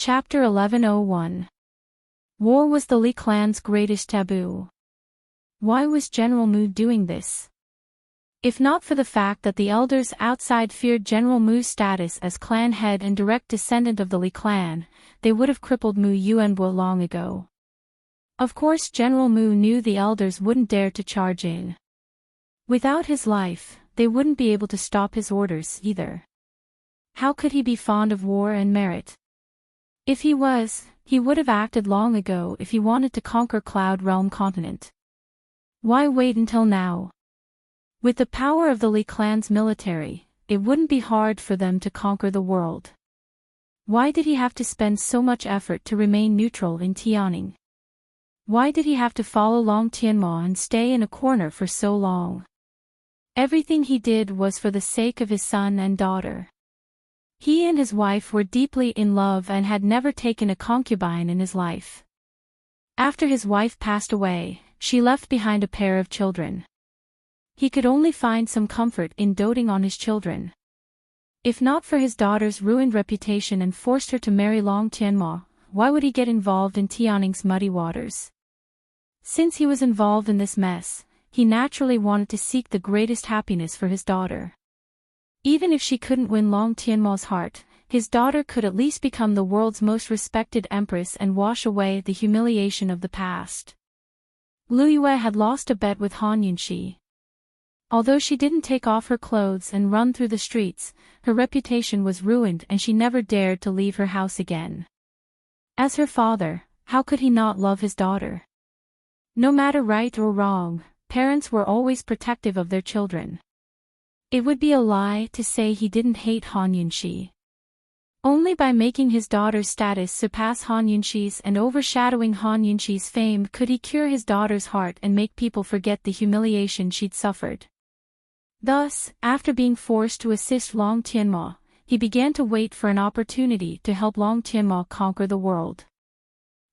Chapter 1101. War was the Li clan's greatest taboo. Why was General Mu doing this? If not for the fact that the elders outside feared General Mu's status as clan head and direct descendant of the Li clan, they would have crippled Mu Yuanbo long ago. Of course General Mu knew the elders wouldn't dare to charge in. Without his life, they wouldn't be able to stop his orders either. How could he be fond of war and merit? If he was, he would have acted long ago if he wanted to conquer Cloud Realm continent. Why wait until now? With the power of the Li clan's military, it wouldn't be hard for them to conquer the world. Why did he have to spend so much effort to remain neutral in Tianning? Why did he have to follow Long Tianma and stay in a corner for so long? Everything he did was for the sake of his son and daughter. He and his wife were deeply in love and had never taken a concubine in his life. After his wife passed away, she left behind a pair of children. He could only find some comfort in doting on his children. If not for his daughter's ruined reputation and forced her to marry Long Tianma, why would he get involved in Tianning's muddy waters? Since he was involved in this mess, he naturally wanted to seek the greatest happiness for his daughter. Even if she couldn't win Long Tianma's heart, his daughter could at least become the world's most respected empress and wash away the humiliation of the past. Lu Yue had lost a bet with Han Yunxi. Although she didn't take off her clothes and run through the streets, her reputation was ruined and she never dared to leave her house again. As her father, how could he not love his daughter? No matter right or wrong, parents were always protective of their children. It would be a lie to say he didn't hate Han Yunxi. Only by making his daughter's status surpass Han Yunxi's and overshadowing Han Yunxi's fame could he cure his daughter's heart and make people forget the humiliation she'd suffered. Thus, after being forced to assist Long Tianma, he began to wait for an opportunity to help Long Tianma conquer the world.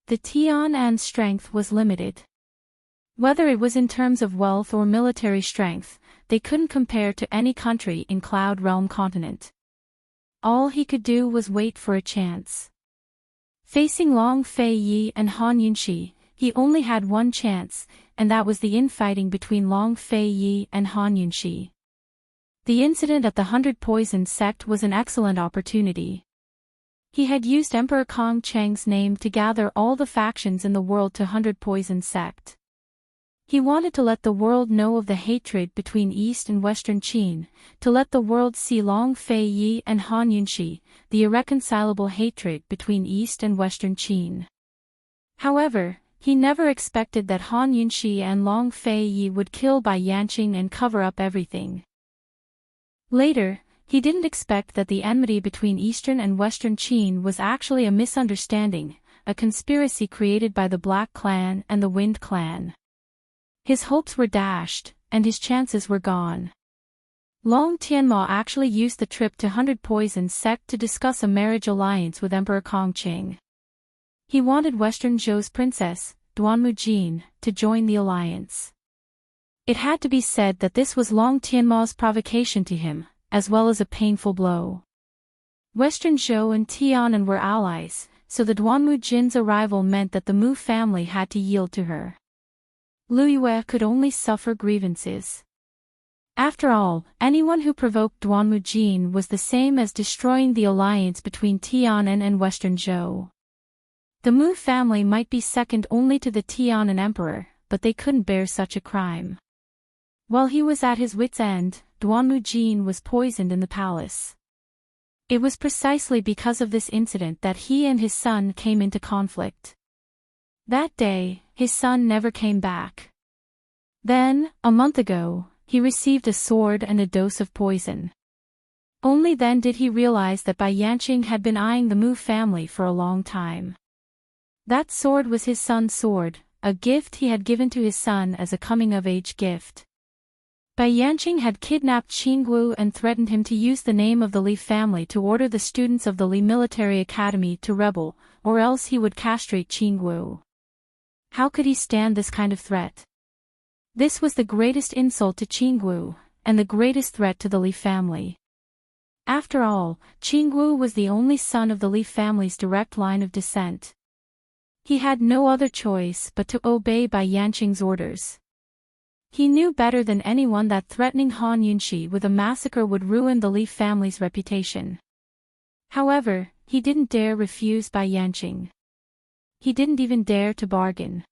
The Tian'an's strength was limited. Whether it was in terms of wealth or military strength, they couldn't compare to any country in Cloud Realm continent. All he could do was wait for a chance. Facing Long Fei Yi and Han Yunxi, he only had one chance, and that was the infighting between Long Fei Yi and Han Yunxi. The incident at the 100 Poison sect was an excellent opportunity. He had used Emperor Kong Cheng's name to gather all the factions in the world to 100 Poison sect. He wanted to let the world know of the hatred between East and Western Qin, to let the world see Long Fei Yi and Han Yunxi, the irreconcilable hatred between East and Western Qin. However, he never expected that Han Yunxi and Long Fei Yi would kill Bai Yanqing and cover up everything. Later, he didn't expect that the enmity between Eastern and Western Qin was actually a misunderstanding, a conspiracy created by the Black Clan and the Wind Clan. His hopes were dashed, and his chances were gone. Long Tianma actually used the trip to 100 Poison sect to discuss a marriage alliance with Emperor Kongqing. He wanted Western Zhou's princess, Duanmu Jin, to join the alliance. It had to be said that this was Long Tianma's provocation to him, as well as a painful blow. Western Zhou and Tianan were allies, so the Duanmu Jin's arrival meant that the Mu family had to yield to her. Lu Yue could only suffer grievances. After all, anyone who provoked Duanmu Jin was the same as destroying the alliance between Tianan and Western Zhou. The Mu family might be second only to the Tianan emperor, but they couldn't bear such a crime. While he was at his wit's end, Duanmu Jin was poisoned in the palace. It was precisely because of this incident that he and his son came into conflict. That day, his son never came back. Then, a month ago, he received a sword and a dose of poison. Only then did he realize that Bai Yanqing had been eyeing the Mu family for a long time. That sword was his son's sword, a gift he had given to his son as a coming-of-age gift. Bai Yanqing had kidnapped Qinggu and threatened him to use the name of the Li family to order the students of the Li Military Academy to rebel, or else he would castrate Qinggu. How could he stand this kind of threat? This was the greatest insult to Qinggu, and the greatest threat to the Li family. After all, Qingwu was the only son of the Li family's direct line of descent. He had no other choice but to obey Bai Yanqing's orders. He knew better than anyone that threatening Han Yunxi with a massacre would ruin the Li family's reputation. However, he didn't dare refuse Bai Yanqing. He didn't even dare to bargain.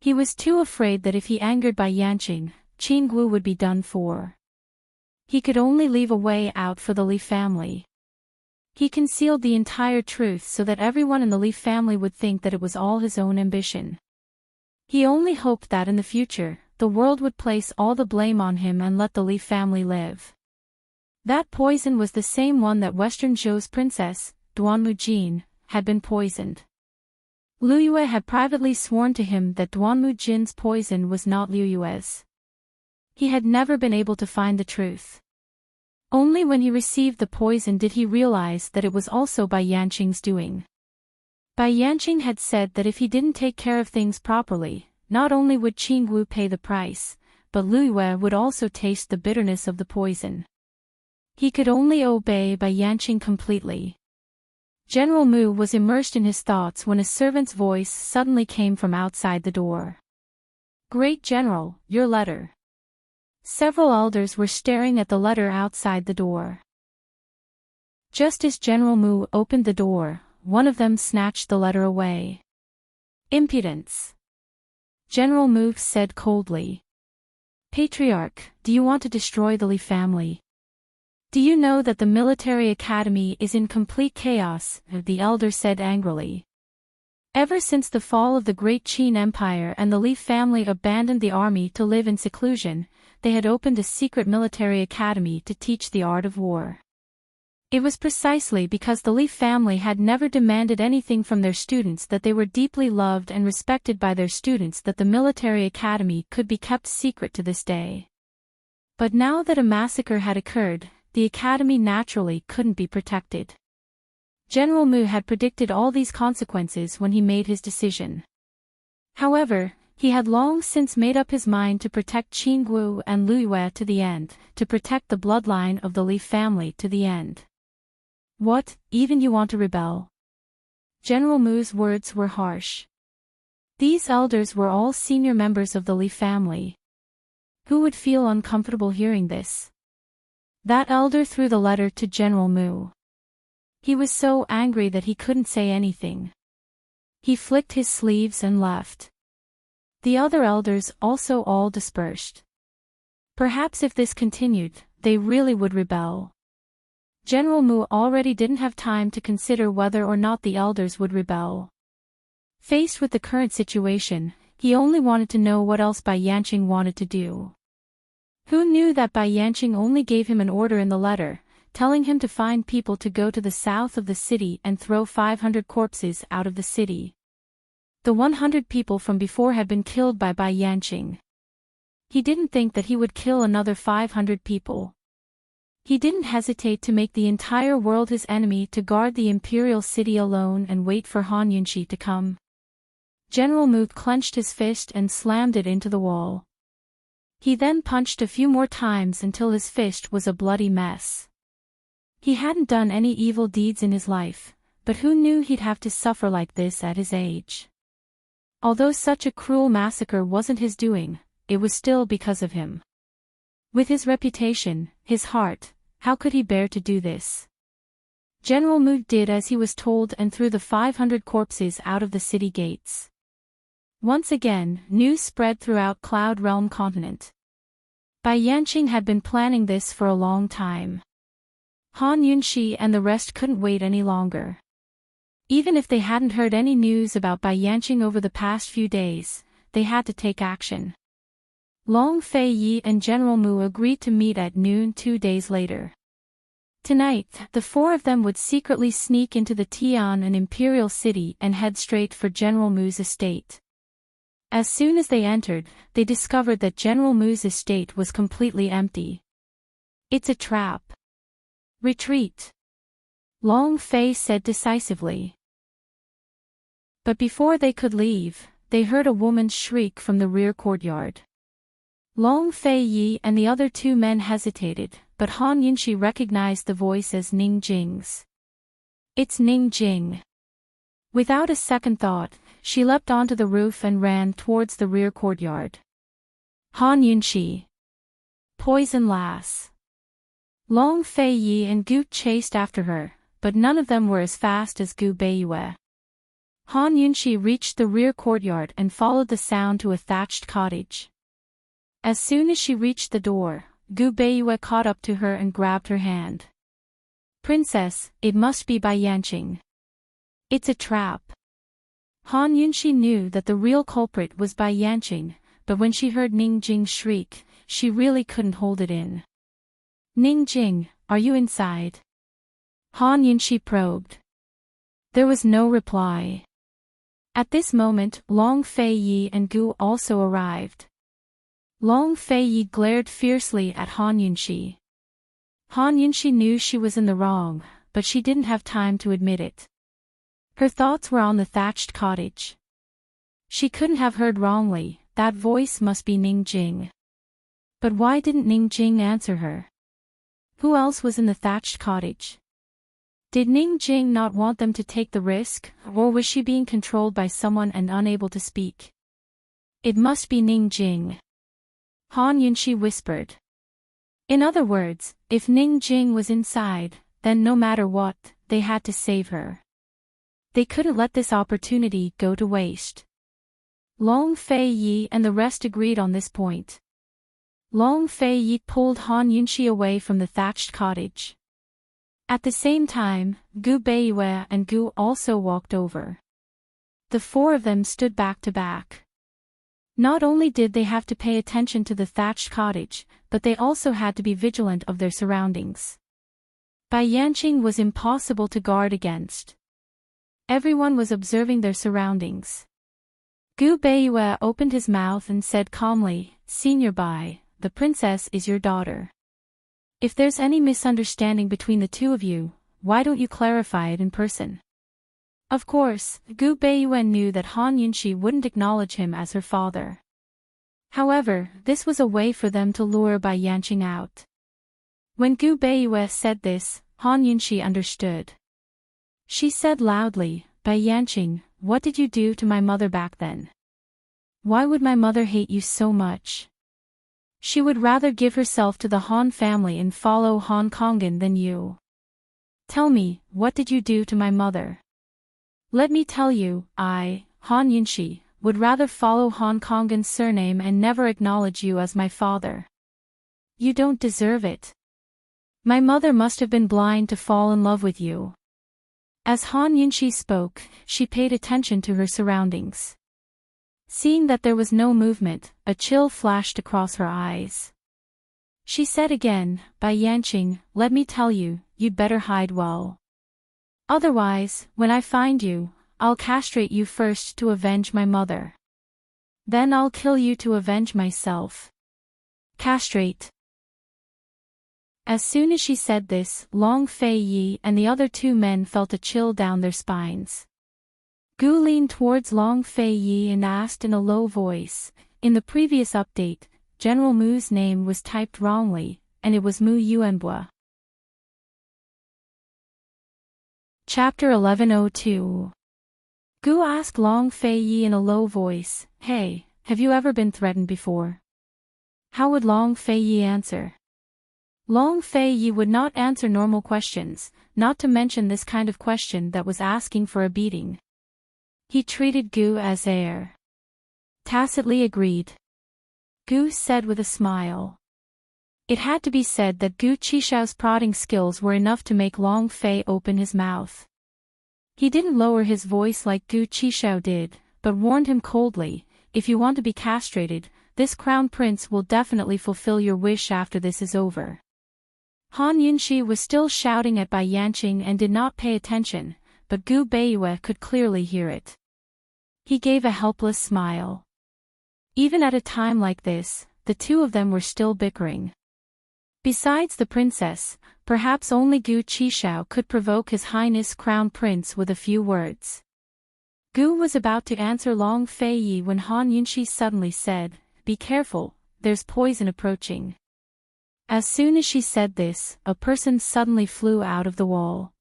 He was too afraid that if he angered Bai Yanqing, Qingwu would be done for. He could only leave a way out for the Li family. He concealed the entire truth so that everyone in the Li family would think that it was all his own ambition. He only hoped that in the future, the world would place all the blame on him and let the Li family live. That poison was the same one that Western Zhou's princess, Duanmu Jin, had been poisoned. Liu Yue had privately sworn to him that Duanmu Jin's poison was not Liu Yue's. He had never been able to find the truth. Only when he received the poison did he realize that it was also Bai Yanqing's doing. Bai Yanqing had said that if he didn't take care of things properly, not only would Qingwu pay the price, but Liu Yue would also taste the bitterness of the poison. He could only obey Bai Yanqing completely. General Mu was immersed in his thoughts when a servant's voice suddenly came from outside the door. "Great General, your letter." Several elders were staring at the letter outside the door. Just as General Mu opened the door, one of them snatched the letter away. "Impudence," General Mu said coldly. "Patriarch, do you want to destroy the Li family? Do you know that the military academy is in complete chaos?" the elder said angrily. Ever since the fall of the Great Qin Empire and the Li family abandoned the army to live in seclusion, they had opened a secret military academy to teach the art of war. It was precisely because the Li family had never demanded anything from their students that they were deeply loved and respected by their students that the military academy could be kept secret to this day. But now that a massacre had occurred, the academy naturally couldn't be protected. General Mu had predicted all these consequences when he made his decision. However, he had long since made up his mind to protect Qingwu and Liu Yue to the end, to protect the bloodline of the Li family to the end. "What, even you want to rebel?" General Mu's words were harsh. These elders were all senior members of the Li family. Who would feel uncomfortable hearing this? That elder threw the letter to General Mu. He was so angry that he couldn't say anything. He flicked his sleeves and left. The other elders also all dispersed. Perhaps if this continued, they really would rebel. General Mu already didn't have time to consider whether or not the elders would rebel. Faced with the current situation, he only wanted to know what else Bai Yanqing wanted to do. Who knew that Bai Yanqing only gave him an order in the letter, telling him to find people to go to the south of the city and throw 500 corpses out of the city. The 100 people from before had been killed by Bai Yanqing. He didn't think that he would kill another 500 people. He didn't hesitate to make the entire world his enemy to guard the imperial city alone and wait for Han Yunxi to come. General Mu clenched his fist and slammed it into the wall. He then punched a few more times until his fist was a bloody mess. He hadn't done any evil deeds in his life, but who knew he'd have to suffer like this at his age? Although such a cruel massacre wasn't his doing, it was still because of him. With his reputation, his heart, how could he bear to do this? General Mu did as he was told and threw the 500 corpses out of the city gates. Once again, news spread throughout Cloud Realm continent. Bai Yanqing had been planning this for a long time. Han Yunxi and the rest couldn't wait any longer. Even if they hadn't heard any news about Bai Yanqing over the past few days, they had to take action. Long Fei Yi and General Mu agreed to meet at noon 2 days later. Tonight, the four of them would secretly sneak into the Tian and Imperial City and head straight for General Mu's estate. As soon as they entered, they discovered that General Mu's estate was completely empty. "It's a trap. Retreat," Long Fei said decisively. But before they could leave, they heard a woman's shriek from the rear courtyard. Long Fei Yi and the other two men hesitated, but Han Yunxi recognized the voice as Ning Jing's. It's Ning Jing. Without a second thought, she leapt onto the roof and ran towards the rear courtyard. Han Yunxi. Poison lass. Long Fei Yi and Gu chased after her, but none of them were as fast as Gu Beiyue. Han Yunxi reached the rear courtyard and followed the sound to a thatched cottage. As soon as she reached the door, Gu Beiyue caught up to her and grabbed her hand. Princess, it must be Bai Yanqing. It's a trap. Han Yunxi knew that the real culprit was Bai Yanqing, but when she heard Ning Jing's shriek, she really couldn't hold it in. Ning Jing, are you inside? Han Yunxi probed. There was no reply. At this moment, Long Fei Yi and Gu also arrived. Long Fei Yi glared fiercely at Han Yunxi. Han Yunxi knew she was in the wrong, but she didn't have time to admit it. Her thoughts were on the thatched cottage. She couldn't have heard wrongly, that voice must be Ning Jing. But why didn't Ning Jing answer her? Who else was in the thatched cottage? Did Ning Jing not want them to take the risk, or was she being controlled by someone and unable to speak? It must be Ning Jing. Han Yunxi whispered. In other words, if Ning Jing was inside, then no matter what, they had to save her. They couldn't let this opportunity go to waste. Long Fei Yi and the rest agreed on this point. Long Fei Yi pulled Han Yunxi away from the thatched cottage. At the same time, Gu Beiyue and Gu also walked over. The four of them stood back to back. Not only did they have to pay attention to the thatched cottage, but they also had to be vigilant of their surroundings. Bai Yanqing was impossible to guard against. Everyone was observing their surroundings. Gu Beiyue opened his mouth and said calmly, Senior Bai, the princess is your daughter. If there's any misunderstanding between the two of you, why don't you clarify it in person? Of course, Gu Beiyue knew that Han Yunxi wouldn't acknowledge him as her father. However, this was a way for them to lure Bai Yanqing out. When Gu Beiyue said this, Han Yunxi understood. She said loudly, Bai Yanqing, what did you do to my mother back then? Why would my mother hate you so much? She would rather give herself to the Han family and follow Han Kongan than you. Tell me, what did you do to my mother? Let me tell you, I, Han Yunxi, would rather follow Han Kongan's surname and never acknowledge you as my father. You don't deserve it. My mother must have been blind to fall in love with you. As Han Yunxi spoke, she paid attention to her surroundings. Seeing that there was no movement, a chill flashed across her eyes. She said again, Bai Yanqing, let me tell you, you'd better hide well. Otherwise, when I find you, I'll castrate you first to avenge my mother. Then I'll kill you to avenge myself. Castrate. As soon as she said this, Long Fei Yi and the other two men felt a chill down their spines. Gu leaned towards Long Fei Yi and asked in a low voice, in the previous update, General Mu's name was typed wrongly, and it was Mu Yuanbua. Chapter 1102. Gu asked Long Fei Yi in a low voice, Hey, have you ever been threatened before? How would Long Fei Yi answer? Long Fei Yi would not answer normal questions, not to mention this kind of question that was asking for a beating. He treated Gu as heir. Tacitly agreed. Gu said with a smile. It had to be said that Gu Qixiao's prodding skills were enough to make Long Fei open his mouth. He didn't lower his voice like Gu Qixiao did, but warned him coldly, if you want to be castrated, this crown prince will definitely fulfill your wish after this is over. Han Yunxi was still shouting at Bai Yanqing and did not pay attention, but Gu Beiyue could clearly hear it. He gave a helpless smile. Even at a time like this, the two of them were still bickering. Besides the princess, perhaps only Gu Qixiao could provoke His Highness Crown Prince with a few words. Gu was about to answer Long Fei Yi when Han Yunxi suddenly said, Be careful, there's poison approaching. As soon as she said this, a person suddenly flew out of the wall.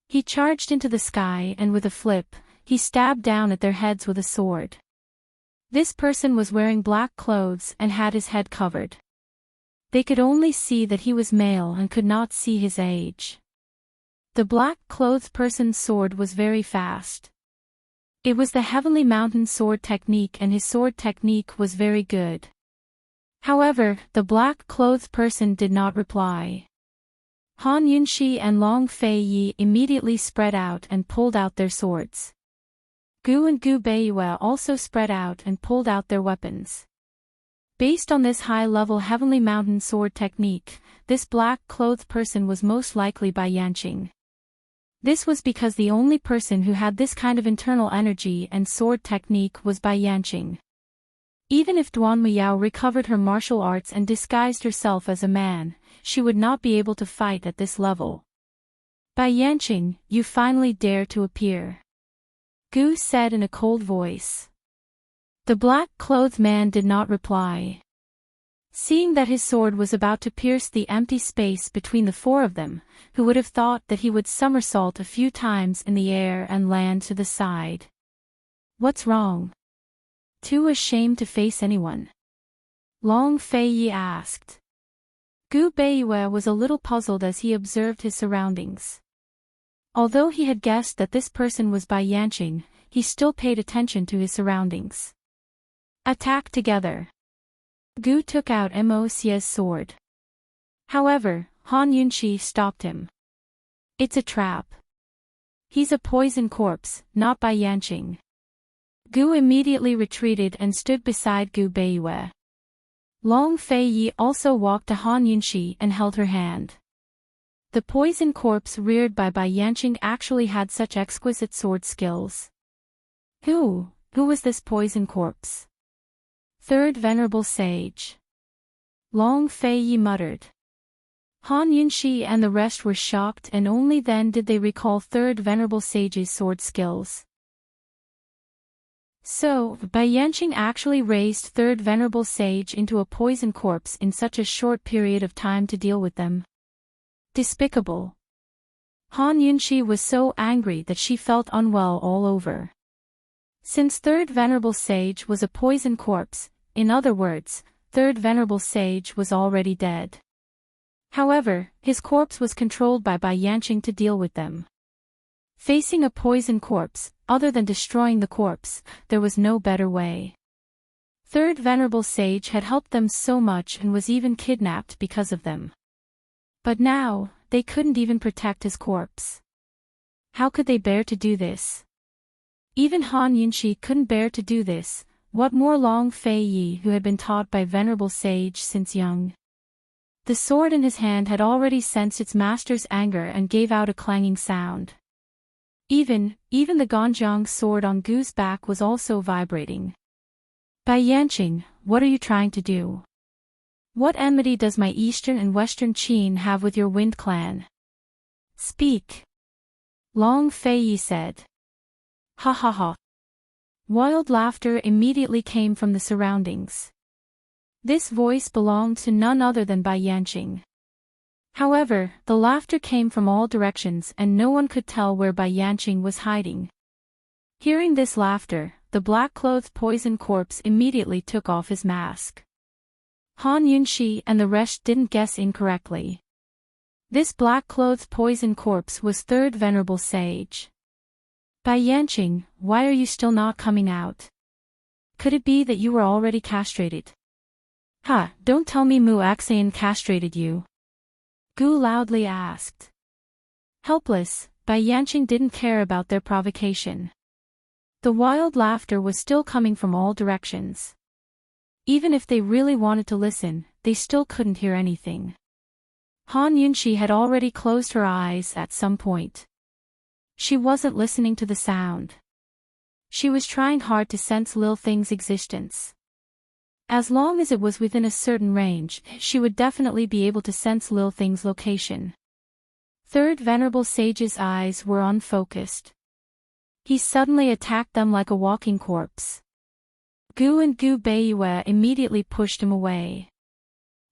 He charged into the sky and with a flip, he stabbed down at their heads with a sword. This person was wearing black clothes and had his head covered. They could only see that he was male and could not see his age. The black-clothed person's sword was very fast. It was the Heavenly Mountain sword technique, and his sword technique was very good. However, the black-clothed person did not reply. Han Yunxi and Long Fei Yi immediately spread out and pulled out their swords. Gu and Gu Beiyue also spread out and pulled out their weapons. Based on this high-level Heavenly Mountain sword technique, this black-clothed person was most likely Bai Yanqing. This was because the only person who had this kind of internal energy and sword technique was Bai Yanqing. Even if Duan Muyao recovered her martial arts and disguised herself as a man, she would not be able to fight at this level. Bai Yanqing, you finally dare to appear. Gu said in a cold voice. The black-clothed man did not reply. Seeing that his sword was about to pierce the empty space between the four of them, who would have thought that he would somersault a few times in the air and land to the side. What's wrong? Too ashamed to face anyone? Long Fei Yi asked. Gu Beiyue was a little puzzled as he observed his surroundings. Although he had guessed that this person was Bai Yanqing, he still paid attention to his surroundings. Attack together. Gu took out Mo Xie's sword. However, Han Yunxi stopped him. It's a trap. He's a poison corpse, not Bai Yanqing. Gu immediately retreated and stood beside Gu Beiyue. Long Fei Yi also walked to Han Yunxi and held her hand. The poison corpse reared by Bai Yanqing actually had such exquisite sword skills. Who was this poison corpse? Third Venerable Sage. Long Fei Yi muttered. Han Yunxi and the rest were shocked, and only then did they recall Third Venerable Sage's sword skills. So, Bai Yanqing actually raised Third Venerable Sage into a poison corpse in such a short period of time to deal with them. Despicable. Han Yunxi was so angry that she felt unwell all over. Since Third Venerable Sage was a poison corpse, in other words, Third Venerable Sage was already dead. However, his corpse was controlled by Bai Yanqing to deal with them. Facing a poison corpse, other than destroying the corpse, there was no better way. Third Venerable Sage had helped them so much and was even kidnapped because of them. But now, they couldn't even protect his corpse. How could they bear to do this? Even Han Yunxi couldn't bear to do this, what more Long Fei Yi, who had been taught by Venerable Sage since young. The sword in his hand had already sensed its master's anger and gave out a clanging sound. Even the Ganjiang sword on Gu's back was also vibrating. Bai Yanqing, what are you trying to do? What enmity does my Eastern and Western Qin have with your Wind clan? Speak. Long Fei Yi said. Ha ha ha. Wild laughter immediately came from the surroundings. This voice belonged to none other than Bai Yanqing. However, the laughter came from all directions and no one could tell where Bai Yanqing was hiding. Hearing this laughter, the black-clothed poison corpse immediately took off his mask. Han Yunxi and the rest didn't guess incorrectly. This black-clothed poison corpse was Third Venerable Sage. Bai Yanqing, why are you still not coming out? Could it be that you were already castrated? Ha, don't tell me Mu Axayan castrated you. Gu loudly asked. Helpless, Bai Yanqing didn't care about their provocation. The wild laughter was still coming from all directions. Even if they really wanted to listen, they still couldn't hear anything. Han Yunxi had already closed her eyes at some point. She wasn't listening to the sound. She was trying hard to sense Lil Thing's existence. As long as it was within a certain range, she would definitely be able to sense Lil Thing's location. Third Venerable Sage's eyes were unfocused. He suddenly attacked them like a walking corpse. Gu and Gu Beiyue immediately pushed him away.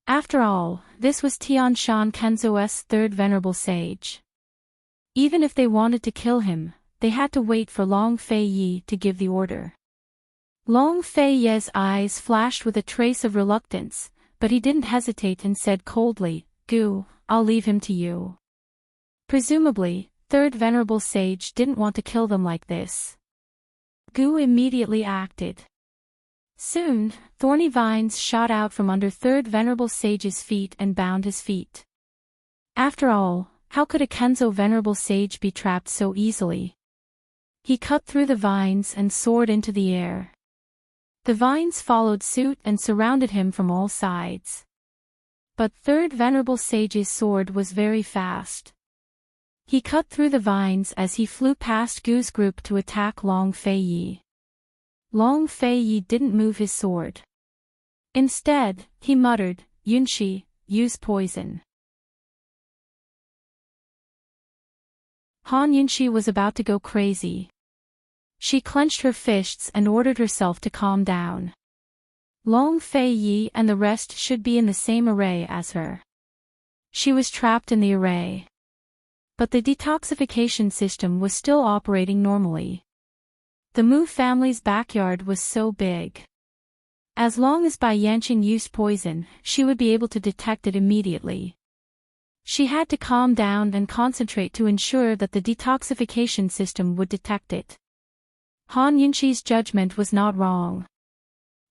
After all, this was Tian Shan Kenzo's third venerable sage. Even if they wanted to kill him, they had to wait for Long Fei Yi to give the order. Long Fei Yi's eyes flashed with a trace of reluctance, but he didn't hesitate and said coldly, "Gu, I'll leave him to you." Presumably, third venerable sage didn't want to kill them like this. Gu immediately acted. Soon, thorny vines shot out from under third venerable sage's feet and bound his feet. After all, how could a Kenzo venerable sage be trapped so easily? He cut through the vines and soared into the air. The vines followed suit and surrounded him from all sides. But third venerable sage's sword was very fast. He cut through the vines as he flew past Gu's group to attack Long Fei Yi. Long Fei Yi didn't move his sword. Instead, he muttered, "Yunshi, use poison." Han Yunshi was about to go crazy. She clenched her fists and ordered herself to calm down. Long Fei Yi and the rest should be in the same array as her. She was trapped in the array. But the detoxification system was still operating normally. The Mu family's backyard was so big. As long as Bai Yanqing used poison, she would be able to detect it immediately. She had to calm down and concentrate to ensure that the detoxification system would detect it. Han Yunshi's judgment was not wrong.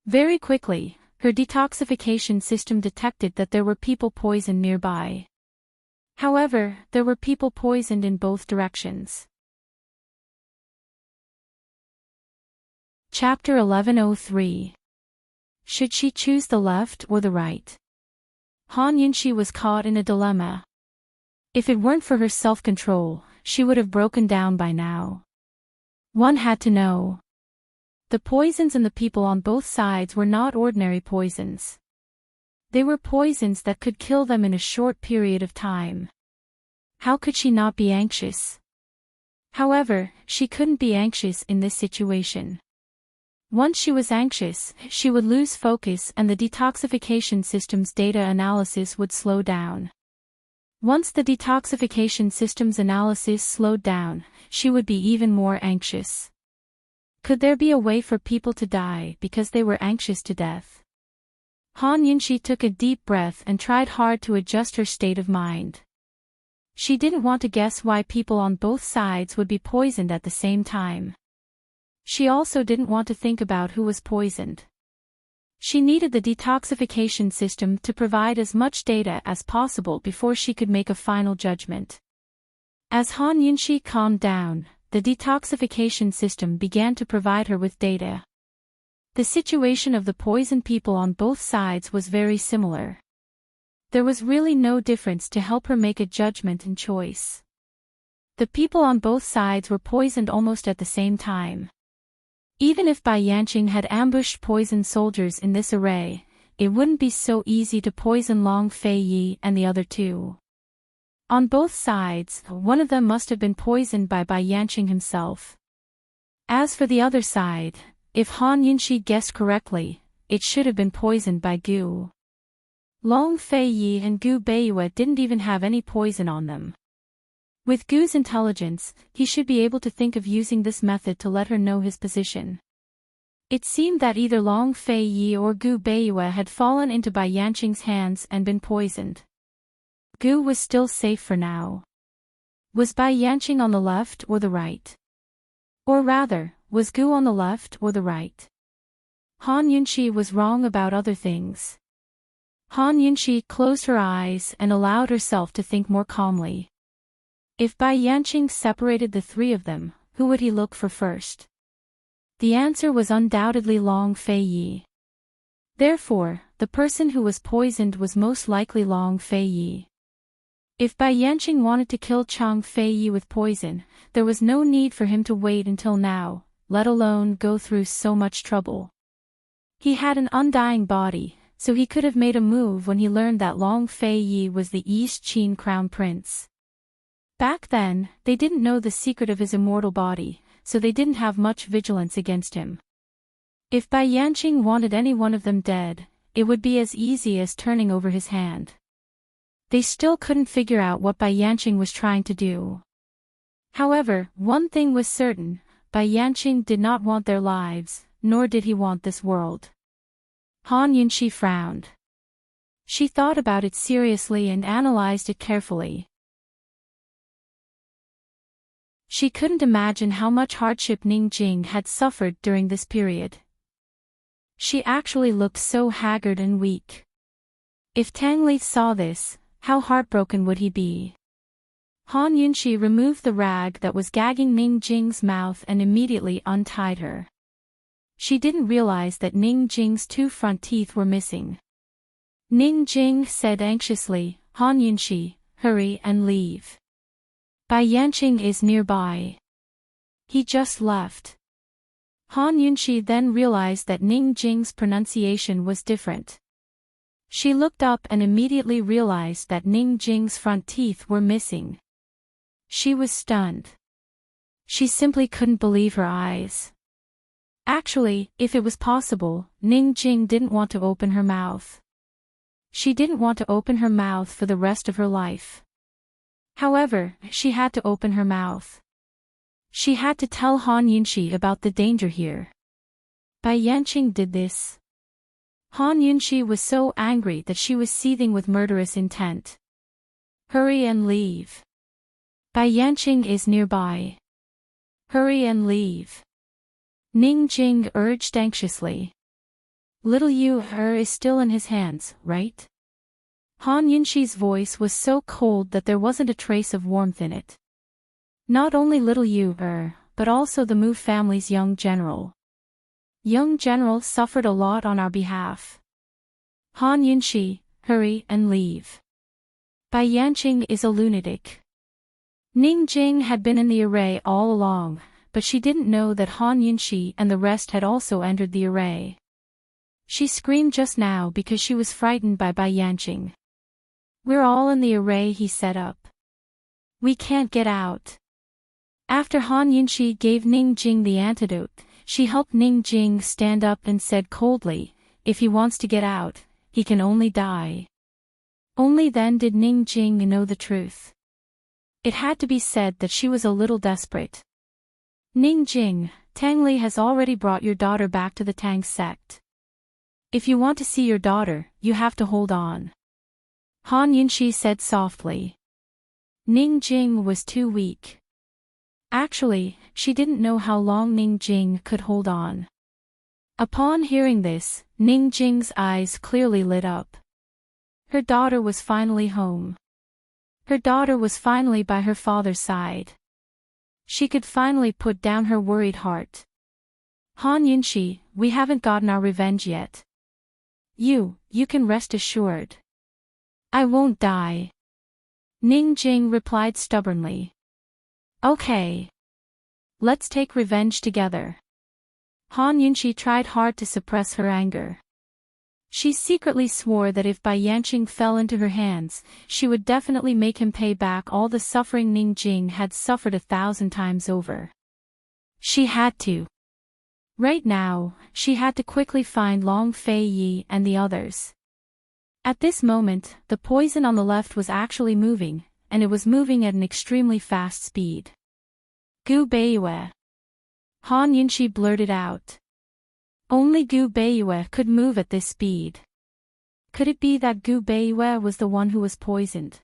Very quickly, her detoxification system detected that there were people poisoned nearby. However, there were people poisoned in both directions. Chapter 1103. Should she choose the left or the right? Han Yunshi was caught in a dilemma. If it weren't for her self-control, she would have broken down by now. One had to know. The poisons and the people on both sides were not ordinary poisons. They were poisons that could kill them in a short period of time. How could she not be anxious? However, she couldn't be anxious in this situation. Once she was anxious, she would lose focus and the detoxification system's data analysis would slow down. Once the detoxification system's analysis slowed down, she would be even more anxious. Could there be a way for people to die because they were anxious to death? Han Yunshi took a deep breath and tried hard to adjust her state of mind. She didn't want to guess why people on both sides would be poisoned at the same time. She also didn't want to think about who was poisoned. She needed the detoxification system to provide as much data as possible before she could make a final judgment. As Han Yunshi calmed down, the detoxification system began to provide her with data. The situation of the poisoned people on both sides was very similar. There was really no difference to help her make a judgment and choice. The people on both sides were poisoned almost at the same time. Even if Bai Yanqing had ambushed poisoned soldiers in this array, it wouldn't be so easy to poison Long Fei Yi and the other two. On both sides, one of them must have been poisoned by Bai Yanqing himself. As for the other side, if Han Yunshi guessed correctly, it should have been poisoned by Gu. Long Fei Yi and Gu Beiyue didn't even have any poison on them. With Gu's intelligence, he should be able to think of using this method to let her know his position. It seemed that either Long Fei Yi or Gu Beiyue had fallen into Bai Yanqing's hands and been poisoned. Gu was still safe for now. Was Bai Yanqing on the left or the right? Or rather, was Gu on the left or the right? Han Yunshi was wrong about other things. Han Yunshi closed her eyes and allowed herself to think more calmly. If Bai Yanqing separated the three of them, who would he look for first? The answer was undoubtedly Long Fei Yi. Therefore, the person who was poisoned was most likely Long Fei Yi. If Bai Yanqing wanted to kill Chang Fei Yi with poison, there was no need for him to wait until now, let alone go through so much trouble. He had an undying body, so he could have made a move when he learned that Long Fei Yi was the East Qin Crown Prince. Back then, they didn't know the secret of his immortal body, so they didn't have much vigilance against him. If Bai Yanqing wanted any one of them dead, it would be as easy as turning over his hand. They still couldn't figure out what Bai Yanqing was trying to do. However, one thing was certain, Bai Yanqing did not want their lives, nor did he want this world. Han Yunxi frowned. She thought about it seriously and analyzed it carefully. She couldn't imagine how much hardship Ning Jing had suffered during this period. She actually looked so haggard and weak. If Tang Li saw this, how heartbroken would he be? Han Yunxi removed the rag that was gagging Ning Jing's mouth and immediately untied her. She didn't realize that Ning Jing's 2 front teeth were missing. Ning Jing said anxiously, Han Yunxi, hurry and leave. Bai Yanqing is nearby. He just left. Han Yunxi then realized that Ning Jing's pronunciation was different. She looked up and immediately realized that Ning Jing's front teeth were missing. She was stunned. She simply couldn't believe her eyes. Actually, if it was possible, Ning Jing didn't want to open her mouth. She didn't want to open her mouth for the rest of her life. However, she had to open her mouth. She had to tell Han Yunxi about the danger here. Bai Yanqing did this. Han Yunxi was so angry that she was seething with murderous intent. Hurry and leave. Bai Yanqing is nearby. Hurry and leave. Ning Jing urged anxiously. Little Yu is still in his hands, right? Han Yunxi's voice was so cold that there wasn't a trace of warmth in it. Not only little Yu but also the Mu family's young general. Young general suffered a lot on our behalf. Han Yunxi, hurry and leave. Bai Yanqing is a lunatic. Ning Jing had been in the array all along, but she didn't know that Han Yunxi and the rest had also entered the array. She screamed just now because she was frightened by Bai Yanqing. We're all in the array he set up. We can't get out. After Han Yunxi gave Ning Jing the antidote, she helped Ning Jing stand up and said coldly, if he wants to get out, he can only die. Only then did Ning Jing know the truth. It had to be said that she was a little desperate. Ning Jing, Tang Li has already brought your daughter back to the Tang sect. If you want to see your daughter, you have to hold on. Han Yunxi said softly. Ning Jing was too weak. Actually, she didn't know how long Ning Jing could hold on. Upon hearing this, Ning Jing's eyes clearly lit up. Her daughter was finally home. Her daughter was finally by her father's side. She could finally put down her worried heart. Han Yunxi, we haven't gotten our revenge yet. You can rest assured. I won't die. Ning Jing replied stubbornly. Okay. Let's take revenge together. Han Yunxi tried hard to suppress her anger. She secretly swore that if Bai Yanqing fell into her hands, she would definitely make him pay back all the suffering Ning Jing had suffered 1,000 times over. She had to. Right now, she had to quickly find Long Fei Yi and the others. At this moment, the poison on the left was actually moving, and it was moving at an extremely fast speed. Gu Beiyue. Han Yunxi blurted out. Only Gu Beiyue could move at this speed. Could it be that Gu Beiyue was the one who was poisoned?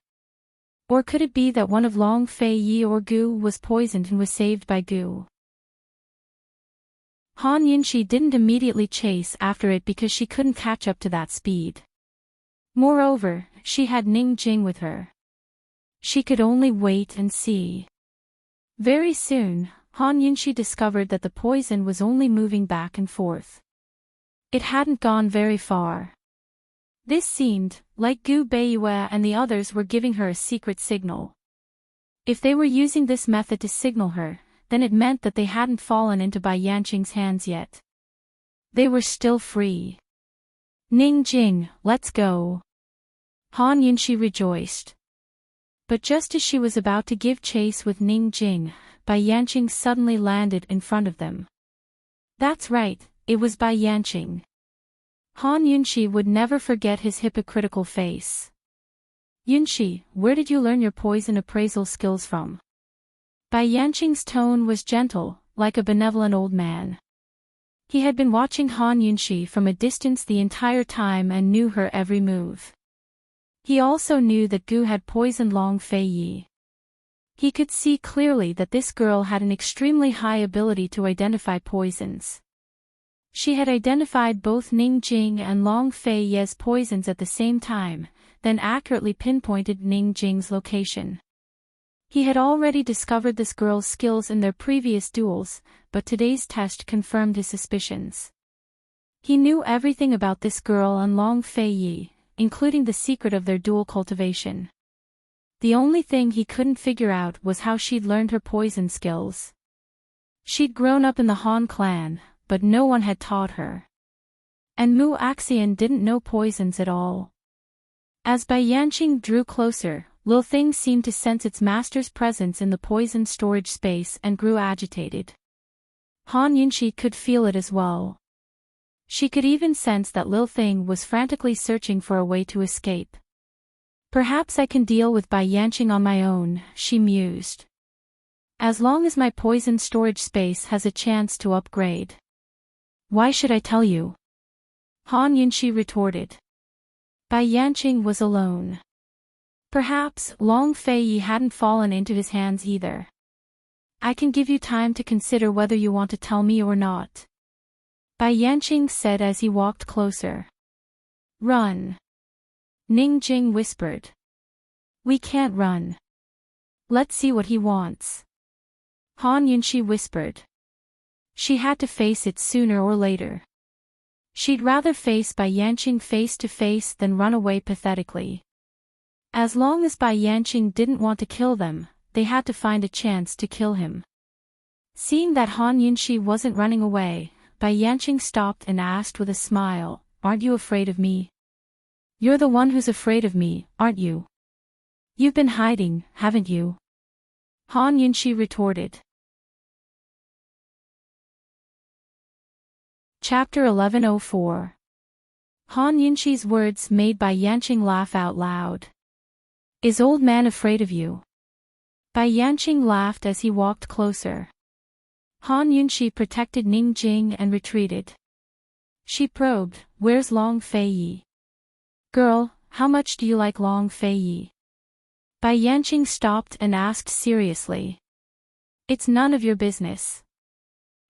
Or could it be that one of Long Fei Yi or Gu was poisoned and was saved by Gu? Han Yunxi didn't immediately chase after it because she couldn't catch up to that speed. Moreover, she had Ning Jing with her. She could only wait and see. Very soon, Han Yunxi discovered that the poison was only moving back and forth. It hadn't gone very far. This seemed like Gu Beiyue and the others were giving her a secret signal. If they were using this method to signal her, then it meant that they hadn't fallen into Bai Yanqing's hands yet. They were still free. Ning Jing, let's go. Han Yunxi rejoiced. But just as she was about to give chase with Ning Jing, Bai Yanqing suddenly landed in front of them. That's right, it was Bai Yanqing. Han Yunshi would never forget his hypocritical face. Yunshi, where did you learn your poison appraisal skills from? Bai Yanqing's tone was gentle, like a benevolent old man. He had been watching Han Yunshi from a distance the entire time and knew her every move. He also knew that Gu had poisoned Long Fei Yi. He could see clearly that this girl had an extremely high ability to identify poisons. She had identified both Ning Jing and Long Fei Yi's poisons at the same time, then accurately pinpointed Ning Jing's location. He had already discovered this girl's skills in their previous duels, but today's test confirmed his suspicions. He knew everything about this girl and Long Fei Yi, including the secret of their dual cultivation. The only thing he couldn't figure out was how she'd learned her poison skills. She'd grown up in the Han clan, but no one had taught her. And Mu Axian didn't know poisons at all. As Bai Yanqing drew closer, Lil Thing seemed to sense its master's presence in the poison storage space and grew agitated. Han Yunshi could feel it as well. She could even sense that Lil Thing was frantically searching for a way to escape. Perhaps I can deal with Bai Yanqing on my own, she mused. As long as my poison storage space has a chance to upgrade. Why should I tell you? Han Yunshi retorted. Bai Yanqing was alone. Perhaps Long Fei Yi hadn't fallen into his hands either. I can give you time to consider whether you want to tell me or not. Bai Yanqing said as he walked closer. Run. Ning Jing whispered. We can't run. Let's see what he wants. Han Yunshi whispered. She had to face it sooner or later. She'd rather face Bai Yanqing face to face than run away pathetically. As long as Bai Yanqing didn't want to kill them, they had to find a chance to kill him. Seeing that Han Yunshi wasn't running away, Bai Yanqing stopped and asked with a smile, Aren't you afraid of me? You're the one who's afraid of me, aren't you? You've been hiding, haven't you? Han Yunshi retorted. Chapter 1104. Han Yunshi's words made Bai Yanqing laugh out loud. Is old man afraid of you? Bai Yanqing laughed as he walked closer. Han Yunshi protected Ning Jing and retreated. She probed, Where's Long Fei Yi? Girl, how much do you like Long Fei Yi? Bai Yanqing stopped and asked seriously. It's none of your business.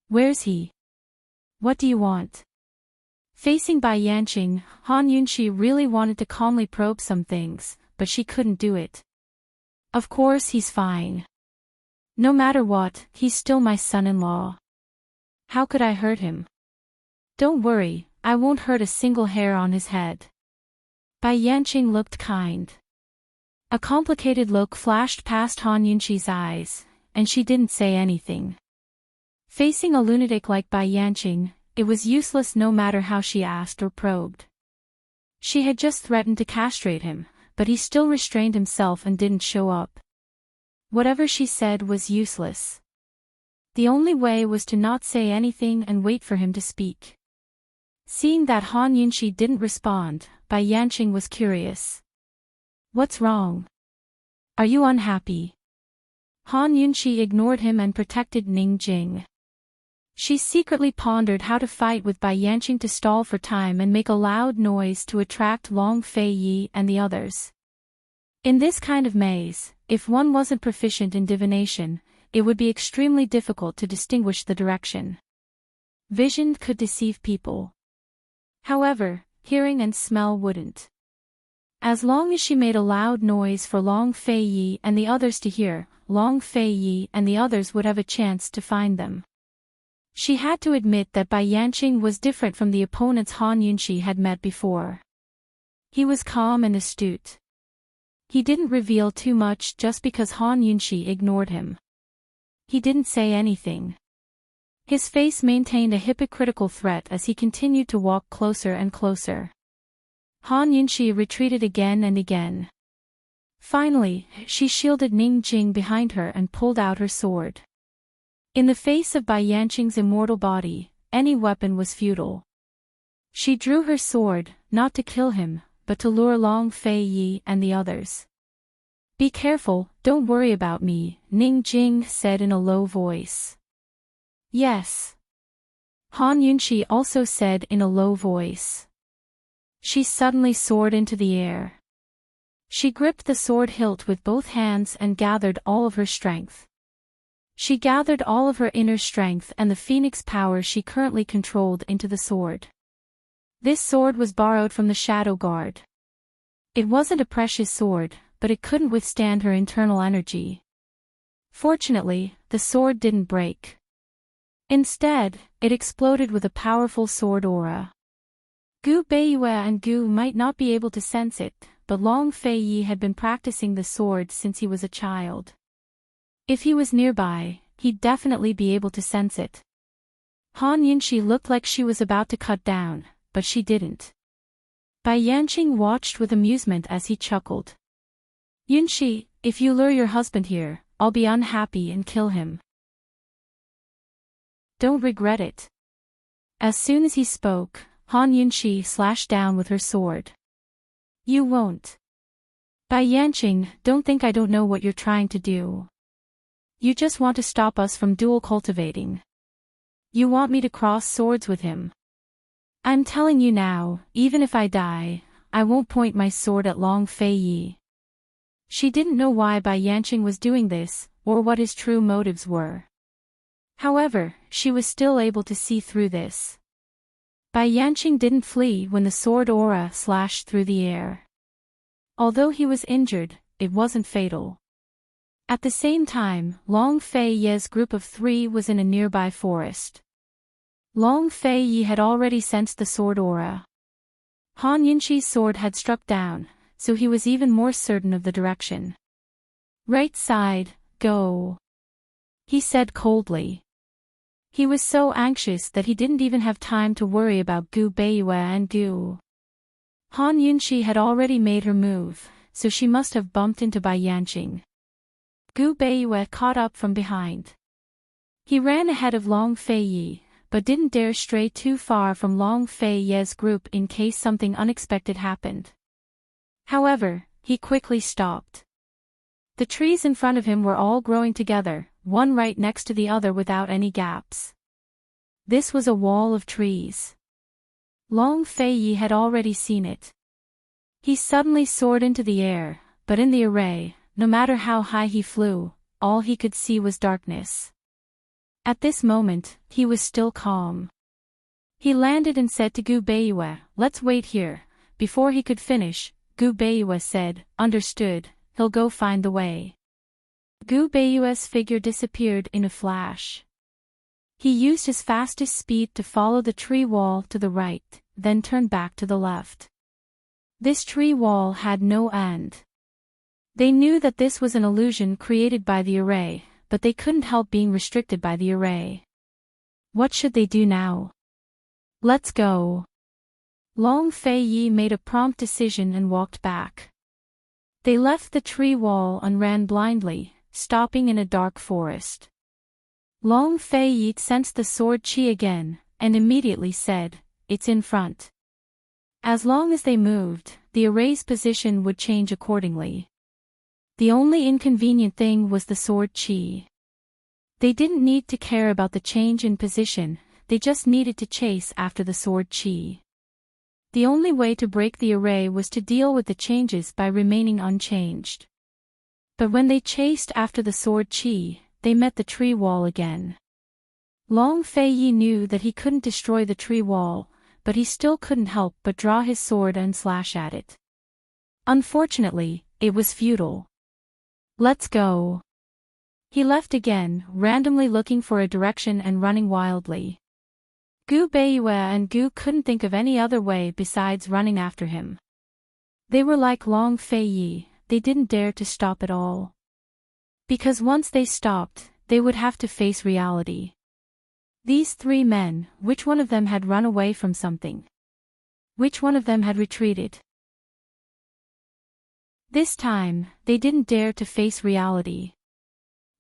Where's he? What do you want? Facing Bai Yanqing, Han Yunshi really wanted to calmly probe some things, but she couldn't do it. Of course he's fine. No matter what, he's still my son-in-law. How could I hurt him? Don't worry, I won't hurt a single hair on his head. Bai Yanqing looked kind. A complicated look flashed past Han Yunshi's eyes, and she didn't say anything. Facing a lunatic like Bai Yanqing, it was useless no matter how she asked or probed. She had just threatened to castrate him, but he still restrained himself and didn't show up. Whatever she said was useless. The only way was to not say anything and wait for him to speak. Seeing that Han Yunshi didn't respond, Bai Yanqing was curious. What's wrong? Are you unhappy? Han Yunshi ignored him and protected Ning Jing. She secretly pondered how to fight with Bai Yanqing to stall for time and make a loud noise to attract Long Fei Yi and the others. In this kind of maze, if one wasn't proficient in divination, it would be extremely difficult to distinguish the direction. Vision could deceive people. However, hearing and smell wouldn't. As long as she made a loud noise for Long Fei Yi and the others to hear, Long Fei Yi and the others would have a chance to find them. She had to admit that Bai Yanqing was different from the opponents Han Yunshi had met before. He was calm and astute. He didn't reveal too much just because Han Yunshi ignored him. He didn't say anything. His face maintained a hypocritical threat as he continued to walk closer and closer. Han Yunshi retreated again and again. Finally, she shielded Ning Jing behind her and pulled out her sword. In the face of Bai Yanqing's immortal body, any weapon was futile. She drew her sword, not to kill him, but to lure Long Fei Yi and the others. Be careful, don't worry about me, Ning Jing said in a low voice. Yes. Han Yunshi also said in a low voice. She suddenly soared into the air. She gripped the sword hilt with both hands and gathered all of her strength. She gathered all of her inner strength and the phoenix power she currently controlled into the sword. This sword was borrowed from the Shadow Guard. It wasn't a precious sword, but it couldn't withstand her internal energy. Fortunately, the sword didn't break. Instead, it exploded with a powerful sword aura. Gu Beiyue and Gu might not be able to sense it, but Long Fei Yi had been practicing the sword since he was a child. If he was nearby, he'd definitely be able to sense it. Han Yunshi looked like she was about to cut down, but she didn't. Bai Yanqing watched with amusement as he chuckled. Yunshi, if you lure your husband here, I'll be unhappy and kill him. Don't regret it. As soon as he spoke, Han Yunshi slashed down with her sword. You won't. Bai Yanqing, don't think I don't know what you're trying to do. You just want to stop us from dual cultivating. You want me to cross swords with him. I'm telling you now, even if I die, I won't point my sword at Long Fei Yi. She didn't know why Bai Yanqing was doing this, or what his true motives were. However, she was still able to see through this. Bai Yanqing didn't flee when the sword aura slashed through the air. Although he was injured, it wasn't fatal. At the same time, Long Fei Yi's group of 3 was in a nearby forest. Long Fei Yi had already sensed the sword aura. Han Yunshi's sword had struck down, so he was even more certain of the direction. Right side, go. He said coldly. He was so anxious that he didn't even have time to worry about Gu Beiyue and Gu. Han Yunshi had already made her move, so she must have bumped into Bai Yanqing. Gu Beiyue caught up from behind. He ran ahead of Long Fei Yi, but didn't dare stray too far from Long Fei Yi's group in case something unexpected happened. However, he quickly stopped. The trees in front of him were all growing together, one right next to the other without any gaps. This was a wall of trees. Long Fei Yi had already seen it. He suddenly soared into the air, but in the array, no matter how high he flew, all he could see was darkness. At this moment, he was still calm. He landed and said to Gu Beiyue, "Let's wait here." Before he could finish, Gu Beiyue said, "Understood, he'll go find the way." Gu Beiyue's figure disappeared in a flash. He used his fastest speed to follow the tree wall to the right, then turned back to the left. This tree wall had no end. They knew that this was an illusion created by the array, but they couldn't help being restricted by the array. What should they do now? Let's go. Long Fei Yi made a prompt decision and walked back. They left the tree wall and ran blindly, stopping in a dark forest. Long Fei Yi sensed the sword chi again, and immediately said, "It's in front." As long as they moved, the array's position would change accordingly. The only inconvenient thing was the sword chi. They didn't need to care about the change in position, they just needed to chase after the sword chi. The only way to break the array was to deal with the changes by remaining unchanged. But when they chased after the sword chi, they met the tree wall again. Long Fei Yi knew that he couldn't destroy the tree wall, but he still couldn't help but draw his sword and slash at it. Unfortunately, it was futile. Let's go. He left again, randomly looking for a direction and running wildly. Gu Beiyue and Gu couldn't think of any other way besides running after him. They were like Long Fei Yi, they didn't dare to stop at all. Because once they stopped, they would have to face reality. These 3 men, which one of them had run away from something? Which one of them had retreated? This time, they didn't dare to face reality.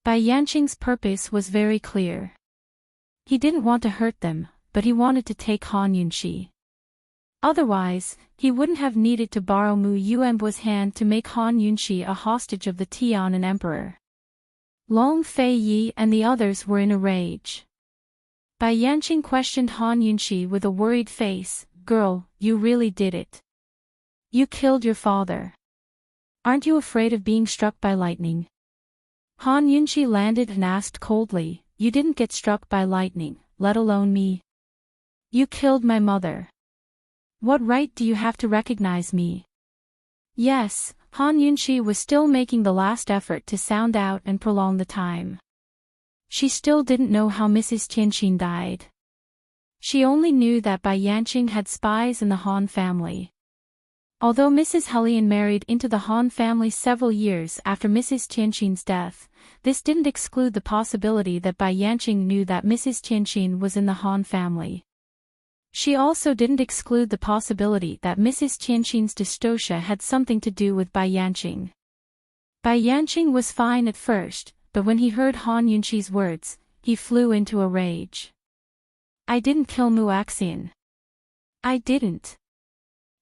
Bai Yanqing's purpose was very clear. He didn't want to hurt them, but he wanted to take Han Yunshi. Otherwise, he wouldn't have needed to borrow Mu Yuanbo's hand to make Han Yunxi a hostage of the Tianan Emperor. Long Fei Yi and the others were in a rage. Bai Yanqing questioned Han Yunxi with a worried face. Girl, you really did it. You killed your father. Aren't you afraid of being struck by lightning? Han Yunxi landed and asked coldly, You didn't get struck by lightning, let alone me. You killed my mother. What right do you have to recognize me? Yes, Han Yunxi was still making the last effort to sound out and prolong the time. She still didn't know how Mrs. Tianqin died. She only knew that Bai Yanqing had spies in the Han family. Although Mrs. Helian married into the Han family several years after Mrs. Tianqin's death, this didn't exclude the possibility that Bai Yanqing knew that Mrs. Tianqin was in the Han family. She also didn't exclude the possibility that Mrs. Tianqin's dystocia had something to do with Bai Yanqing. Bai Yanqing was fine at first, but when he heard Han Yunxi's words, he flew into a rage. I didn't kill Mu Axian. I didn't.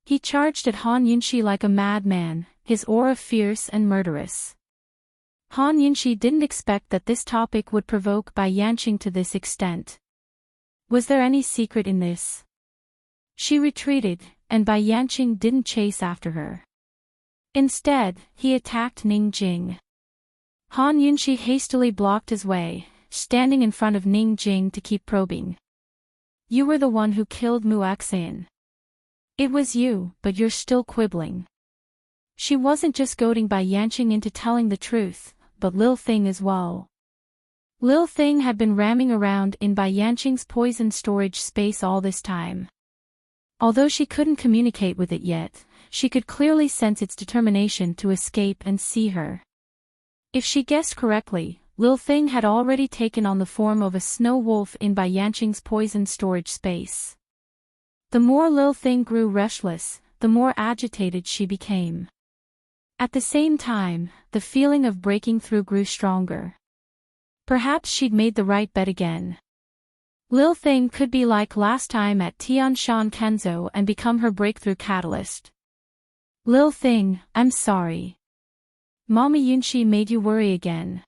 He charged at Han Yunxi like a madman, his aura fierce and murderous. Han Yunxi didn't expect that this topic would provoke Bai Yanqing to this extent. Was there any secret in this? She retreated, and Bai Yanqing didn't chase after her. Instead, he attacked Ning Jing. Han Yunxi hastily blocked his way, standing in front of Ning Jing to keep probing. You were the one who killed Mu Axian. It was you, but you're still quibbling. She wasn't just goading Bai Yanqing into telling the truth, but Lil Thing as well. Lil Thing had been ramming around in Bai Yanqing's poison storage space all this time. Although she couldn't communicate with it yet, she could clearly sense its determination to escape and see her. If she guessed correctly, Lil Thing had already taken on the form of a snow wolf in Bai Yanqing's poison storage space. The more Lil Thing grew restless, the more agitated she became. At the same time, the feeling of breaking through grew stronger. Perhaps she'd made the right bet again. Lil Thing could be like last time at Tianshan Kenzo and become her breakthrough catalyst. Lil Thing, I'm sorry. Mommy Yunxi made you worry again.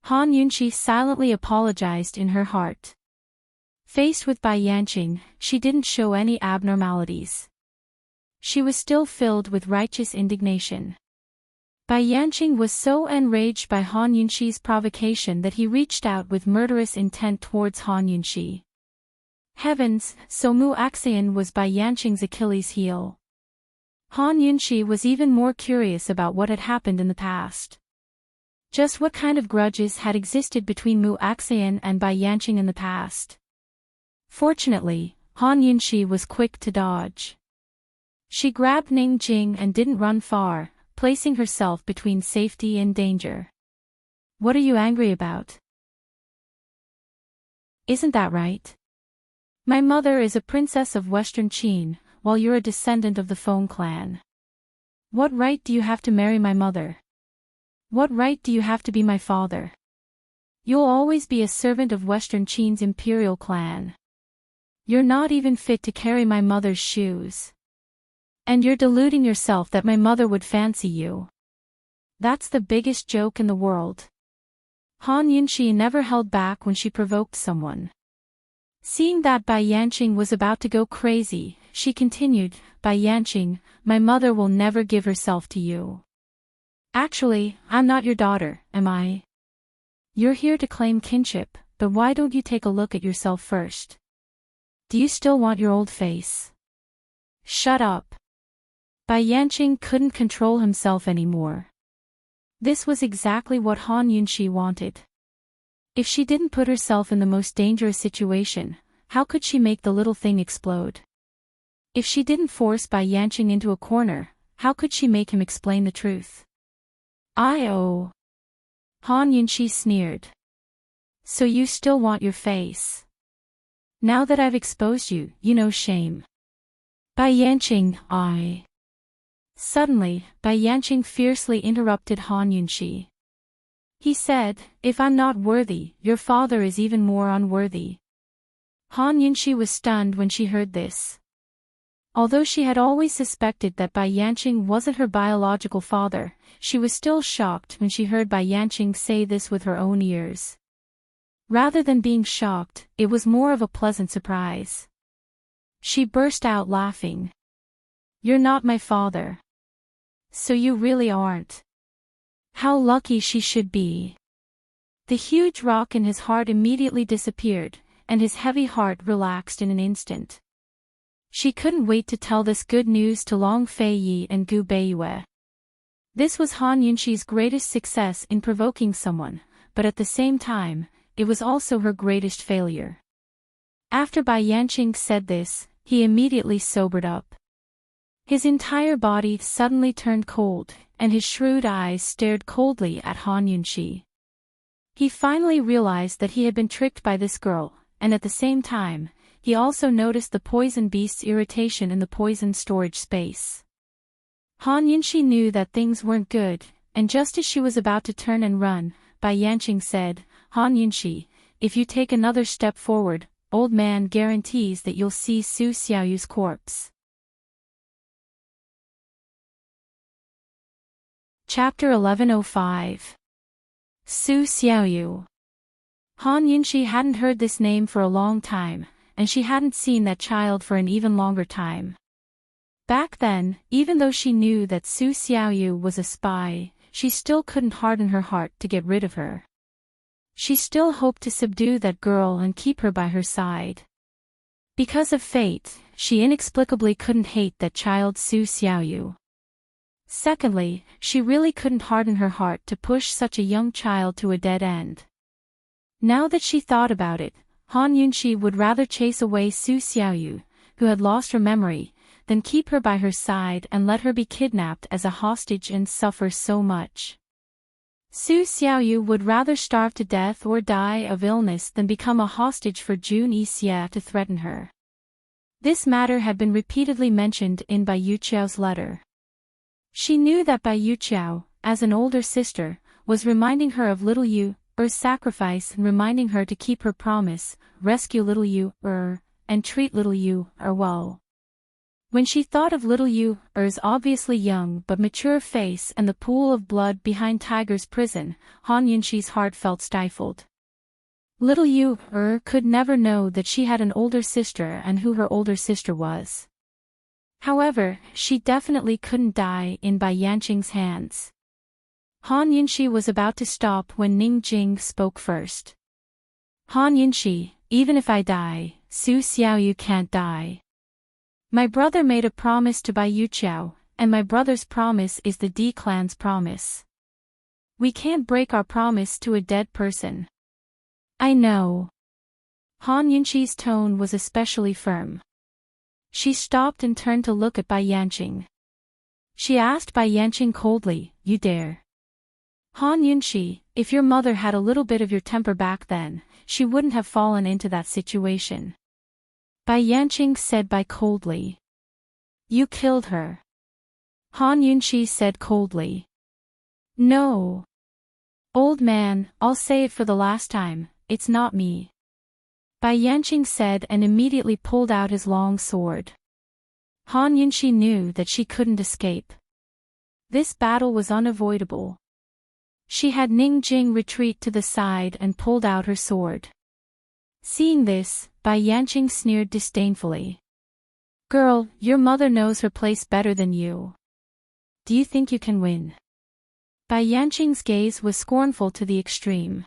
Han Yunxi silently apologized in her heart. Faced with Bai Yanqing, she didn't show any abnormalities. She was still filled with righteous indignation. Bai Yanqing was so enraged by Han Yunxi's provocation that he reached out with murderous intent towards Han Yunxi. Heavens, so Mu Axian was Bai Yanqing's Achilles heel. Han Yunxi was even more curious about what had happened in the past. Just what kind of grudges had existed between Mu Axian and Bai Yanqing in the past? Fortunately, Han Yunxi was quick to dodge. She grabbed Ning Jing and didn't run far, placing herself between safety and danger. What are you angry about? Isn't that right? My mother is a princess of Western Qin, while you're a descendant of the Feng clan. What right do you have to marry my mother? What right do you have to be my father? You'll always be a servant of Western Qin's imperial clan. You're not even fit to carry my mother's shoes. And you're deluding yourself that my mother would fancy you. That's the biggest joke in the world. Han Yunxi never held back when she provoked someone. Seeing that Bai Yanqing was about to go crazy, she continued, Bai Yanqing, my mother will never give herself to you. Actually, I'm not your daughter, am I? You're here to claim kinship, but why don't you take a look at yourself first? Do you still want your old face? Shut up. Bai Yanqing couldn't control himself anymore. This was exactly what Han Yunxi wanted. If she didn't put herself in the most dangerous situation, how could she make the little thing explode? If she didn't force Bai Yanqing into a corner, how could she make him explain the truth? Oh. Han Yunxi sneered. So you still want your face? Now that I've exposed you, you know shame. Bai Yanqing, I. Suddenly, Bai Yanqing fiercely interrupted Han Yunxi. He said, if I'm not worthy, your father is even more unworthy. Han Yunxi was stunned when she heard this. Although she had always suspected that Bai Yanqing wasn't her biological father, she was still shocked when she heard Bai Yanqing say this with her own ears. Rather than being shocked, it was more of a pleasant surprise. She burst out laughing. "You're not my father. So you really aren't. How lucky she should be." The huge rock in his heart immediately disappeared, and his heavy heart relaxed in an instant. She couldn't wait to tell this good news to Long Fei Yi and Gu Beiyue. This was Han Yunxi's greatest success in provoking someone, but at the same time, it was also her greatest failure. After Bai Yanqing said this, he immediately sobered up. His entire body suddenly turned cold, and his shrewd eyes stared coldly at Han Yunxi. He finally realized that he had been tricked by this girl, and at the same time, he also noticed the poison beast's irritation in the poison storage space. Han Yunxi knew that things weren't good, and just as she was about to turn and run, Bai Yanqing said, "Han Yunxi, if you take another step forward, old man guarantees that you'll see Su Xiaoyu's corpse." Chapter 1105. Su Xiaoyu. Han Yunxi hadn't heard this name for a long time, and she hadn't seen that child for an even longer time. Back then, even though she knew that Su Xiaoyu was a spy, she still couldn't harden her heart to get rid of her. She still hoped to subdue that girl and keep her by her side. Because of fate, she inexplicably couldn't hate that child Su Xiaoyu. Secondly, she really couldn't harden her heart to push such a young child to a dead end. Now that she thought about it, Han Yunxi would rather chase away Su Xiaoyu, who had lost her memory, than keep her by her side and let her be kidnapped as a hostage and suffer so much. Su Xiaoyu would rather starve to death or die of illness than become a hostage for Jun Yixia to threaten her. This matter had been repeatedly mentioned in Bai Yuqiao's letter. She knew that Bai Yuqiao, as an older sister, was reminding her of little Yu's sacrifice and reminding her to keep her promise, rescue little Yu and treat little Yu well. When she thought of little Yu's obviously young but mature face and the pool of blood behind Tiger's prison, Han Yunxi's heart felt stifled. Little Yu could never know that she had an older sister and who her older sister was. However, she definitely couldn't die in Bai Yanqing's hands. Han Yunxi was about to stop when Ning Jing spoke first. "Han Yunxi, even if I die, Su Xiaoyu can't die. My brother made a promise to Bai Yuqiao, and my brother's promise is the D clan's promise. We can't break our promise to a dead person." "I know." Han Yunxi's tone was especially firm. She stopped and turned to look at Bai Yanqing. She asked Bai Yanqing coldly, "You dare?" "Han Yunxi, if your mother had a little bit of your temper back then, she wouldn't have fallen into that situation." Bai Yanqing said coldly. "You killed her." Han Yunxi said coldly. "No. Old man, I'll say it for the last time, it's not me." Bai Yanqing said and immediately pulled out his long sword. Han Yunxi knew that she couldn't escape. This battle was unavoidable. She had Ning Jing retreat to the side and pulled out her sword. Seeing this, Bai Yanqing sneered disdainfully. "Girl, your mother knows her place better than you. Do you think you can win?" Bai Yanqing's gaze was scornful to the extreme.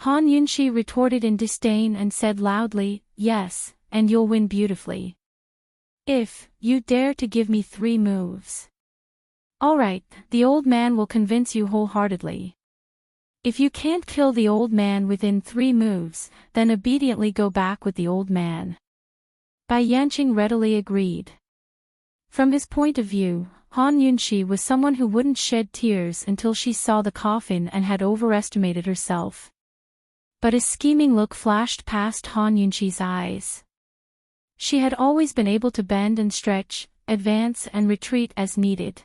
Han Yunxi retorted in disdain and said loudly, "Yes, and you'll win beautifully. If you dare to give me 3 moves. All right, the old man will convince you wholeheartedly. If you can't kill the old man within 3 moves, then obediently go back with the old man." Bai Yanqing readily agreed. From his point of view, Han Yunxi was someone who wouldn't shed tears until she saw the coffin and had overestimated herself. But a scheming look flashed past Han Yunxi's eyes. She had always been able to bend and stretch, advance and retreat as needed.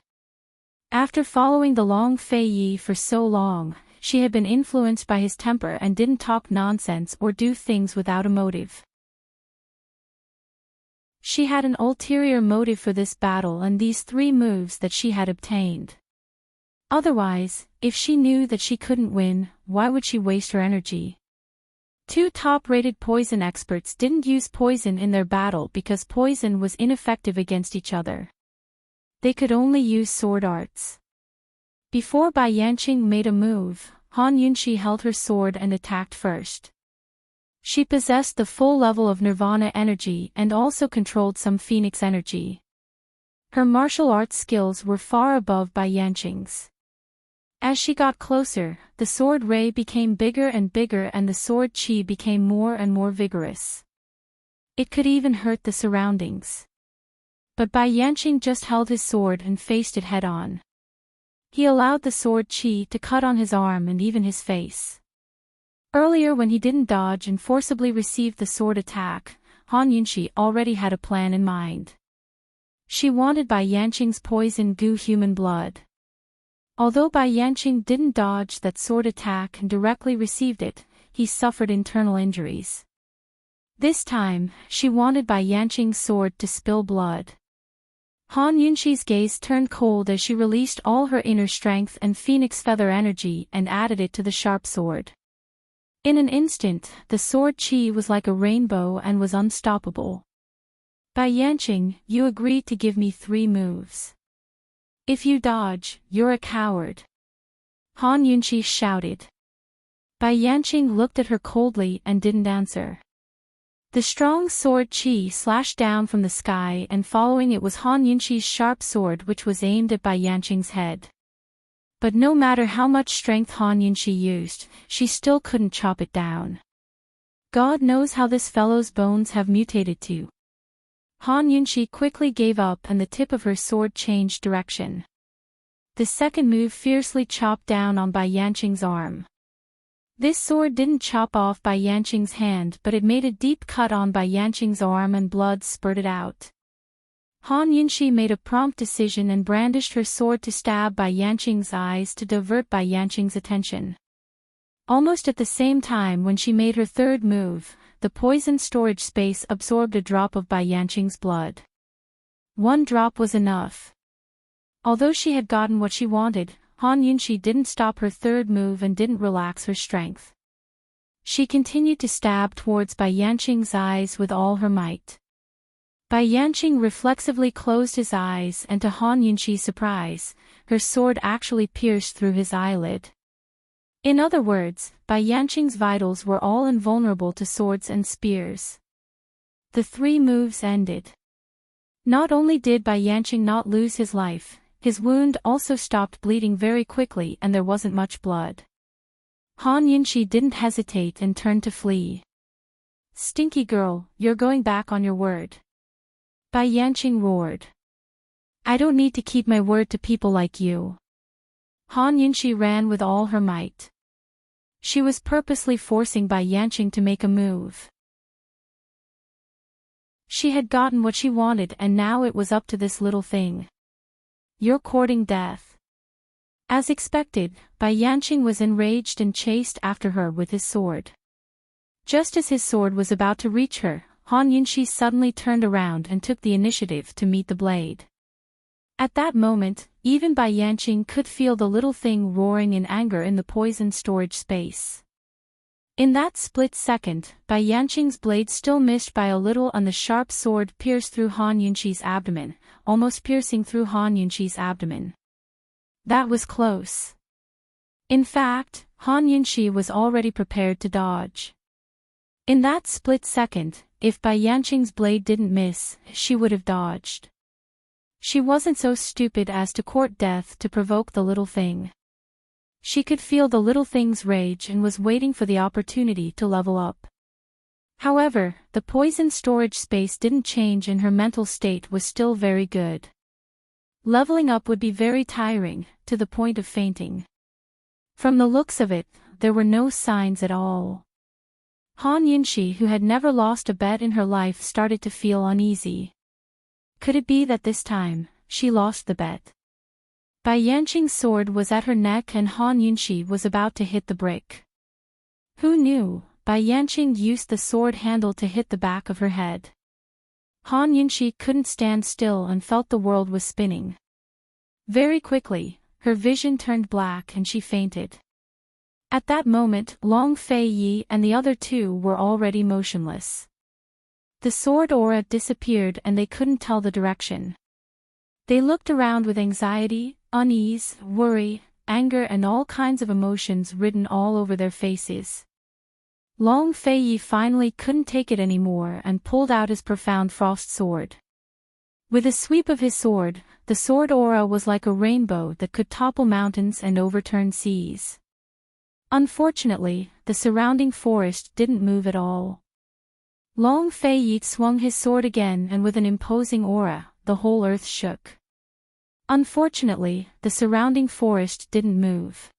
After following the Long Fei Yi for so long, she had been influenced by his temper and didn't talk nonsense or do things without a motive. She had an ulterior motive for this battle and these 3 moves that she had obtained. Otherwise, if she knew that she couldn't win, why would she waste her energy? 2 top-rated poison experts didn't use poison in their battle because poison was ineffective against each other. They could only use sword arts. Before Bai Yanqing made a move, Han Yunxi held her sword and attacked first. She possessed the full level of Nirvana energy and also controlled some Phoenix energy. Her martial arts skills were far above Bai Yanqing's. As she got closer, the sword ray became bigger and bigger and the sword chi became more and more vigorous. It could even hurt the surroundings. But Bai Yanqing just held his sword and faced it head-on. He allowed the sword chi to cut on his arm and even his face. Earlier when he didn't dodge and forcibly received the sword attack, Han Yunxi already had a plan in mind. She wanted Bai Yanqing's poison goo human blood. Although Bai Yanqing didn't dodge that sword attack and directly received it, he suffered internal injuries. This time, she wanted Bai Yanqing's sword to spill blood. Han Yunxi's gaze turned cold as she released all her inner strength and phoenix feather energy and added it to the sharp sword. In an instant, the sword chi was like a rainbow and was unstoppable. Bai Yanqing, you agreed to give me 3 moves. If you dodge, you're a coward. Han Yunxi shouted. Bai Yanqing looked at her coldly and didn't answer. The strong sword chi slashed down from the sky and following it was Han Yunxi's sharp sword which was aimed at Bai Yanqing's head. But no matter how much strength Han Yunxi used, she still couldn't chop it down. God knows how this fellow's bones have mutated to. Han Yunxi quickly gave up and the tip of her sword changed direction. The second move fiercely chopped down on Bai Yanqing's arm. This sword didn't chop off Bai Yanqing's hand but it made a deep cut on Bai Yanqing's arm and blood spurted out. Han Yunxi made a prompt decision and brandished her sword to stab Bai Yanqing's eyes to divert Bai Yanqing's attention. Almost at the same time when she made her third move, the poison storage space absorbed a drop of Bai Yanqing's blood. 1 drop was enough. Although she had gotten what she wanted, Han Yunxi didn't stop her third move and didn't relax her strength. She continued to stab towards Bai Yanqing's eyes with all her might. Bai Yanqing reflexively closed his eyes and to Han Yunxi's surprise, her sword actually pierced through his eyelid. In other words, Bai Yanqing's vitals were all invulnerable to swords and spears. The 3 moves ended. Not only did Bai Yanqing not lose his life, his wound also stopped bleeding very quickly and there wasn't much blood. Han Yunxi didn't hesitate and turned to flee. Stinky girl, you're going back on your word. Bai Yanqing roared. I don't need to keep my word to people like you. Han Yunxi ran with all her might. She was purposely forcing Bai Yanqing to make a move. She had gotten what she wanted and now it was up to this little thing. You're courting death. As expected, Bai Yanqing was enraged and chased after her with his sword. Just as his sword was about to reach her, Han Yunxi suddenly turned around and took the initiative to meet the blade. At that moment, even Bai Yanqing could feel the little thing roaring in anger in the poison storage space. In that split second, Bai Yanqing's blade still missed by a little and the sharp sword pierced through Han Yunxi's abdomen, almost piercing through Han Yunxi's abdomen. That was close. In fact, Han Yunxi was already prepared to dodge. In that split second, if Bai Yanqing's blade didn't miss, she would have dodged. She wasn't so stupid as to court death to provoke the little thing. She could feel the little thing's rage and was waiting for the opportunity to level up. However, the poison storage space didn't change and her mental state was still very good. Leveling up would be very tiring, to the point of fainting. From the looks of it, there were no signs at all. Han Yunxi, who had never lost a bet in her life, started to feel uneasy. Could it be that this time, she lost the bet? Bai Yanqing's sword was at her neck and Han Yunxi was about to hit the brick. Who knew? Bai Yanqing used the sword handle to hit the back of her head. Han Yunxi couldn't stand still and felt the world was spinning. Very quickly, her vision turned black and she fainted. At that moment, Long Fei Yi and the other two were already motionless. The sword aura disappeared and they couldn't tell the direction. They looked around with anxiety, unease, worry, anger and all kinds of emotions written all over their faces. Long Fei Yi finally couldn't take it anymore and pulled out his profound frost sword. With a sweep of his sword, the sword aura was like a rainbow that could topple mountains and overturn seas. Unfortunately, the surrounding forest didn't move at all. Long Fei Yi swung his sword again and with an imposing aura, the whole earth shook. Unfortunately, the surrounding forest didn't move.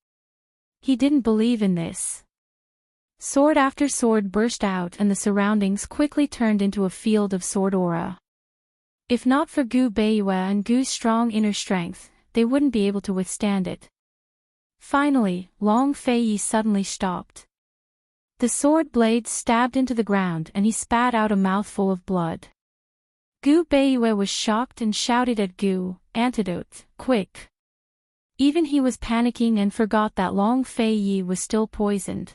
He didn't believe in this. Sword after sword burst out and the surroundings quickly turned into a field of sword aura. If not for Gu Beiyue and Gu's strong inner strength, they wouldn't be able to withstand it. Finally, Long Fei Yi suddenly stopped. The sword blade stabbed into the ground and he spat out a mouthful of blood. Gu Beiyue was shocked and shouted at Gu, "Antidote, quick!" Even he was panicking and forgot that Long Fei Yi was still poisoned.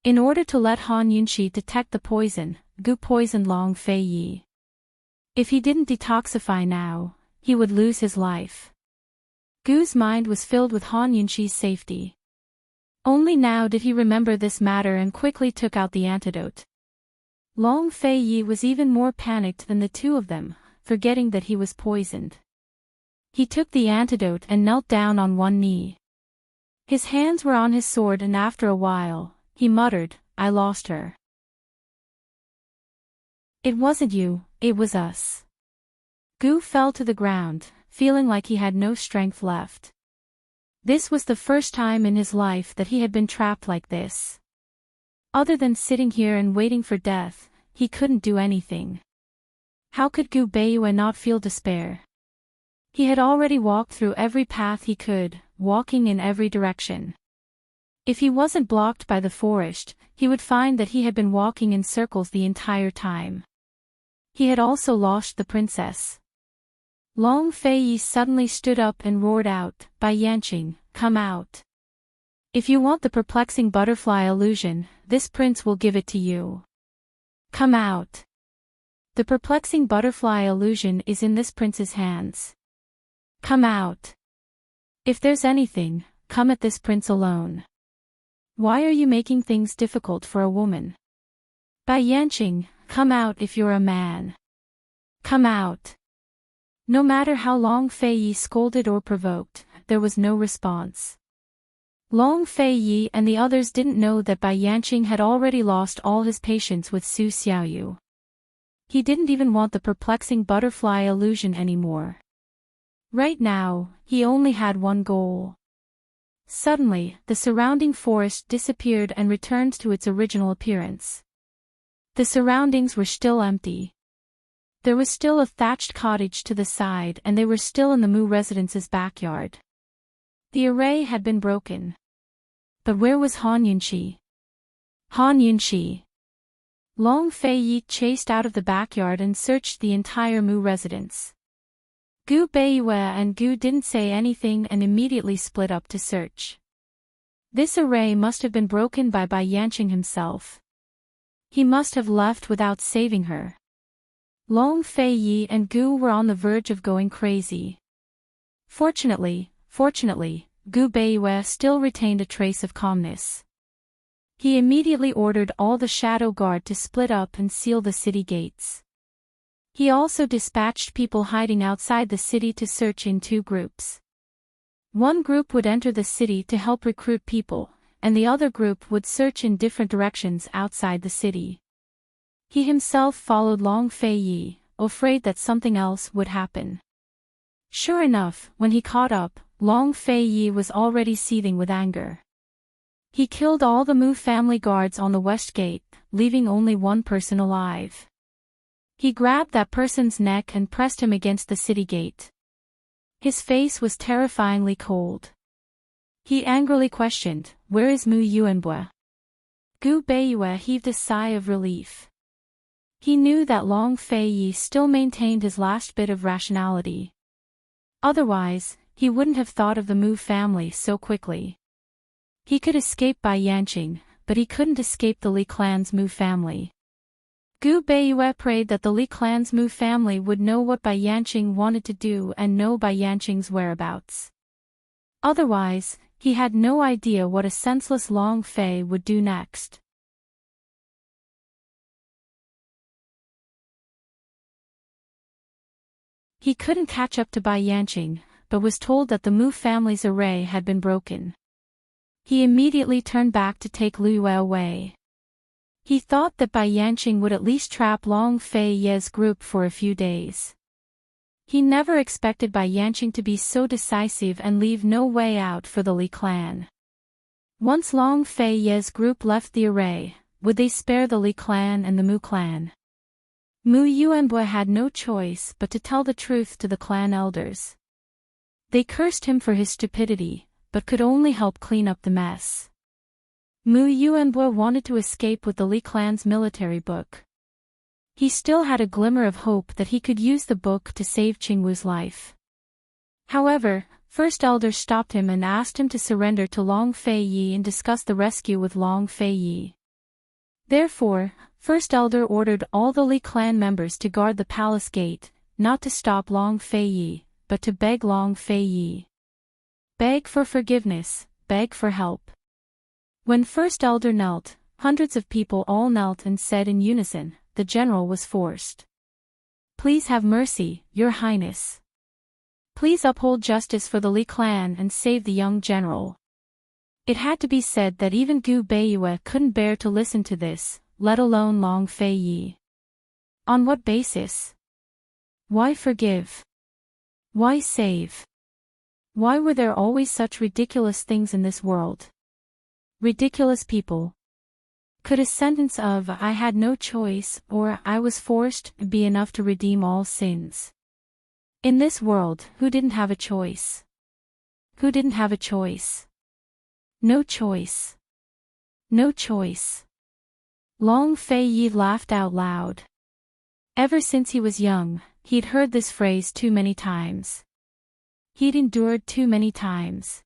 In order to let Han Yunxi detect the poison, Gu poisoned Long Fei Yi. If he didn't detoxify now, he would lose his life. Gu's mind was filled with Han Yunxi's safety. Only now did he remember this matter and quickly took out the antidote. Long Fei Yi was even more panicked than the two of them, forgetting that he was poisoned. He took the antidote and knelt down on one knee. His hands were on his sword and after a while, he muttered, "I lost her." "It wasn't you, it was us." Gu fell to the ground, feeling like he had no strength left. This was the first time in his life that he had been trapped like this. Other than sitting here and waiting for death, he couldn't do anything. How could Gu Beiyue not feel despair? He had already walked through every path he could, walking in every direction. If he wasn't blocked by the forest, he would find that he had been walking in circles the entire time. He had also lost the princess. Long Fei Yi suddenly stood up and roared out, "Bai Yanqing, come out. If you want the perplexing butterfly illusion, this prince will give it to you. Come out. The perplexing butterfly illusion is in this prince's hands. Come out. If there's anything, come at this prince alone. Why are you making things difficult for a woman? Bai Yanqing, come out if you're a man. Come out." No matter how Long Fei Yi scolded or provoked, there was no response. Long Fei Yi and the others didn't know that Bai Yanqing had already lost all his patience with Su Xiaoyu. He didn't even want the perplexing butterfly illusion anymore. Right now, he only had one goal. Suddenly, the surrounding forest disappeared and returned to its original appearance. The surroundings were still empty. There was still a thatched cottage to the side and they were still in the Mu residence's backyard. The array had been broken. But where was Han Yunxi? Han Yunxi. Long Fei Yi chased out of the backyard and searched the entire Mu residence. Gu Beiyue and Gu didn't say anything and immediately split up to search. This array must have been broken by Bai Yanqing himself. He must have left without saving her. Long Fei Yi and Gu were on the verge of going crazy. Fortunately, Gu Beiyue still retained a trace of calmness. He immediately ordered all the shadow guard to split up and seal the city gates. He also dispatched people hiding outside the city to search in two groups. One group would enter the city to help recruit people, and the other group would search in different directions outside the city. He himself followed Long Fei Yi, afraid that something else would happen. Sure enough, when he caught up, Long Fei Yi was already seething with anger. He killed all the Mu family guards on the west gate, leaving only one person alive. He grabbed that person's neck and pressed him against the city gate. His face was terrifyingly cold. He angrily questioned, "Where is Mu Yuanbue?" Gu Beiyue heaved a sigh of relief. He knew that Long Fei Yi still maintained his last bit of rationality. Otherwise, he wouldn't have thought of the Mu family so quickly. He could escape by Yanqing, but he couldn't escape the Li clan's Mu family. Gu Beiyue prayed that the Li clan's Mu family would know what Bai Yanqing wanted to do and know Bai Yanqing's whereabouts. Otherwise, he had no idea what a senseless Long Fei would do next. He couldn't catch up to Bai Yanqing, but was told that the Mu family's array had been broken. He immediately turned back to take Liyue away. He thought that Bai Yanqing would at least trap Long Fei Ye's group for a few days. He never expected Bai Yanqing to be so decisive and leave no way out for the Li clan. Once Long Fei Ye's group left the array, would they spare the Li clan and the Mu clan? Mu Yuanbui had no choice but to tell the truth to the clan elders. They cursed him for his stupidity, but could only help clean up the mess. Mu Yuanbui wanted to escape with the Li clan's military book. He still had a glimmer of hope that he could use the book to save Qingwu's life. However, First Elder stopped him and asked him to surrender to Long Fei Yi and discuss the rescue with Long Fei Yi. Therefore, First Elder ordered all the Li clan members to guard the palace gate, not to stop Long Fei Yi, but to beg Long Fei Yi. Beg for forgiveness, beg for help. When First Elder knelt, hundreds of people all knelt and said in unison, the general was forced. Please have mercy, Your Highness. Please uphold justice for the Li clan and save the young general. It had to be said that even Gu Beiyue couldn't bear to listen to this, let alone Long Fei Yi. On what basis? Why forgive? Why save? Why were there always such ridiculous things in this world? Ridiculous people. Could a sentence of "I had no choice" or "I was forced" be enough to redeem all sins? In this world, who didn't have a choice? Who didn't have a choice? No choice. No choice. Long Fei Yi laughed out loud. Ever since he was young, he'd heard this phrase too many times. He'd endured too many times.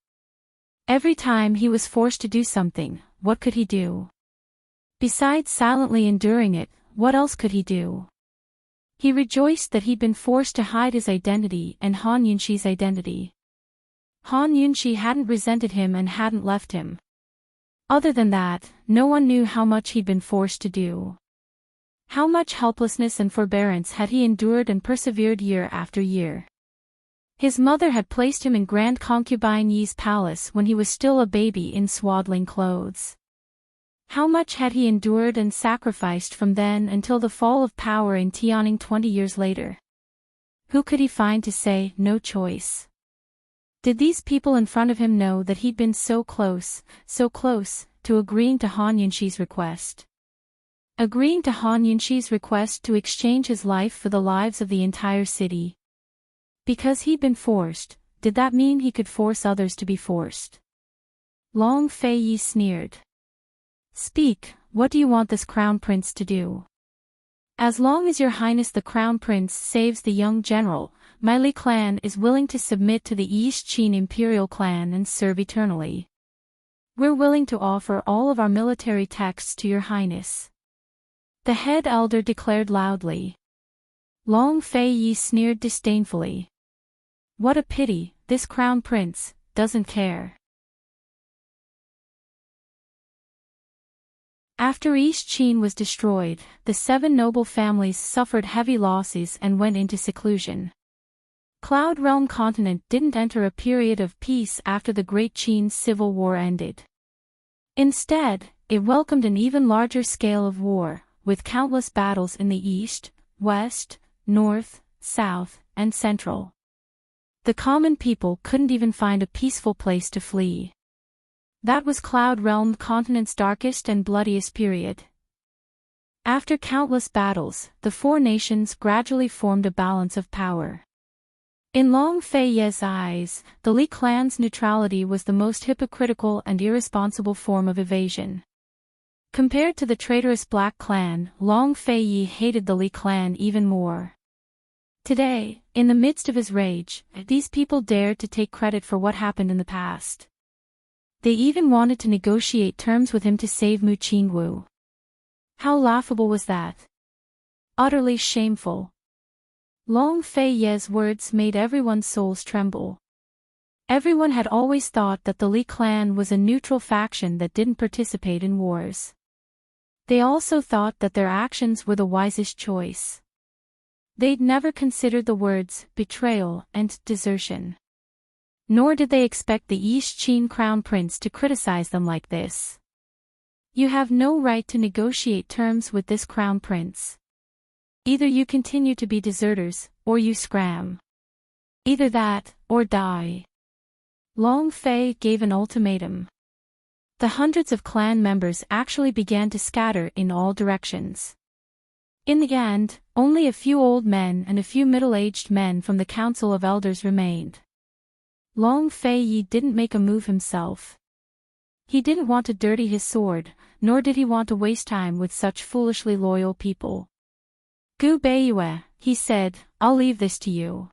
Every time he was forced to do something, what could he do? Besides silently enduring it, what else could he do? He rejoiced that he'd been forced to hide his identity and Han Yunxi's identity. Han Yunxi hadn't resented him and hadn't left him. Other than that, no one knew how much he'd been forced to do. How much helplessness and forbearance had he endured and persevered year after year. His mother had placed him in Grand Concubine Yi's palace when he was still a baby in swaddling clothes. How much had he endured and sacrificed from then until the fall of power in Tianning 20 years later? Who could he find to say, no choice? Did these people in front of him know that he'd been so close, to agreeing to Han Yunxi's request? Agreeing to Han Yunxi's request to exchange his life for the lives of the entire city. Because he'd been forced, did that mean he could force others to be forced? Long Fei Yi sneered. Speak, what do you want this crown prince to do? As long as Your Highness the crown prince saves the young general, my Li clan is willing to submit to the East Qin imperial clan and serve eternally. We're willing to offer all of our military texts to Your Highness. The head elder declared loudly. Long Fei Yi sneered disdainfully. What a pity, this crown prince doesn't care. After East Qin was destroyed, the 7 noble families suffered heavy losses and went into seclusion. Cloud Realm continent didn't enter a period of peace after the Great Qin Civil War ended. Instead, it welcomed an even larger scale of war, with countless battles in the east, west, north, south, and central. The common people couldn't even find a peaceful place to flee. That was Cloud Realm continent's darkest and bloodiest period. After countless battles, the 4 nations gradually formed a balance of power. In Long Fei Ye's eyes, the Li clan's neutrality was the most hypocritical and irresponsible form of evasion. Compared to the traitorous Black Clan, Long Fei Yi hated the Li clan even more. Today, in the midst of his rage, these people dared to take credit for what happened in the past. They even wanted to negotiate terms with him to save Mu Qingwu. How laughable was that? Utterly shameful. Long Fei Ye's words made everyone's souls tremble. Everyone had always thought that the Li clan was a neutral faction that didn't participate in wars. They also thought that their actions were the wisest choice. They'd never considered the words betrayal and desertion. Nor did they expect the East Qin crown prince to criticize them like this. You have no right to negotiate terms with this crown prince. Either you continue to be deserters, or you scram. Either that, or die. Long Fei gave an ultimatum. The hundreds of clan members actually began to scatter in all directions. In the end, only a few old men and a few middle-aged men from the Council of Elders remained. Long Fei Yi didn't make a move himself. He didn't want to dirty his sword, nor did he want to waste time with such foolishly loyal people. Gu Beiyue, he said, I'll leave this to you.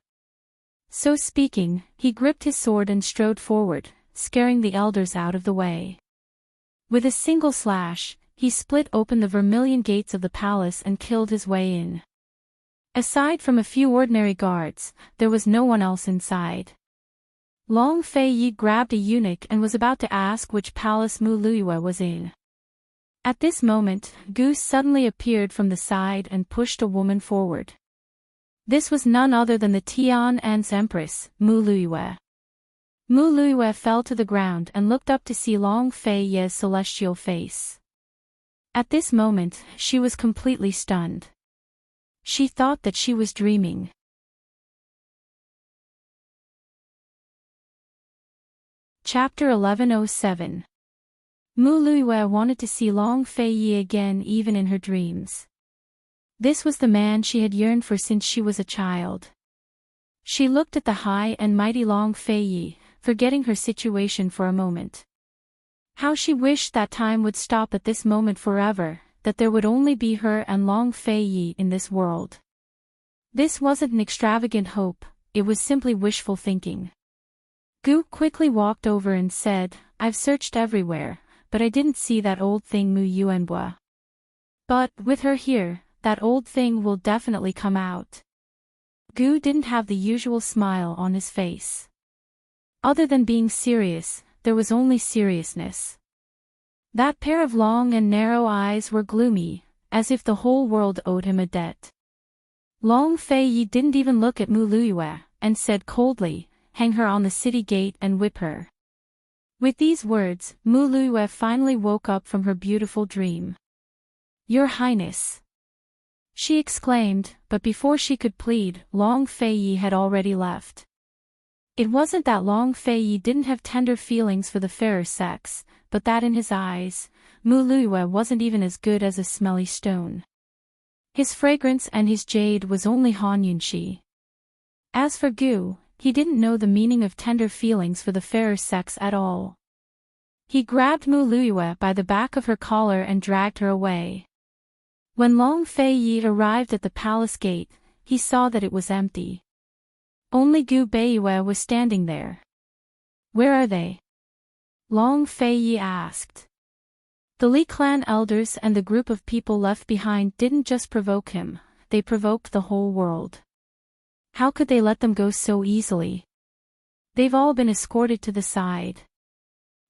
So speaking, he gripped his sword and strode forward, scaring the elders out of the way. With a single slash, he split open the vermilion gates of the palace and killed his way in. Aside from a few ordinary guards, there was no one else inside. Long Fei Yi grabbed a eunuch and was about to ask which palace Mu Luiyue was in. At this moment, Gu suddenly appeared from the side and pushed a woman forward. This was none other than the Tian'an's empress, Mu Luiyue. Mu Luiyue fell to the ground and looked up to see Long Fei Ye's celestial face. At this moment, she was completely stunned. She thought that she was dreaming. Chapter 1107. Mu Luiyue wanted to see Long Fei Yi again even in her dreams. This was the man she had yearned for since she was a child. She looked at the high and mighty Long Fei Yi, forgetting her situation for a moment. How she wished that time would stop at this moment forever, that there would only be her and Long Fei Yi in this world. This wasn't an extravagant hope, it was simply wishful thinking. Gu quickly walked over and said, I've searched everywhere, but I didn't see that old thing Mu Yuanbua. But, with her here, that old thing will definitely come out. Gu didn't have the usual smile on his face. Other than being serious, there was only seriousness. That pair of long and narrow eyes were gloomy, as if the whole world owed him a debt. Long Fei Yi didn't even look at Mu Luiyue, and said coldly, hang her on the city gate and whip her. With these words, Mu Luiyue finally woke up from her beautiful dream. Your Highness! She exclaimed, but before she could plead, Long Fei Yi had already left. It wasn't that Long Fei Yi didn't have tender feelings for the fairer sex, but that in his eyes, Mu Luiyue wasn't even as good as a smelly stone. His fragrance and his jade was only Han Yunxi. As for Gu, he didn't know the meaning of tender feelings for the fairer sex at all. He grabbed Mu Luiyue by the back of her collar and dragged her away. When Long Fei Yi arrived at the palace gate, he saw that it was empty. Only Gu Beiyue was standing there. Where are they? Long Fei Yi asked. The Li clan elders and the group of people left behind didn't just provoke him, they provoked the whole world. How could they let them go so easily? They've all been escorted to the side.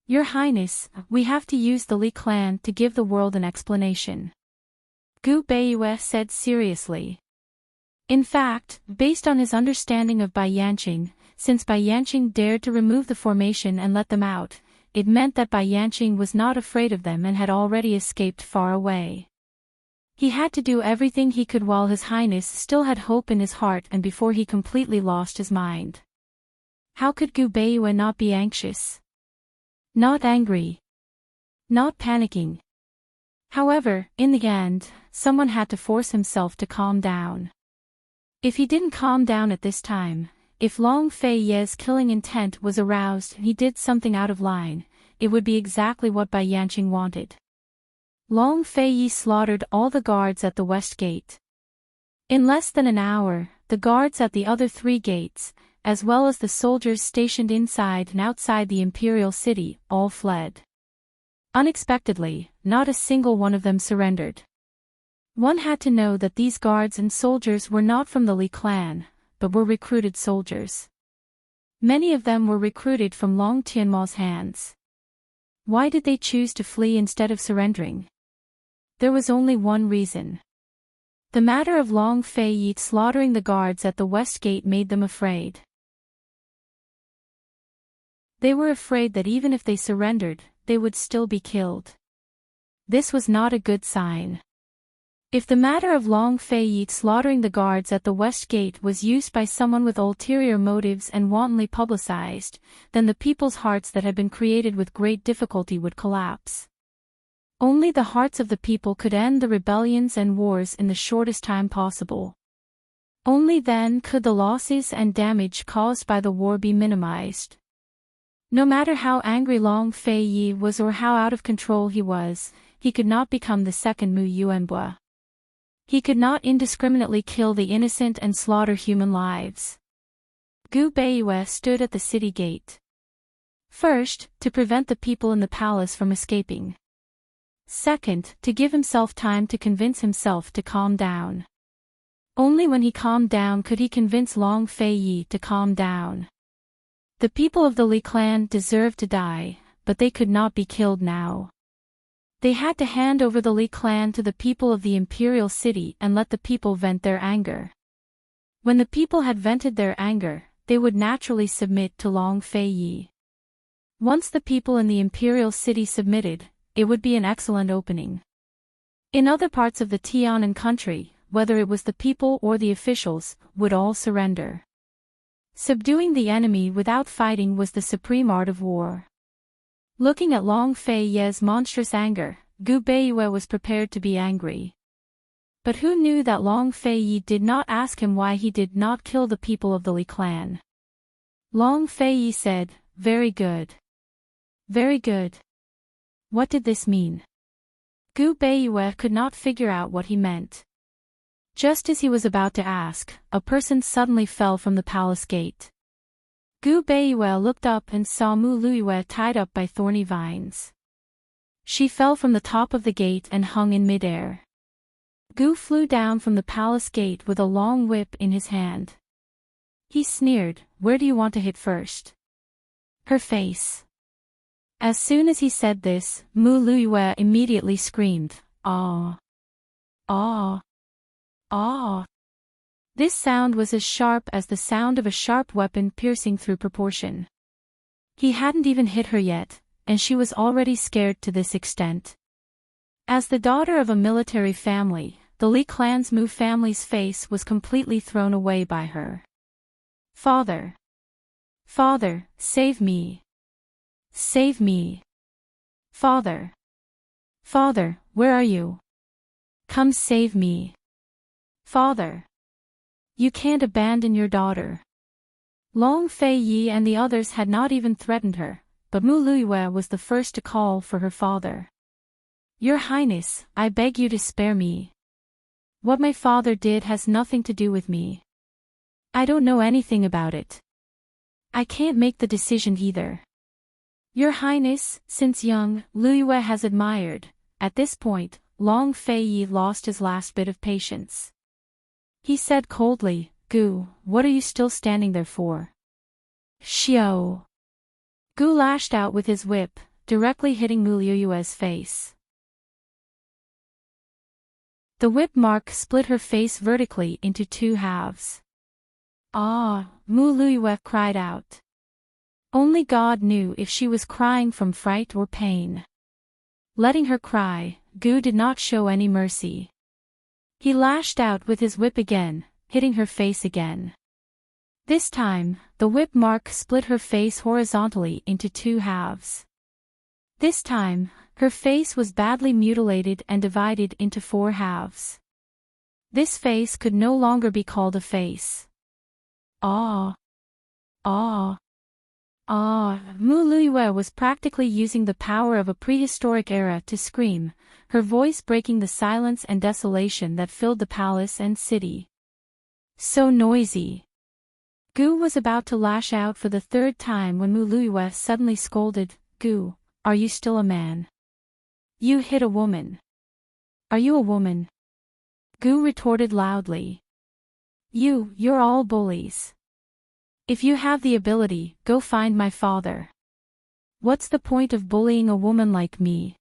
Your Highness, we have to use the Li clan to give the world an explanation. Gu Beiyue said seriously. In fact, based on his understanding of Bai Yanqing, since Bai Yanqing dared to remove the formation and let them out, it meant that Bai Yanqing was not afraid of them and had already escaped far away. He had to do everything he could while His Highness still had hope in his heart and before he completely lost his mind. How could Gu Beiyue not be anxious? Not angry. Not panicking. However, in the end, someone had to force himself to calm down. If he didn't calm down at this time, if Long Fei Ye's killing intent was aroused and he did something out of line, it would be exactly what Bai Yanqing wanted. Long Fei Yi slaughtered all the guards at the west gate. In less than an hour, the guards at the other 3 gates, as well as the soldiers stationed inside and outside the imperial city, all fled. Unexpectedly, not a single one of them surrendered. One had to know that these guards and soldiers were not from the Li clan, but were recruited soldiers. Many of them were recruited from Long Tianma's hands. Why did they choose to flee instead of surrendering? There was only one reason. The matter of Long Fei Yi slaughtering the guards at the west gate made them afraid. They were afraid that even if they surrendered, they would still be killed. This was not a good sign. If the matter of Long Fei Yi slaughtering the guards at the west gate was used by someone with ulterior motives and wantonly publicized, then the people's hearts that had been created with great difficulty would collapse. Only the hearts of the people could end the rebellions and wars in the shortest time possible. Only then could the losses and damage caused by the war be minimized. No matter how angry Long Fei Yi was or how out of control he was, he could not become the second Mu Yuanbua. He could not indiscriminately kill the innocent and slaughter human lives. Gu Beiyue stood at the city gate. First, to prevent the people in the palace from escaping. Second, to give himself time to convince himself to calm down. Only when he calmed down could he convince Long Fei Yi to calm down. The people of the Li clan deserved to die, but they could not be killed now. They had to hand over the Li clan to the people of the imperial city and let the people vent their anger. When the people had vented their anger, they would naturally submit to Long Fei Yi. Once the people in the imperial city submitted, it would be an excellent opening. In other parts of the Tianan country, whether it was the people or the officials, would all surrender. Subduing the enemy without fighting was the supreme art of war. Looking at Long Fei Yi's monstrous anger, Gu Beiyue was prepared to be angry. But who knew that Long Fei Yi did not ask him why he did not kill the people of the Li clan? Long Fei Yi said, "Very good. Very good." What did this mean? Gu Beiyue could not figure out what he meant. Just as he was about to ask, a person suddenly fell from the palace gate. Gu Beiyue looked up and saw Mu Luiyue tied up by thorny vines. She fell from the top of the gate and hung in midair. Gu flew down from the palace gate with a long whip in his hand. He sneered, "Where do you want to hit first?" "Her face." As soon as he said this, Mu Luiyue immediately screamed, "Ah! Ah! Ah!" This sound was as sharp as the sound of a sharp weapon piercing through proportion. He hadn't even hit her yet, and she was already scared to this extent. As the daughter of a military family, the Li clan's Mu family's face was completely thrown away by her. "Father! Father, save me! Save me! Father! Father, where are you? Come save me! Father! You can't abandon your daughter." Long Fei Yi and the others had not even threatened her, but Mu Luiyue was the first to call for her father. "Your Highness, I beg you to spare me. What my father did has nothing to do with me. I don't know anything about it. I can't make the decision either. Your Highness, since young, Luiyue has admired." At this point, Long Fei Yi lost his last bit of patience. He said coldly, "Gu, what are you still standing there for?" "Xiao!" Gu lashed out with his whip, directly hitting Mu Luiyue's face. The whip mark split her face vertically into 2 halves. "Ah!" Mu Luiyue cried out. Only God knew if she was crying from fright or pain. Letting her cry, Gu did not show any mercy. He lashed out with his whip again, hitting her face again. This time, the whip mark split her face horizontally into 2 halves. This time, her face was badly mutilated and divided into 4 halves. This face could no longer be called a face. "Ah! Ah! Mu Luiyue was practically using the power of a prehistoric era to scream, her voice breaking the silence and desolation that filled the palace and city. So noisy. Gu was about to lash out for the third time when Mu Luiyue suddenly scolded, "Gu, are you still a man? You hit a woman. Are you a woman?" Gu retorted loudly. You're all bullies. If you have the ability, go find my father. What's the point of bullying a woman like me?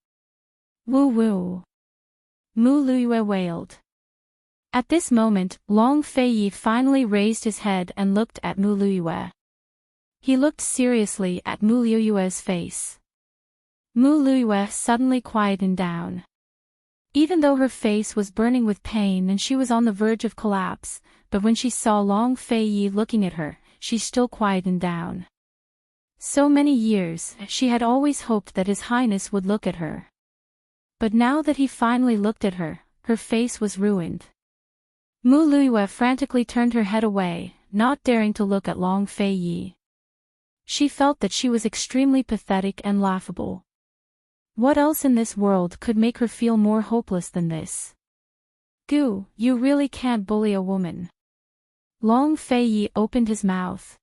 Woo woo. Mu Luiyue wailed. At this moment, Long Feiyi finally raised his head and looked at Mu Luiyue. He looked seriously at Mu Luiyue's face. Mu Luiyue suddenly quietened down. Even though her face was burning with pain and she was on the verge of collapse, but when she saw Long Feiyi looking at her, she still quietened down. So many years, she had always hoped that His Highness would look at her. But now that he finally looked at her, her face was ruined. Mu Luiyue frantically turned her head away, not daring to look at Long Feiyi. She felt that she was extremely pathetic and laughable. What else in this world could make her feel more hopeless than this? Gu, you really can't bully a woman. Long Feiyi opened his mouth.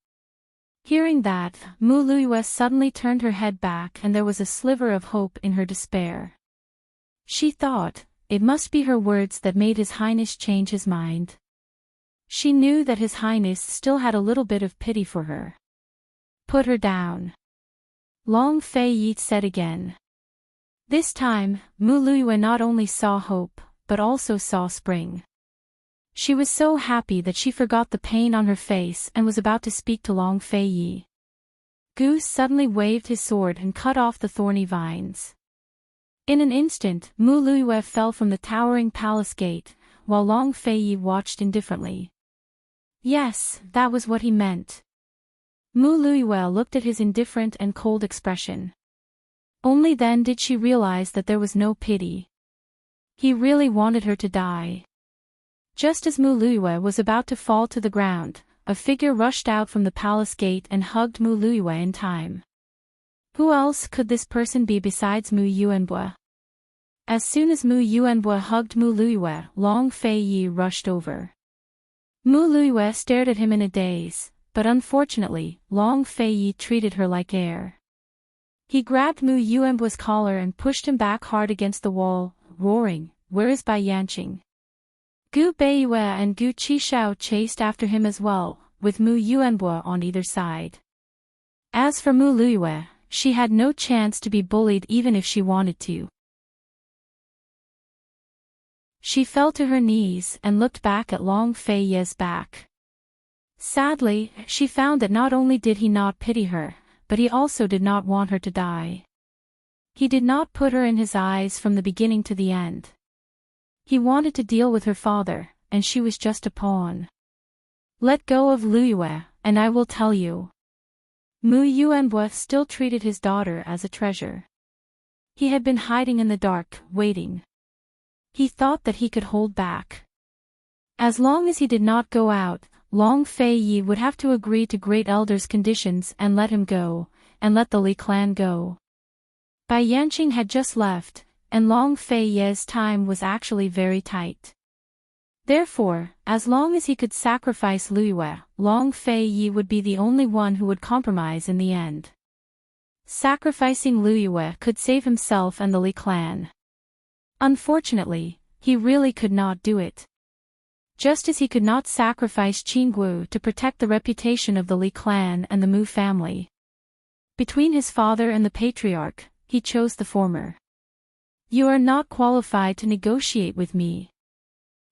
Hearing that, Mu Luiyue suddenly turned her head back and there was a sliver of hope in her despair. She thought, it must be her words that made His Highness change his mind. She knew that His Highness still had a little bit of pity for her. Put her down. Long Feiyi said again. This time, Mu Luiyue not only saw hope, but also saw spring. She was so happy that she forgot the pain on her face and was about to speak to Long Feiyi. Gu suddenly waved his sword and cut off the thorny vines. In an instant, Mu Luiyue fell from the towering palace gate, while Long Feiyi watched indifferently. Yes, that was what he meant. Mu Luiyue looked at his indifferent and cold expression. Only then did she realize that there was no pity. He really wanted her to die. Just as Mu Luiyue was about to fall to the ground, a figure rushed out from the palace gate and hugged Mu Luiyue in time. Who else could this person be besides Mu Yuanbo? As soon as Mu Yuanbo hugged Mu Luiyue, Long Feiyi rushed over. Mu Luiyue stared at him in a daze, but unfortunately, Long Feiyi treated her like air. He grabbed Mu Yuanbo's collar and pushed him back hard against the wall, roaring, "Where is Bai Yanqing?" Gu Beiyue and Gu Qishao chased after him as well, with Mu Yuanbo on either side. As for Mu Luiyue, she had no chance to be bullied even if she wanted to. She fell to her knees and looked back at Long Feiyi's back. Sadly, she found that not only did he not pity her, but he also did not want her to die. He did not put her in his eyes from the beginning to the end. He wanted to deal with her father, and she was just a pawn. Let go of Luiyue, and I will tell you. Mu Yuanbo still treated his daughter as a treasure. He had been hiding in the dark, waiting. He thought that he could hold back. As long as he did not go out, Long Feiyi would have to agree to Great Elder's conditions and let him go, and let the Li clan go. Bai Yanqing had just left, and Long Feiyi's time was actually very tight. Therefore, as long as he could sacrifice Luiyue, Long Feiyi would be the only one who would compromise in the end. Sacrificing Luiyue could save himself and the Li clan. Unfortunately, he really could not do it. Just as he could not sacrifice Qinggu to protect the reputation of the Li clan and the Mu family. Between his father and the patriarch, he chose the former. You are not qualified to negotiate with me.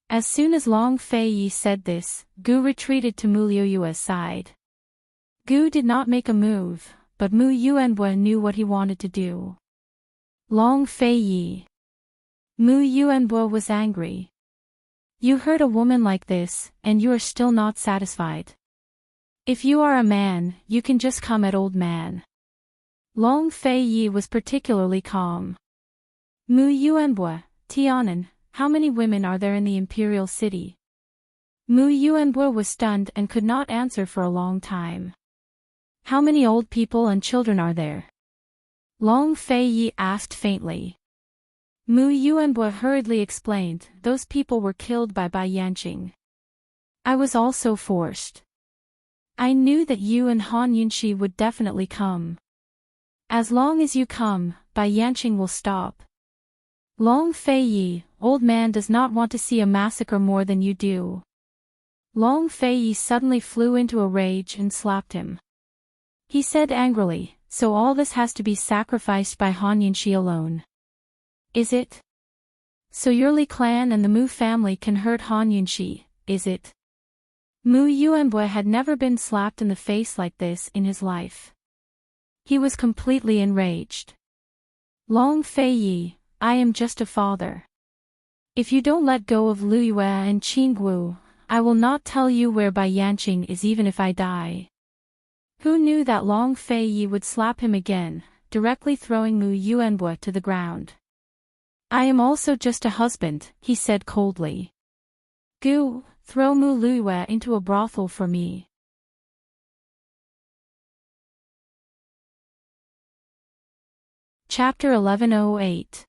As soon as Long Feiyi said this, Gu retreated to Mu Luiyue's side. Gu did not make a move, but Mu Yuanbo knew what he wanted to do. Long Feiyi. Mu Yuanbo was angry. You hurt a woman like this, and you are still not satisfied. If you are a man, you can just come at old man. Long Feiyi was particularly calm. Mu Yuanbo, Tianan, how many women are there in the imperial city? Mu Yuanbo was stunned and could not answer for a long time. How many old people and children are there? Long Fei Yi asked faintly. Mu Yuanbo hurriedly explained, those people were killed by Bai Yanqing. I was also forced. I knew that you and Han Yunxi would definitely come. As long as you come, Bai Yanqing will stop. Long Fei Yi, old man does not want to see a massacre more than you do. Long Fei Yi suddenly flew into a rage and slapped him. He said angrily, so all this has to be sacrificed by Han Yunxi alone. Is it? So your Li clan and the Mu family can hurt Han Yunxi, is it? Mu Yuanbo had never been slapped in the face like this in his life. He was completely enraged. Long Fei Yi, I am just a father. If you don't let go of Lu Yue and Qingwu, I will not tell you where Bai Yanqing is even if I die. Who knew that Long Fei Yi would slap him again, directly throwing Mu Yuanbo to the ground. I am also just a husband, he said coldly. Gu, throw Mu Luyue into a brothel for me. Chapter 1108.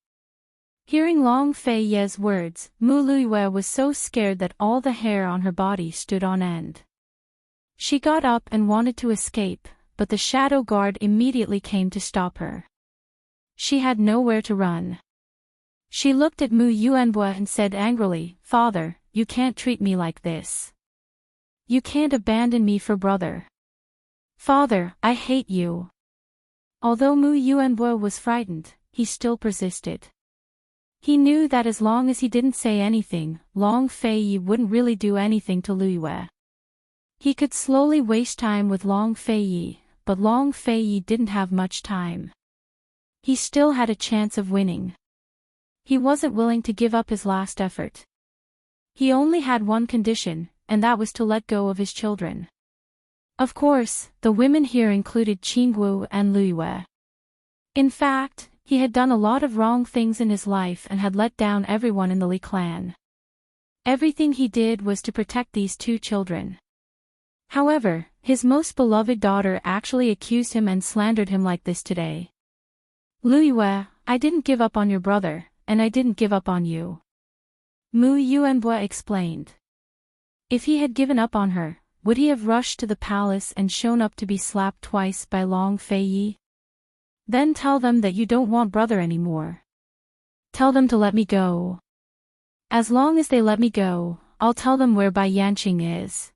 Hearing Long Fei Ye's words, Mu Luyue was so scared that all the hair on her body stood on end. She got up and wanted to escape, but the shadow guard immediately came to stop her. She had nowhere to run. She looked at Mu Yuanbo and said angrily, Father, you can't treat me like this. You can't abandon me for brother. Father, I hate you. Although Mu Yuanbo was frightened, he still persisted. He knew that as long as he didn't say anything, Long Fei Yi wouldn't really do anything to Lu Yue. He could slowly waste time with Long Fei Yi, but Long Fei Yi didn't have much time. He still had a chance of winning. He wasn't willing to give up his last effort. He only had one condition, and that was to let go of his children. Of course, the women here included Qingwu and Lu Yue. In fact, he had done a lot of wrong things in his life and had let down everyone in the Li clan. Everything he did was to protect these two children. However, his most beloved daughter actually accused him and slandered him like this today. Lu Yue, I didn't give up on your brother, and I didn't give up on you. Mu Yuanbo explained. If he had given up on her, would he have rushed to the palace and shown up to be slapped twice by Long Fei Yi? Then tell them that you don't want brother anymore. Tell them to let me go. As long as they let me go, I'll tell them where Bai Yanqing is.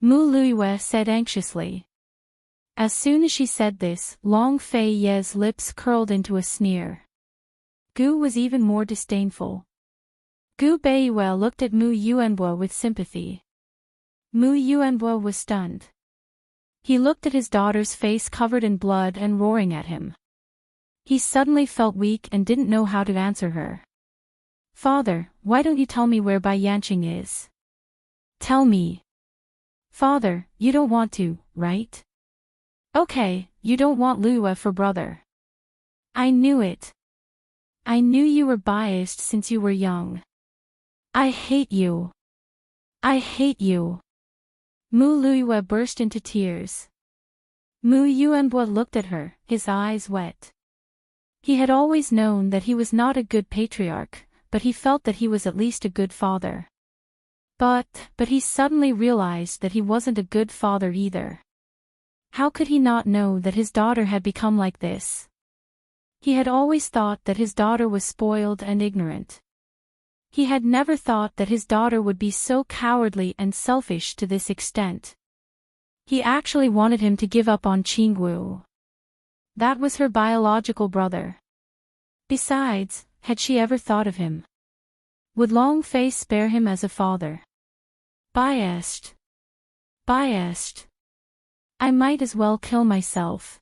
Mu Luyue said anxiously. As soon as she said this, Long Fei Ye's lips curled into a sneer. Gu was even more disdainful. Gu Beiyue looked at Mu Yuanbo with sympathy. Mu Yuanbo was stunned. He looked at his daughter's face covered in blood and roaring at him. He suddenly felt weak and didn't know how to answer her. Father, why don't you tell me where Bai Yanqing is? Tell me. Father, you don't want to, right? Okay, you don't want Lu Yue for brother. I knew it. I knew you were biased since you were young. I hate you. I hate you. Mu Luyue burst into tears. Mu Yuanbo looked at her, his eyes wet. He had always known that he was not a good patriarch, but he felt that he was at least a good father. But he suddenly realized that he wasn't a good father either. How could he not know that his daughter had become like this? He had always thought that his daughter was spoiled and ignorant. He had never thought that his daughter would be so cowardly and selfish to this extent. He actually wanted him to give up on Qingwu. That was her biological brother. Besides, had she ever thought of him? Would Long Fei spare him as a father? Biased. Biased. I might as well kill myself.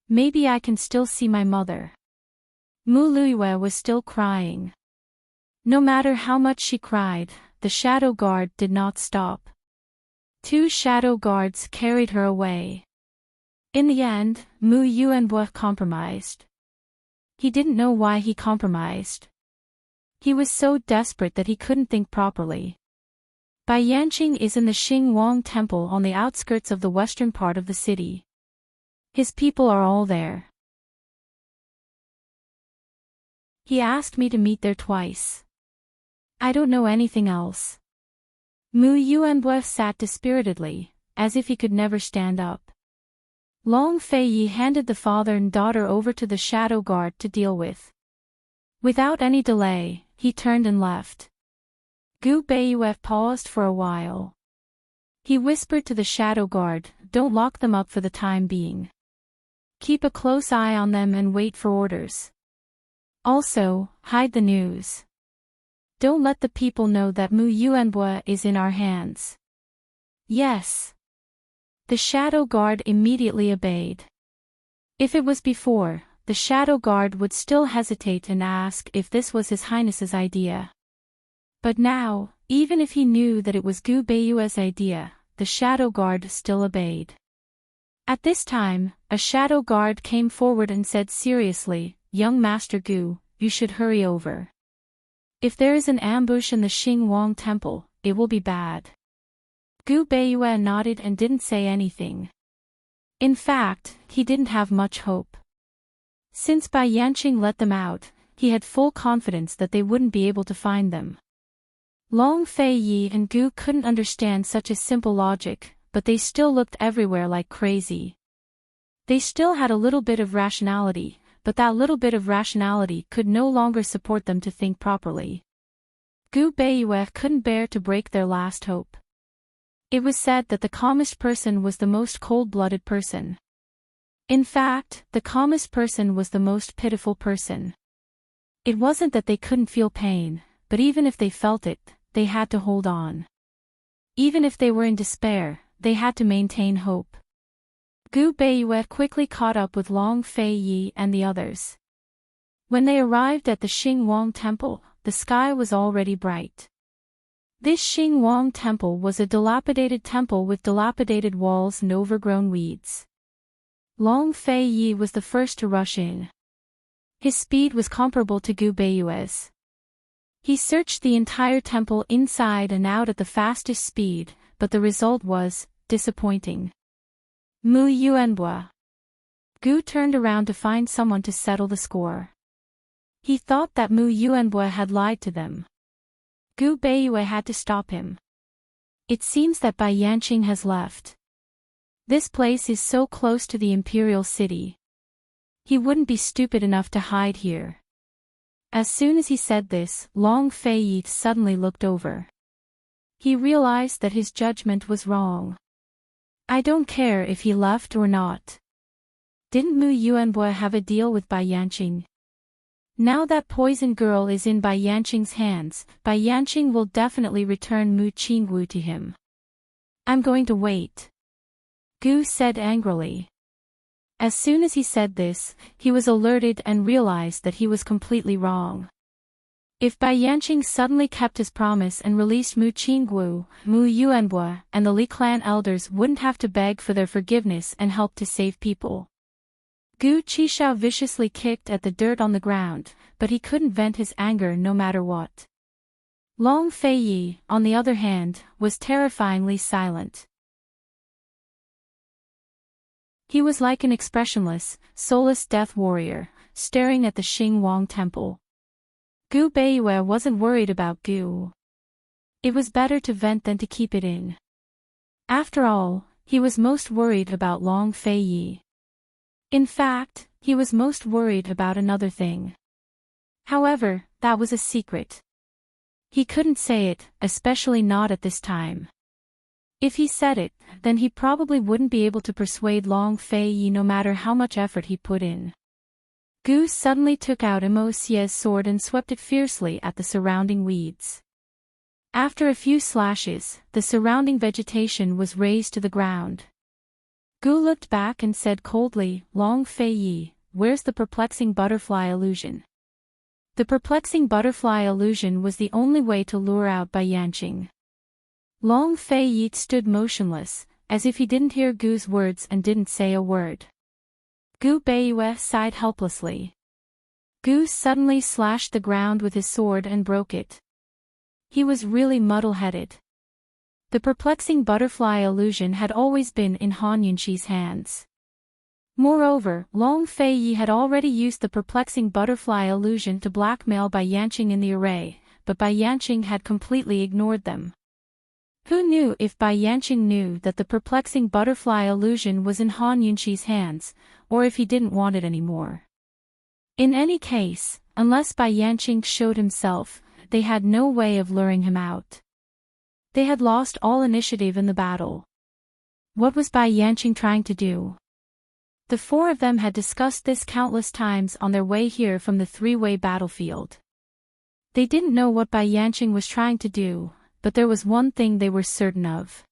Maybe I can still see my mother. Mu Luyue was still crying. No matter how much she cried, the shadow guard did not stop. 2 shadow guards carried her away. In the end, Mu Yuanbo compromised. He didn't know why he compromised. He was so desperate that he couldn't think properly. Enchanting is in the Xingwang Temple on the outskirts of the western part of the city. His people are all there. He asked me to meet there twice. I don't know anything else. Mu Yuanbue sat dispiritedly, as if he could never stand up. Long Feiyi handed the father and daughter over to the shadow guard to deal with. Without any delay, he turned and left. Gu Beiyue paused for a while. He whispered to the shadow guard, "Don't lock them up for the time being. Keep a close eye on them and wait for orders. Also, hide the news. Don't let the people know that Mu Yuanbue is in our hands." Yes. The shadow guard immediately obeyed. If it was before, the shadow guard would still hesitate and ask if this was His Highness's idea. But now, even if he knew that it was Gu Beiyue's idea, the shadow guard still obeyed. At this time, a shadow guard came forward and said seriously, "Young Master Gu, you should hurry over. If there is an ambush in the Xingwang Temple, it will be bad." Gu Beiyue nodded and didn't say anything. In fact, he didn't have much hope. Since Enchanting let them out, he had full confidence that they wouldn't be able to find them. Long Feiyi and Gu couldn't understand such a simple logic, but they still looked everywhere like crazy. They still had a little bit of rationality, but that little bit of rationality could no longer support them to think properly. Gu Beiyue couldn't bear to break their last hope. It was said that the calmest person was the most cold-blooded person. In fact, the calmest person was the most pitiful person. It wasn't that they couldn't feel pain, but even if they felt it, they had to hold on. Even if they were in despair, they had to maintain hope. Gu Beiyue quickly caught up with Long Feiyi and the others. When they arrived at the Xingwang Temple, the sky was already bright. This Xingwang Temple was a dilapidated temple with dilapidated walls and overgrown weeds. Long Feiyi was the first to rush in. His speed was comparable to Gu Beiyue's. He searched the entire temple inside and out at the fastest speed, but the result was disappointing. Mu Yuanbue. Gu turned around to find someone to settle the score. He thought that Mu Yuanbue had lied to them. Gu Beiyue had to stop him. It seems that Enchanting has left. This place is so close to the imperial city. He wouldn't be stupid enough to hide here. As soon as he said this, Long Feiyi suddenly looked over. He realized that his judgment was wrong. I don't care if he left or not. Didn't Mu Yuanbue have a deal with Enchanting? Now that Poison Girl is in Enchanting's hands, Enchanting will definitely return Mu Qingwu to him. I'm going to wait. Gu said angrily. As soon as he said this, he was alerted and realized that he was completely wrong. If Enchanting suddenly kept his promise and released Mu Qingwu, Mu Yuanbue and the Li clan elders wouldn't have to beg for their forgiveness and help to save people. Gu Qishao viciously kicked at the dirt on the ground, but he couldn't vent his anger no matter what. Long Feiyi, on the other hand, was terrifyingly silent. He was like an expressionless, soulless death warrior, staring at the Xingwang Temple. Gu Beiyue wasn't worried about Gu. It was better to vent than to keep it in. After all, he was most worried about Long Feiyi. In fact, he was most worried about another thing. However, that was a secret. He couldn't say it, especially not at this time. If he said it, then he probably wouldn't be able to persuade Long Feiyi no matter how much effort he put in. Gu suddenly took out Immerse's sword and swept it fiercely at the surrounding weeds. After a few slashes, the surrounding vegetation was razed to the ground. Gu looked back and said coldly, Long Feiyi, where's the perplexing butterfly illusion? The perplexing butterfly illusion was the only way to lure out Enchanting. Long Feiyi stood motionless, as if he didn't hear Gu's words and didn't say a word. Gu Beiyue sighed helplessly. Gu suddenly slashed the ground with his sword and broke it. He was really muddle-headed. The perplexing butterfly illusion had always been in Han Yunxi's hands. Moreover, Long Fei Yi had already used the perplexing butterfly illusion to blackmail Bai Yanqing in the array, but Bai Yanqing had completely ignored them. Who knew if Bai Yanqing knew that the perplexing butterfly illusion was in Han Yunxi's hands, or if he didn't want it anymore. In any case, unless Bai Yanqing showed himself, they had no way of luring him out. They had lost all initiative in the battle. What was Bai Yanqing trying to do? The four of them had discussed this countless times on their way here from the three-way battlefield. They didn't know what Bai Yanqing was trying to do, but there was one thing they were certain of.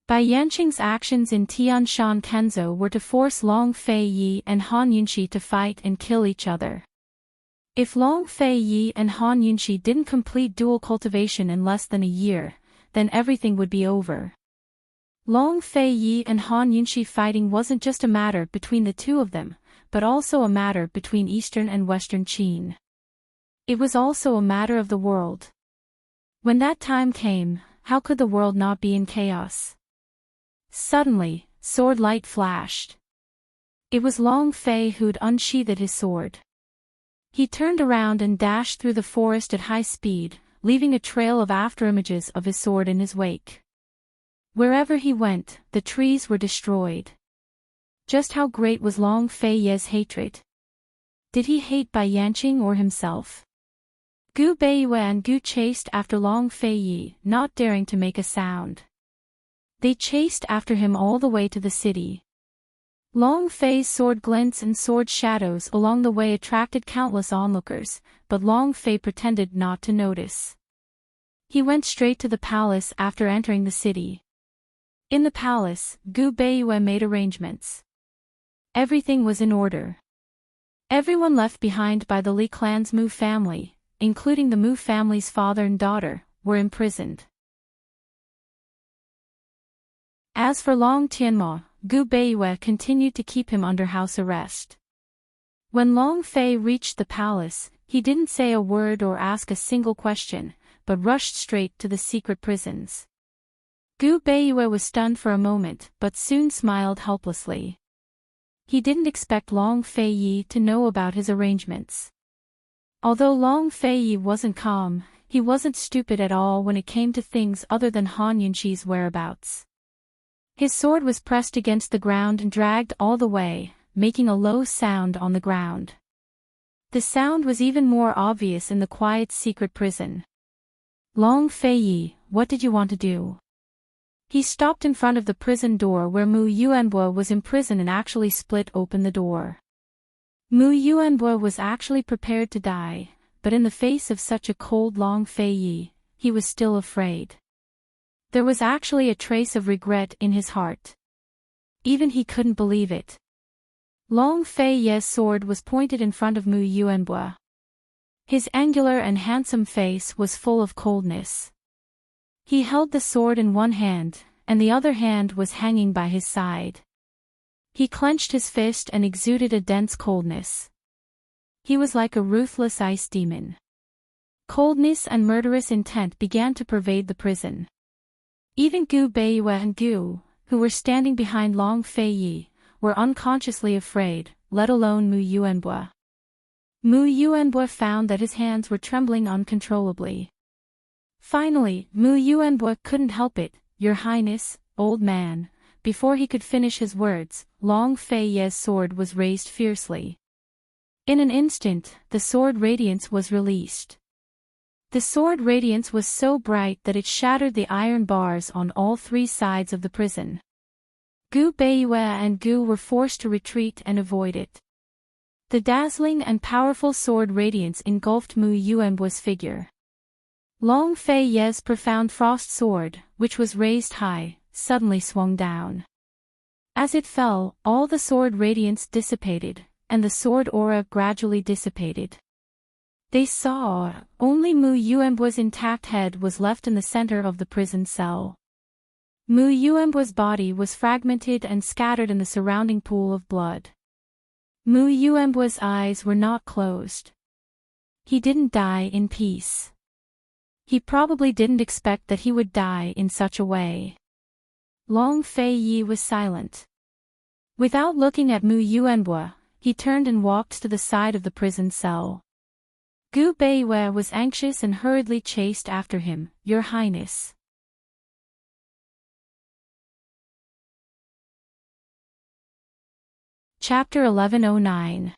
Bai Yanqing's actions in Tianshan Kenzo were to force Long Fei Yi and Han Yunxi to fight and kill each other. If Long Fei Yi and Han Yunxi didn't complete dual cultivation in less than a year, then everything would be over. Long Fei Yi and Han Yunxi fighting wasn't just a matter between the two of them, but also a matter between Eastern and Western Qin. It was also a matter of the world. When that time came, how could the world not be in chaos? Suddenly, sword light flashed. It was Long Fei who'd unsheathed his sword. He turned around and dashed through the forest at high speed, leaving a trail of afterimages of his sword in his wake. Wherever he went, the trees were destroyed. Just how great was Long Fei Ye's hatred? Did he hate Bai Yanqing or himself? Gu Beiyue and Gu chased after Long Fei Yi, not daring to make a sound. They chased after him all the way to the city. Long Fei's sword glints and sword shadows along the way attracted countless onlookers, but Long Fei pretended not to notice. He went straight to the palace after entering the city. In the palace, Gu Beiyue made arrangements. Everything was in order. Everyone left behind by the Li clan's Mu family, including the Mu family's father and daughter, were imprisoned. As for Long Tianma, Gu Beiyue continued to keep him under house arrest. When Long Fei reached the palace, he didn't say a word or ask a single question, but rushed straight to the secret prisons. Gu Beiyue was stunned for a moment, but soon smiled helplessly. He didn't expect Long Fei Yi to know about his arrangements. Although Long Fei Yi wasn't calm, he wasn't stupid at all when it came to things other than Han Yunxi's whereabouts. His sword was pressed against the ground and dragged all the way, making a low sound on the ground. The sound was even more obvious in the quiet secret prison. Long Fei Yi, what did you want to do? He stopped in front of the prison door where Mu Yuanbo was imprisoned and actually split open the door. Mu Yuanbo was actually prepared to die, but in the face of such a cold Long Fei Yi, he was still afraid. There was actually a trace of regret in his heart. Even he couldn't believe it. Long Fei Ye's sword was pointed in front of Mu Yuanbo. His angular and handsome face was full of coldness. He held the sword in one hand, and the other hand was hanging by his side. He clenched his fist and exuded a dense coldness. He was like a ruthless ice demon. Coldness and murderous intent began to pervade the prison. Even Gu Beiyue and Gu, who were standing behind Long Fei Yi, were unconsciously afraid, let alone Mu Yuanbo. Mu Yuanbo found that his hands were trembling uncontrollably. Finally, Mu Yuanbo couldn't help it, "Your Highness, old man." Before he could finish his words, Long Fei Ye's sword was raised fiercely. In an instant, the sword radiance was released. The sword radiance was so bright that it shattered the iron bars on all three sides of the prison. Gu Beiyue and Gu were forced to retreat and avoid it. The dazzling and powerful sword radiance engulfed Mu Yuanbo's figure. Long Fei Ye's profound frost sword, which was raised high, suddenly swung down. As it fell, all the sword radiance dissipated, and the sword aura gradually dissipated. They saw, only Mu Yuanbo's intact head was left in the center of the prison cell. Mu Yuanbo's body was fragmented and scattered in the surrounding pool of blood. Mu Yuanbo's eyes were not closed. He didn't die in peace. He probably didn't expect that he would die in such a way. Long Fei Yi was silent. Without looking at Mu Yuanhua, he turned and walked to the side of the prison cell. Gu Beiwei was anxious and hurriedly chased after him. Your Highness. Chapter 1109.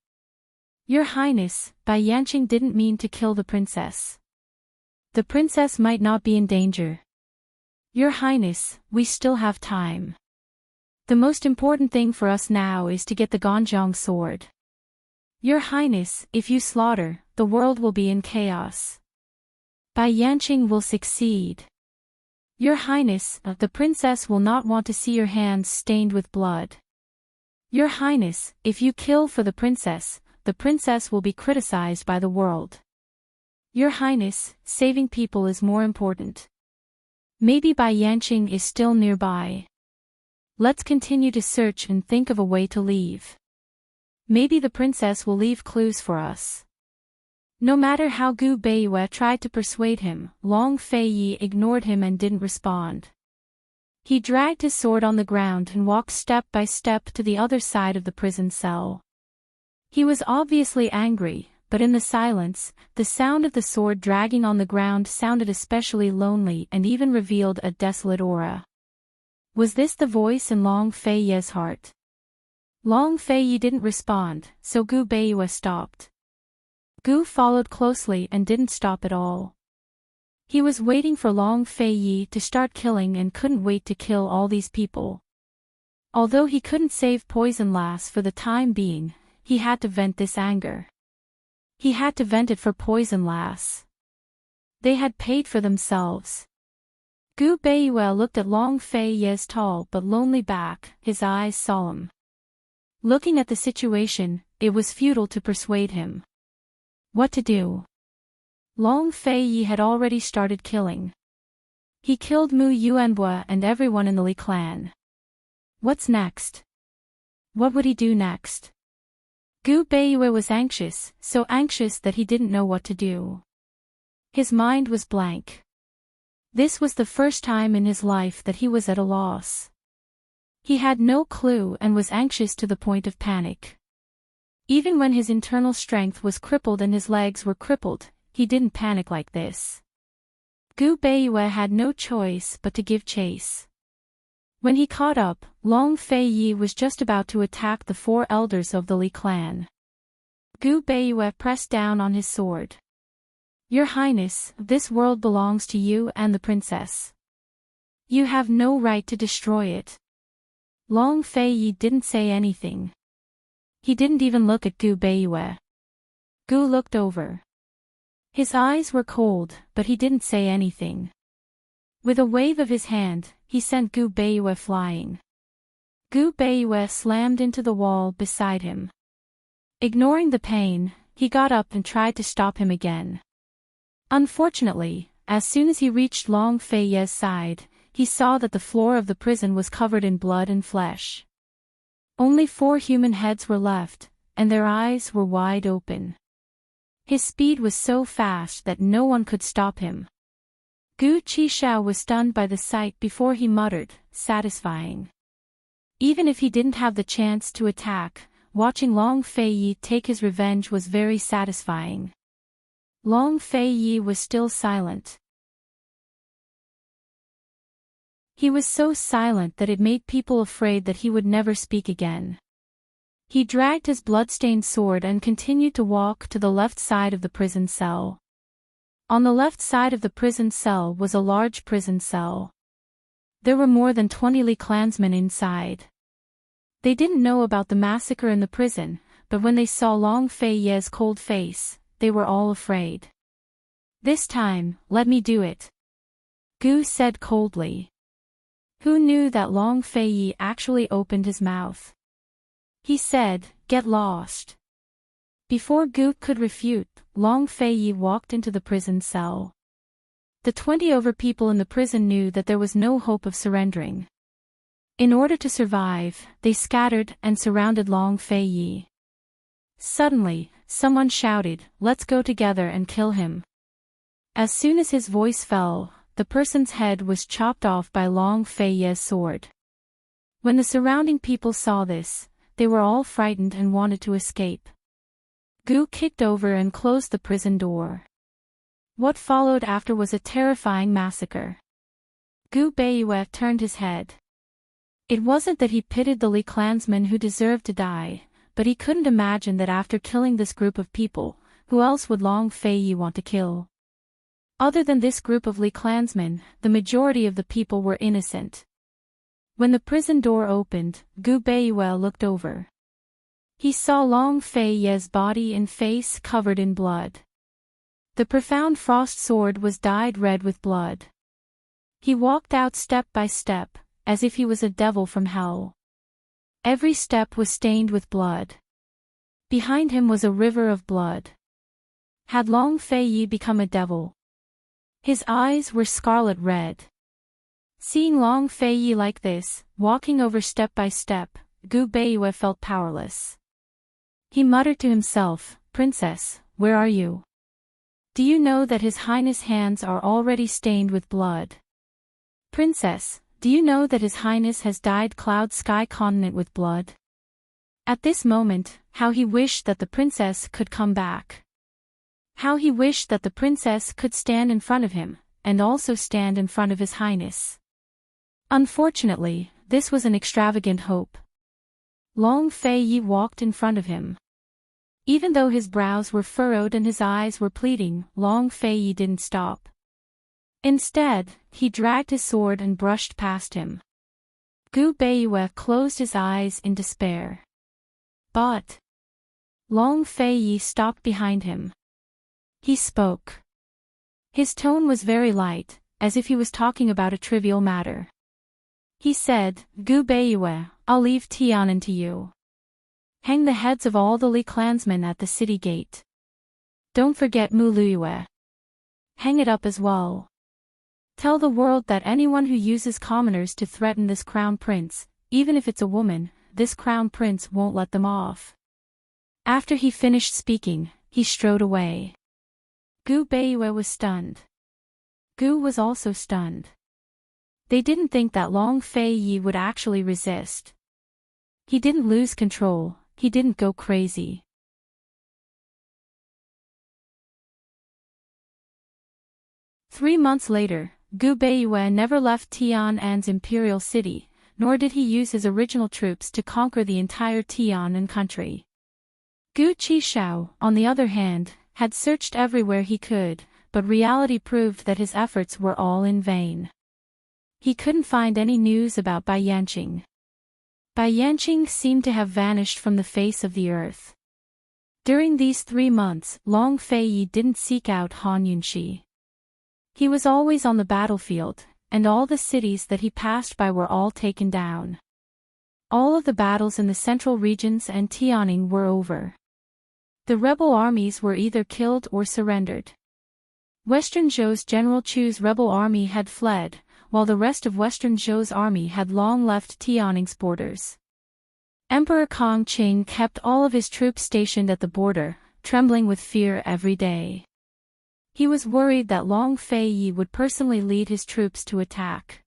Your Highness, Bai Yanqing didn't mean to kill the princess. The princess might not be in danger. Your Highness, we still have time. The most important thing for us now is to get the Ganjiang sword. Your Highness, if you slaughter, the world will be in chaos. Bai Yanqing will succeed. Your Highness, the princess will not want to see your hands stained with blood. Your Highness, if you kill for the princess will be criticized by the world. Your Highness, saving people is more important. Maybe Bai Yanqing is still nearby. Let's continue to search and think of a way to leave. Maybe the princess will leave clues for us. No matter how Gu Beiwei tried to persuade him, Long Fei Yi ignored him and didn't respond. He dragged his sword on the ground and walked step by step to the other side of the prison cell. He was obviously angry, but in the silence, the sound of the sword dragging on the ground sounded especially lonely and even revealed a desolate aura. Was this the voice in Long Fei Yi's heart? Long Fei Yi didn't respond, so Gu Beiwei stopped. Gu followed closely and didn't stop at all. He was waiting for Long Fei Yi to start killing and couldn't wait to kill all these people. Although he couldn't save Poison Lass for the time being, he had to vent this anger. He had to vent it for Poison Lass. They had paid for themselves. Gu Beiwei looked at Long Fei Yi's tall but lonely back, his eyes solemn. Looking at the situation, it was futile to persuade him. What to do? Long Fei Yi had already started killing. He killed Mu Yuanhua and everyone in the Li clan. What's next? What would he do next? Gu Beiwei was anxious, so anxious that he didn't know what to do. His mind was blank. This was the first time in his life that he was at a loss. He had no clue and was anxious to the point of panic. Even when his internal strength was crippled and his legs were crippled, he didn't panic like this. Gu Beiwei had no choice but to give chase. When he caught up, Long Fei Yi was just about to attack the 4 elders of the Li clan. Gu Beiwei pressed down on his sword. Your Highness, this world belongs to you and the princess. You have no right to destroy it. Long Fei Yi didn't say anything. He didn't even look at Gu Beiwei. Gu looked over. His eyes were cold, but he didn't say anything. With a wave of his hand, he sent Gu Beiwei flying. Gu Beiwei slammed into the wall beside him. Ignoring the pain, he got up and tried to stop him again. Unfortunately, as soon as he reached Long Fei Yi's side, he saw that the floor of the prison was covered in blood and flesh. Only 4 human heads were left, and their eyes were wide open. His speed was so fast that no one could stop him. Gu Qishao was stunned by the sight before he muttered, satisfying. Even if he didn't have the chance to attack, watching Long Fei Yi take his revenge was very satisfying. Long Fei Yi was still silent. He was so silent that it made people afraid that he would never speak again. He dragged his blood-stained sword and continued to walk to the left side of the prison cell. On the left side of the prison cell was a large prison cell. There were more than 20 Li clansmen inside. They didn't know about the massacre in the prison, but when they saw Long Fei Yi's cold face, they were all afraid. This time, let me do it. Gu said coldly. Who knew that Long Fei Yi actually opened his mouth? He said, get lost. Before Gu could refute, Long Fei Yi walked into the prison cell. The 20 over people in the prison knew that there was no hope of surrendering. In order to survive, they scattered and surrounded Long Fei Yi. Suddenly, someone shouted, let's go together and kill him. As soon as his voice fell, the person's head was chopped off by Long Fei Ye's sword. When the surrounding people saw this, they were all frightened and wanted to escape. Gu kicked over and closed the prison door. What followed after was a terrifying massacre. Gu Beiyue turned his head. It wasn't that he pitied the Li clansmen who deserved to die, but he couldn't imagine that after killing this group of people, who else would Long Fei Yi want to kill? Other than this group of Li clansmen, the majority of the people were innocent. When the prison door opened, Gu Beiyue looked over. He saw Long Fei Ye's body and face covered in blood. The profound frost sword was dyed red with blood. He walked out step by step, as if he was a devil from hell. Every step was stained with blood. Behind him was a river of blood. Had Long Fei Yi become a devil? His eyes were scarlet red. Seeing Long Fei Yi like this, walking over step by step, Gu Beiyue felt powerless. He muttered to himself, "Princess, where are you? Do you know that His Highness' hands are already stained with blood? Princess, do you know that His Highness has dyed Cloud Sky Continent with blood?" At this moment, how he wished that the princess could come back. How he wished that the princess could stand in front of him, and also stand in front of His Highness. Unfortunately, this was an extravagant hope. Long Fei Yi walked in front of him. Even though his brows were furrowed and his eyes were pleading, Long Fei Yi didn't stop. Instead, he dragged his sword and brushed past him. Gu Beiyue closed his eyes in despair. But Long Fei Yi stopped behind him. He spoke. His tone was very light, as if he was talking about a trivial matter. He said, "Gu Beiyue, I'll leave Tianan to you. Hang the heads of all the Li clansmen at the city gate. Don't forget Mu Luyue. Hang it up as well. Tell the world that anyone who uses commoners to threaten this crown prince, even if it's a woman, this crown prince won't let them off." After he finished speaking, he strode away. Gu Beiyue was stunned. Gu was also stunned. They didn't think that Long Fei Yi would actually resist. He didn't lose control, he didn't go crazy. Three months later, Gu Beiyue never left Tian'an's imperial city, nor did he use his original troops to conquer the entire Tian'an country. Gu Qishao, on the other hand, had searched everywhere he could, but reality proved that his efforts were all in vain. He couldn't find any news about Bai Yanqing. Bai Yanqing seemed to have vanished from the face of the earth. During these 3 months, Long Fei Yi didn't seek out Han Yunxi. He was always on the battlefield, and all the cities that he passed by were all taken down. All of the battles in the central regions and Tianning were over. The rebel armies were either killed or surrendered. Western Zhou's General Chu's rebel army had fled, while the rest of Western Zhou's army had long left Tianning's borders. Emperor Kong Qing kept all of his troops stationed at the border, trembling with fear every day. He was worried that Long Fei Yi would personally lead his troops to attack.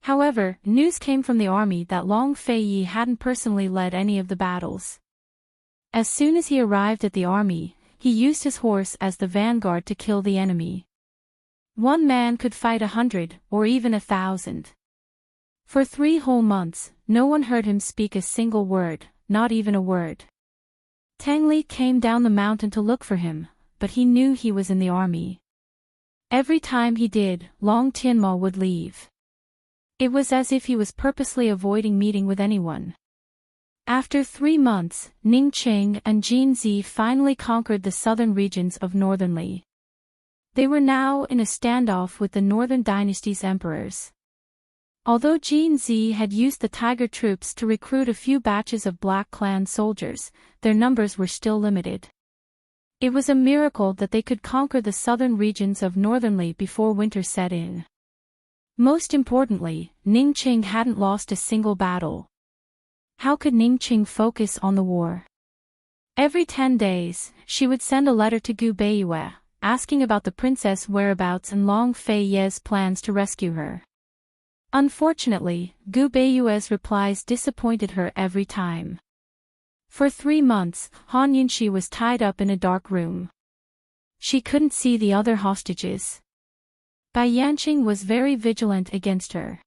However, news came from the army that Long Fei Yi hadn't personally led any of the battles. As soon as he arrived at the army, he used his horse as the vanguard to kill the enemy. One man could fight 100, or even 1,000. For 3 whole months, no one heard him speak a single word, not even a word. Tang Li came down the mountain to look for him, but he knew he was in the army. Every time he did, Long Tianmo would leave. It was as if he was purposely avoiding meeting with anyone. After 3 months, Ning Qing and Jin Zi finally conquered the southern regions of northern Li. They were now in a standoff with the northern dynasty's emperors. Although Jin Zi had used the Tiger troops to recruit a few batches of Black Clan soldiers, their numbers were still limited. It was a miracle that they could conquer the southern regions of northern Li before winter set in. Most importantly, Ning Qing hadn't lost a single battle. How could Ning Qing focus on the war? Every 10 days, she would send a letter to Gu Beiyue, asking about the princess' whereabouts and Long Fei Ye's plans to rescue her. Unfortunately, Gu Beiyue's replies disappointed her every time. For 3 months, Han Yunxi was tied up in a dark room. She couldn't see the other hostages. Bai Yanqing was very vigilant against her.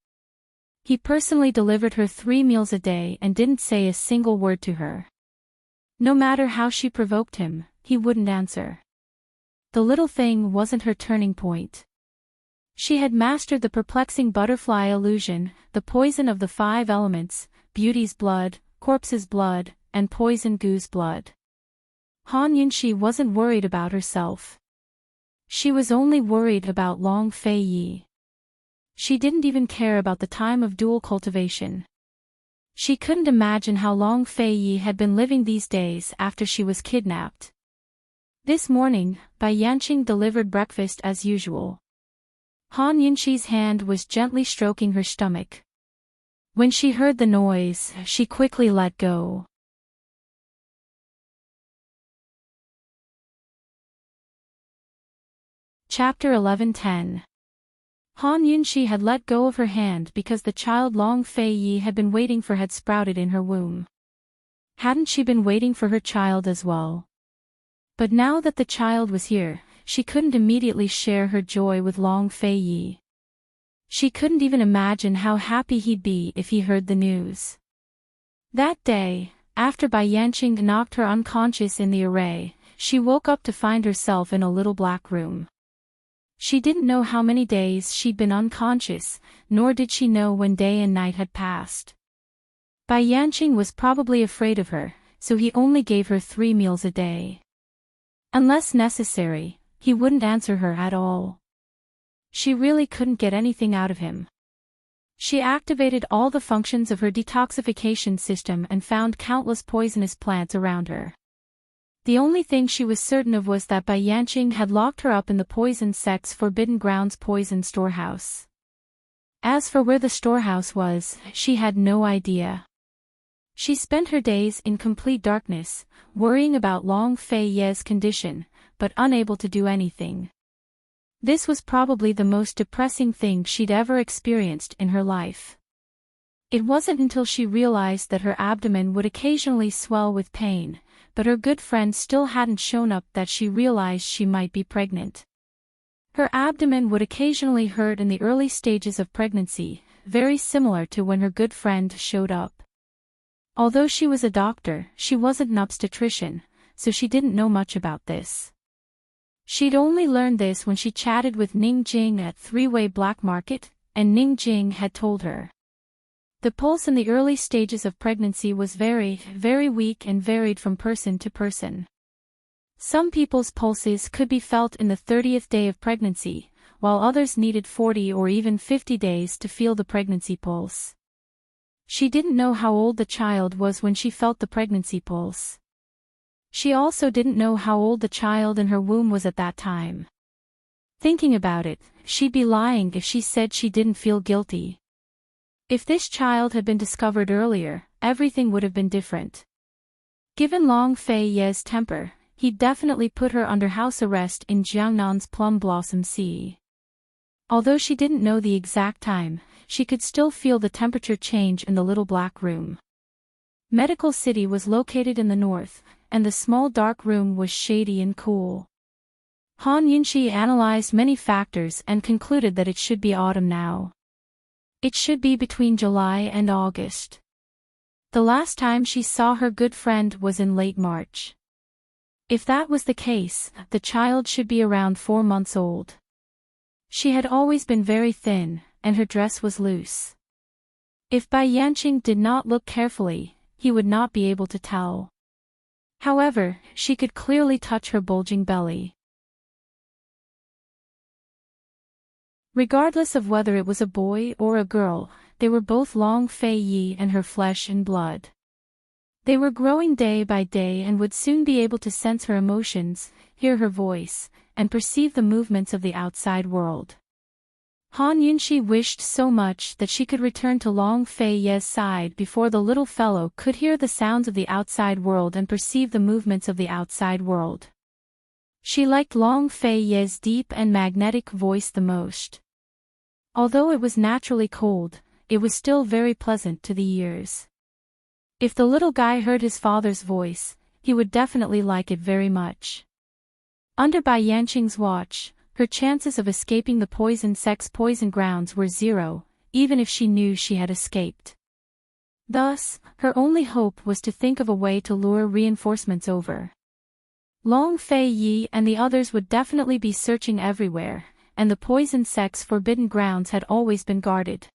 He personally delivered her 3 meals a day and didn't say a single word to her. No matter how she provoked him, he wouldn't answer. The little thing wasn't her turning point. She had mastered the perplexing butterfly illusion, the poison of the 5 elements, beauty's blood, corpse's blood, and poison Gu's blood. Han Yunxi wasn't worried about herself. She was only worried about Long Fei Yi. She didn't even care about the time of dual cultivation. She couldn't imagine how Long Fei Yi had been living these days after she was kidnapped. This morning, Bai Yanqing delivered breakfast as usual. Han Yunxi's hand was gently stroking her stomach. When she heard the noise, she quickly let go. Chapter 11:10. Han Yunxi had let go of her hand because the child Long Fei Yi had been waiting for had sprouted in her womb. Hadn't she been waiting for her child as well? But now that the child was here, she couldn't immediately share her joy with Long Fei Yi. She couldn't even imagine how happy he'd be if he heard the news. That day, after Bai Yanqing knocked her unconscious in the array, she woke up to find herself in a little black room. She didn't know how many days she'd been unconscious, nor did she know when day and night had passed. Bai Yanqing was probably afraid of her, so he only gave her 3 meals a day. Unless necessary, he wouldn't answer her at all. She really couldn't get anything out of him. She activated all the functions of her detoxification system and found countless poisonous plants around her. The only thing she was certain of was that Bai Yanqing had locked her up in the poison sect's Forbidden Grounds poison storehouse. As for where the storehouse was, she had no idea. She spent her days in complete darkness, worrying about Long Fei Ye's condition, but unable to do anything. This was probably the most depressing thing she'd ever experienced in her life. It wasn't until she realized that her abdomen would occasionally swell with pain, but her good friend still hadn't shown up that she realized she might be pregnant. Her abdomen would occasionally hurt in the early stages of pregnancy, very similar to when her good friend showed up. Although she was a doctor, she wasn't an obstetrician, so she didn't know much about this. She'd only learned this when she chatted with Ning Jing at Three-Way Black Market, and Ning Jing had told her. The pulse in the early stages of pregnancy was very, very weak and varied from person to person. Some people's pulses could be felt in the 30th day of pregnancy, while others needed 40 or even 50 days to feel the pregnancy pulse. She didn't know how old the child was when she felt the pregnancy pulse. She also didn't know how old the child in her womb was at that time. Thinking about it, she'd be lying if she said she didn't feel guilty. If this child had been discovered earlier, everything would have been different. Given Long Fei Ye's temper, he'd definitely put her under house arrest in Jiangnan's Plum Blossom Sea. Although she didn't know the exact time, she could still feel the temperature change in the little black room. Medical City was located in the north, and the small dark room was shady and cool. Han Yunxi analyzed many factors and concluded that it should be autumn now. It should be between July and August. The last time she saw her good friend was in late March. If that was the case, the child should be around 4 months old. She had always been very thin, and her dress was loose. If Bai Yanqing did not look carefully, he would not be able to tell. However, she could clearly touch her bulging belly. Regardless of whether it was a boy or a girl, they were both Long Fei Yi and her flesh and blood. They were growing day by day and would soon be able to sense her emotions, hear her voice, and perceive the movements of the outside world. Han Yunxi wished so much that she could return to Long Fei Ye's side before the little fellow could hear the sounds of the outside world and perceive the movements of the outside world. She liked Long Fei Ye's deep and magnetic voice the most. Although it was naturally cold, it was still very pleasant to the ears. If the little guy heard his father's voice, he would definitely like it very much. Under Bai Yanqing's watch, her chances of escaping the poison grounds were 0, even if she knew she had escaped. Thus, her only hope was to think of a way to lure reinforcements over. Long Fei Yi and the others would definitely be searching everywhere, and the poison sect's forbidden grounds had always been guarded.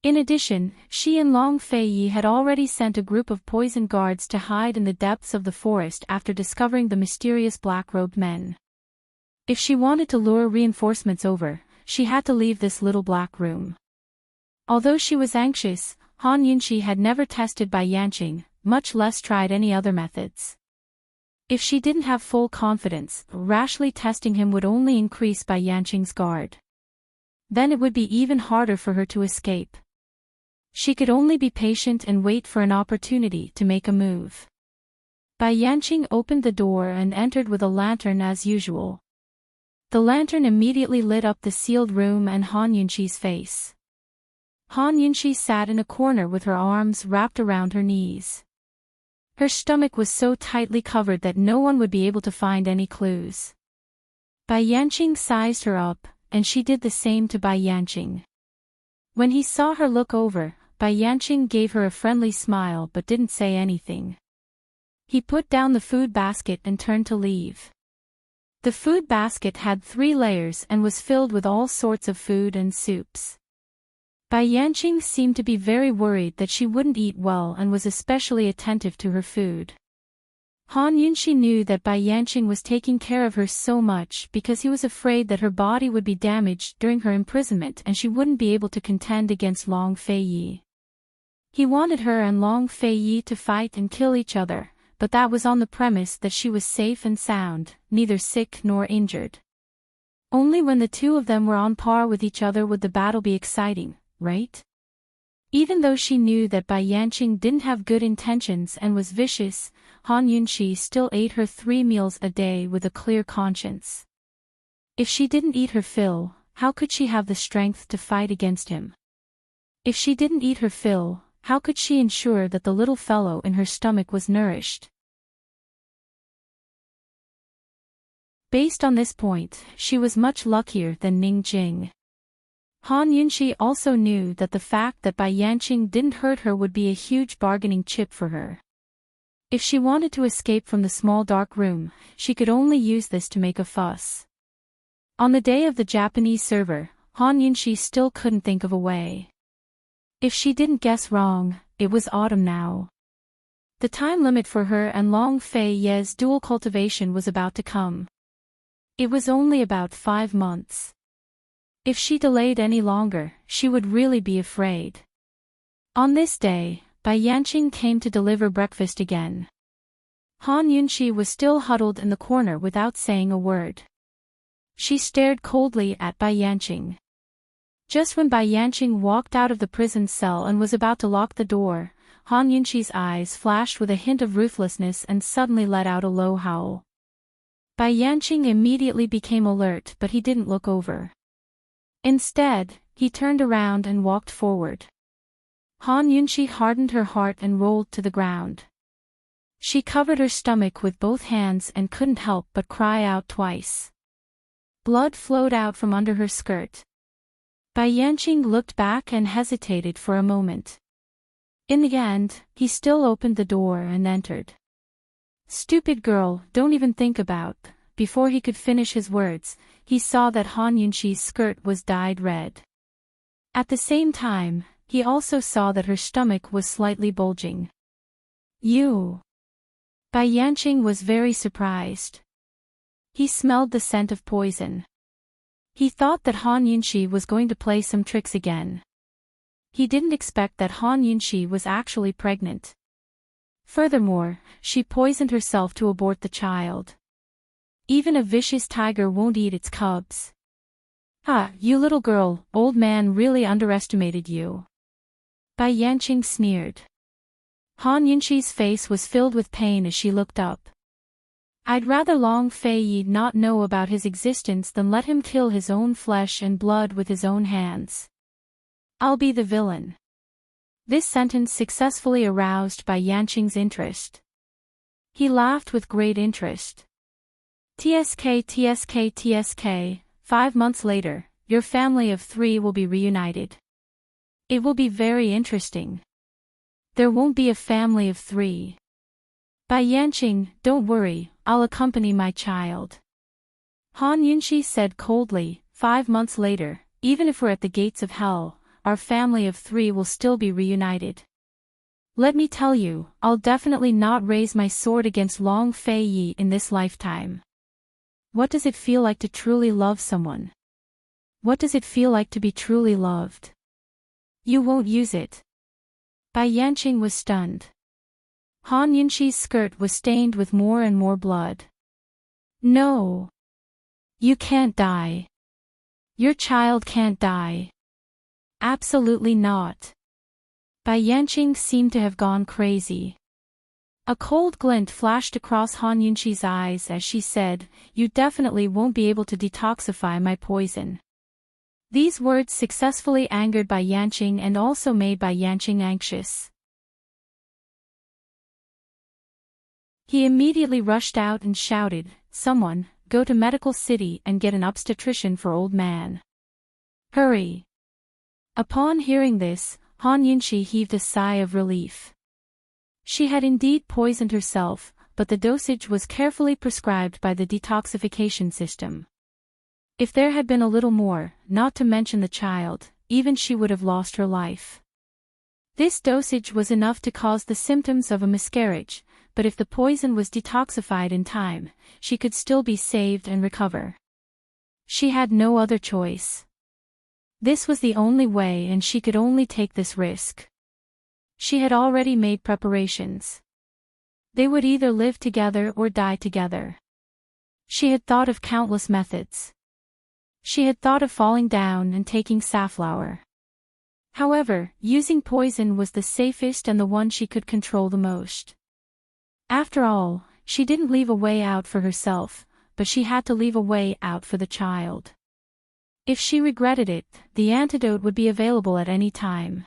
In addition, she and Long Fei Yi had already sent a group of poison guards to hide in the depths of the forest after discovering the mysterious black-robed men. If she wanted to lure reinforcements over, she had to leave this little black room. Although she was anxious, Han Yunxi had never tested Bai Yanqing, much less tried any other methods. If she didn't have full confidence, rashly testing him would only increase Bai Yanqing's guard. Then it would be even harder for her to escape. She could only be patient and wait for an opportunity to make a move. Bai Yanqing opened the door and entered with a lantern as usual. The lantern immediately lit up the sealed room and Han Yunxi's face. Han Yunxi sat in a corner with her arms wrapped around her knees. Her stomach was so tightly covered that no one would be able to find any clues. Bai Yanqing sized her up, and she did the same to Bai Yanqing. When he saw her look over, Bai Yanqing gave her a friendly smile but didn't say anything. He put down the food basket and turned to leave. The food basket had 3 layers and was filled with all sorts of food and soups. Bai Yanqing seemed to be very worried that she wouldn't eat well and was especially attentive to her food. Han Yunxi knew that Bai Yanqing was taking care of her so much because he was afraid that her body would be damaged during her imprisonment and she wouldn't be able to contend against Long Fei Yi. He wanted her and Long Fei Yi to fight and kill each other, but that was on the premise that she was safe and sound, neither sick nor injured. Only when the two of them were on par with each other would the battle be exciting, right? Even though she knew that Bai Yanqing didn't have good intentions and was vicious, Han Yunxi still ate her 3 meals a day with a clear conscience. If she didn't eat her fill, how could she have the strength to fight against him? If she didn't eat her fill, how could she ensure that the little fellow in her stomach was nourished? Based on this point, she was much luckier than Ning Jing. Han Yunxi also knew that the fact that Bai Yanqing didn't hurt her would be a huge bargaining chip for her. If she wanted to escape from the small dark room, she could only use this to make a fuss. On the day of the Japanese server, Han Yunxi still couldn't think of a way. If she didn't guess wrong, it was autumn now. The time limit for her and Long Fei Ye's dual cultivation was about to come. It was only about 5 months. If she delayed any longer, she would really be afraid. On this day, Bai Yanqing came to deliver breakfast again. Han Yunxi was still huddled in the corner without saying a word. She stared coldly at Bai Yanqing. Just when Bai Yanqing walked out of the prison cell and was about to lock the door, Han Yunxi's eyes flashed with a hint of ruthlessness and suddenly let out a low howl. Bai Yanqing immediately became alert, but he didn't look over. Instead, he turned around and walked forward. Han Yunxi hardened her heart and rolled to the ground. She covered her stomach with both hands and couldn't help but cry out twice. Blood flowed out from under her skirt. Bai Yanqing looked back and hesitated for a moment. In the end, he still opened the door and entered. "Stupid girl, don't even think about." Before he could finish his words, he saw that Han Yunxi's skirt was dyed red. At the same time, he also saw that her stomach was slightly bulging. "You?" Bai Yanqing was very surprised. He smelled the scent of poison. He thought that Han Yunxi was going to play some tricks again. He didn't expect that Han Yunxi was actually pregnant. Furthermore, she poisoned herself to abort the child. Even a vicious tiger won't eat its cubs. "Ah, you little girl, old man really underestimated you." Bai Yanqing sneered. Han Yunxi's face was filled with pain as she looked up. I'd rather Long Fei Yi not know about his existence than let him kill his own flesh and blood with his own hands. I'll be the villain. This sentence successfully aroused Bai Yanqing's interest. He laughed with great interest. TSK. 5 months later, your family of 3 will be reunited. It will be very interesting. There won't be a family of 3. Bai Yanqing, don't worry, I'll accompany my child. Han Yunxi said coldly, 5 months later, even if we're at the gates of hell, our family of 3 will still be reunited. Let me tell you, I'll definitely not raise my sword against Long Fei Yi in this lifetime. What does it feel like to truly love someone? What does it feel like to be truly loved? You won't use it. Bai Yanqing was stunned. Han Yunxi's skirt was stained with more and more blood. No. You can't die. Your child can't die. Absolutely not. Bai Yanqing seemed to have gone crazy. A cold glint flashed across Han Yunxi's eyes as she said, you definitely won't be able to detoxify my poison. These words successfully angered Bai Yanqing and also made Bai Yanqing anxious. He immediately rushed out and shouted, someone, go to Medical City and get an obstetrician for old man. Hurry. Upon hearing this, Han Yunxi heaved a sigh of relief. She had indeed poisoned herself, but the dosage was carefully prescribed by the detoxification system. If there had been a little more, not to mention the child, even she would have lost her life. This dosage was enough to cause the symptoms of a miscarriage, but if the poison was detoxified in time, she could still be saved and recover. She had no other choice. This was the only way and she could only take this risk. She had already made preparations. They would either live together or die together. She had thought of countless methods. She had thought of falling down and taking safflower. However, using poison was the safest and the one she could control the most. After all, she didn't leave a way out for herself, but she had to leave a way out for the child. If she regretted it, the antidote would be available at any time.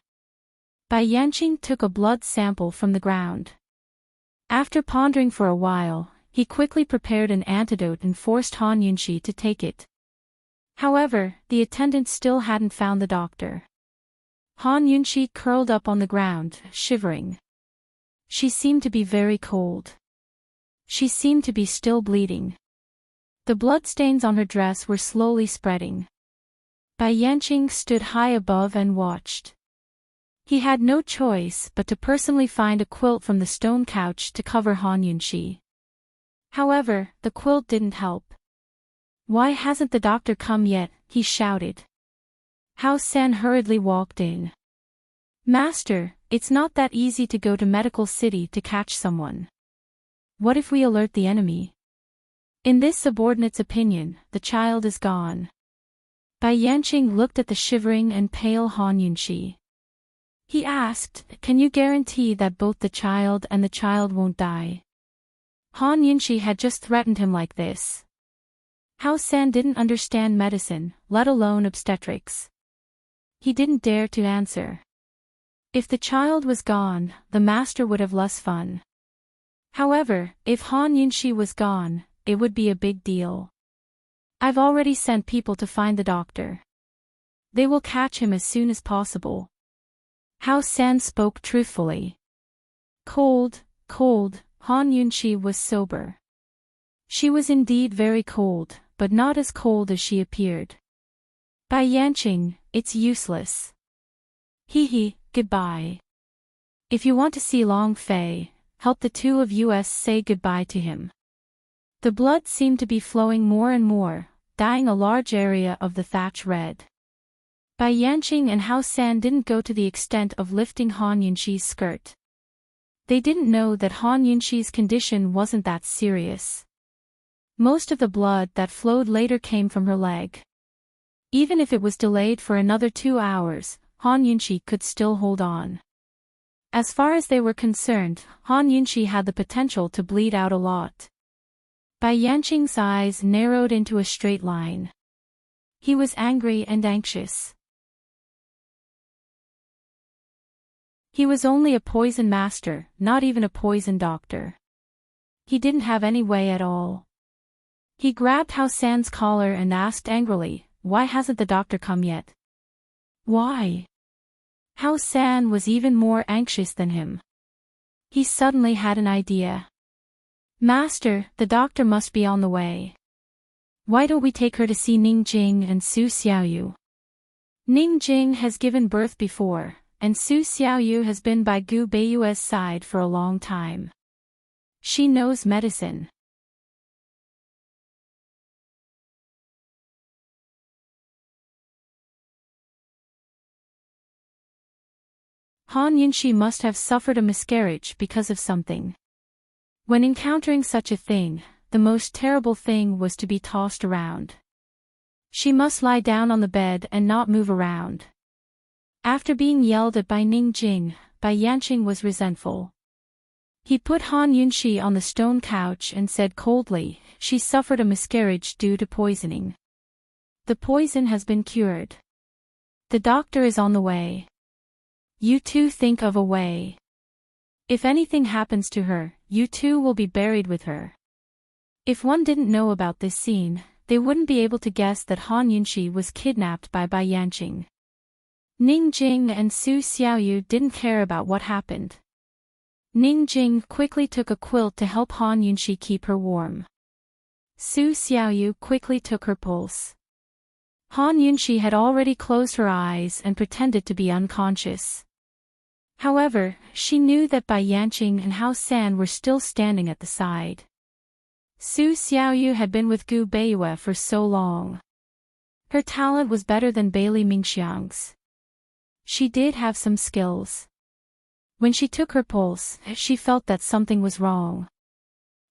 Bai Yanqing took a blood sample from the ground. After pondering for a while, he quickly prepared an antidote and forced Han Yunxi to take it. However, the attendant still hadn't found the doctor. Han Yunxi curled up on the ground, shivering. She seemed to be very cold. She seemed to be still bleeding. The bloodstains on her dress were slowly spreading. Bai Yanqing stood high above and watched. He had no choice but to personally find a quilt from the stone couch to cover Han Yunxi. However, the quilt didn't help. Why hasn't the doctor come yet? He shouted. Hao San hurriedly walked in. Master, it's not that easy to go to Medical City to catch someone. What if we alert the enemy? In this subordinate's opinion, the child is gone. Bai Yanqing looked at the shivering and pale Han Yunxi. He asked, can you guarantee that both the child and the child won't die? Han Yunxi had just threatened him like this. Hao San didn't understand medicine, let alone obstetrics. He didn't dare to answer. If the child was gone, the master would have less fun. However, if Han Yunxi was gone, it would be a big deal. I've already sent people to find the doctor. They will catch him as soon as possible. Hao San spoke truthfully. Cold, Han Yunxi was sober. She was indeed very cold, but not as cold as she appeared. Bai Yanqing, it's useless. Goodbye. If you want to see Long Fei, help the two of us say goodbye to him. The blood seemed to be flowing more and more, dyeing a large area of the thatch red. Bai Yanqing and Hao San didn't go to the extent of lifting Han Yunxi's skirt. They didn't know that Han Yunxi's condition wasn't that serious. Most of the blood that flowed later came from her leg. Even if it was delayed for another 2 hours, Han Yunxi could still hold on. As far as they were concerned, Han Yunxi had the potential to bleed out a lot. Bai Yanqing's eyes narrowed into a straight line. He was angry and anxious. He was only a poison master, not even a poison doctor. He didn't have any way at all. He grabbed Hao San's collar and asked angrily, "Why hasn't the doctor come yet?" "Why?" Hao San was even more anxious than him. He suddenly had an idea. "Master, the doctor must be on the way. Why don't we take her to see Ning Jing and Su Xiaoyu? Ning Jing has given birth before, and Su Xiaoyu has been by Gu Beiyue's side for a long time. She knows medicine." Han Yunxi must have suffered a miscarriage because of something. When encountering such a thing, the most terrible thing was to be tossed around. She must lie down on the bed and not move around. After being yelled at by Ning Jing, Bai Yanqing was resentful. He put Han Yunxi on the stone couch and said coldly, "She suffered a miscarriage due to poisoning. The poison has been cured. The doctor is on the way. You two think of a way. If anything happens to her, you two will be buried with her." If one didn't know about this scene, they wouldn't be able to guess that Han Yunxi was kidnapped by Bai Yanqing. Ning Jing and Su Xiaoyu didn't care about what happened. Ning Jing quickly took a quilt to help Han Yunxi keep her warm. Su Xiaoyu quickly took her pulse. Han Yunxi had already closed her eyes and pretended to be unconscious. However, she knew that Bai Yanqing and Hao San were still standing at the side. Su Xiaoyu had been with Gu Beiyue for so long. Her talent was better than Bailey Mingxiang's. She did have some skills. When she took her pulse, she felt that something was wrong.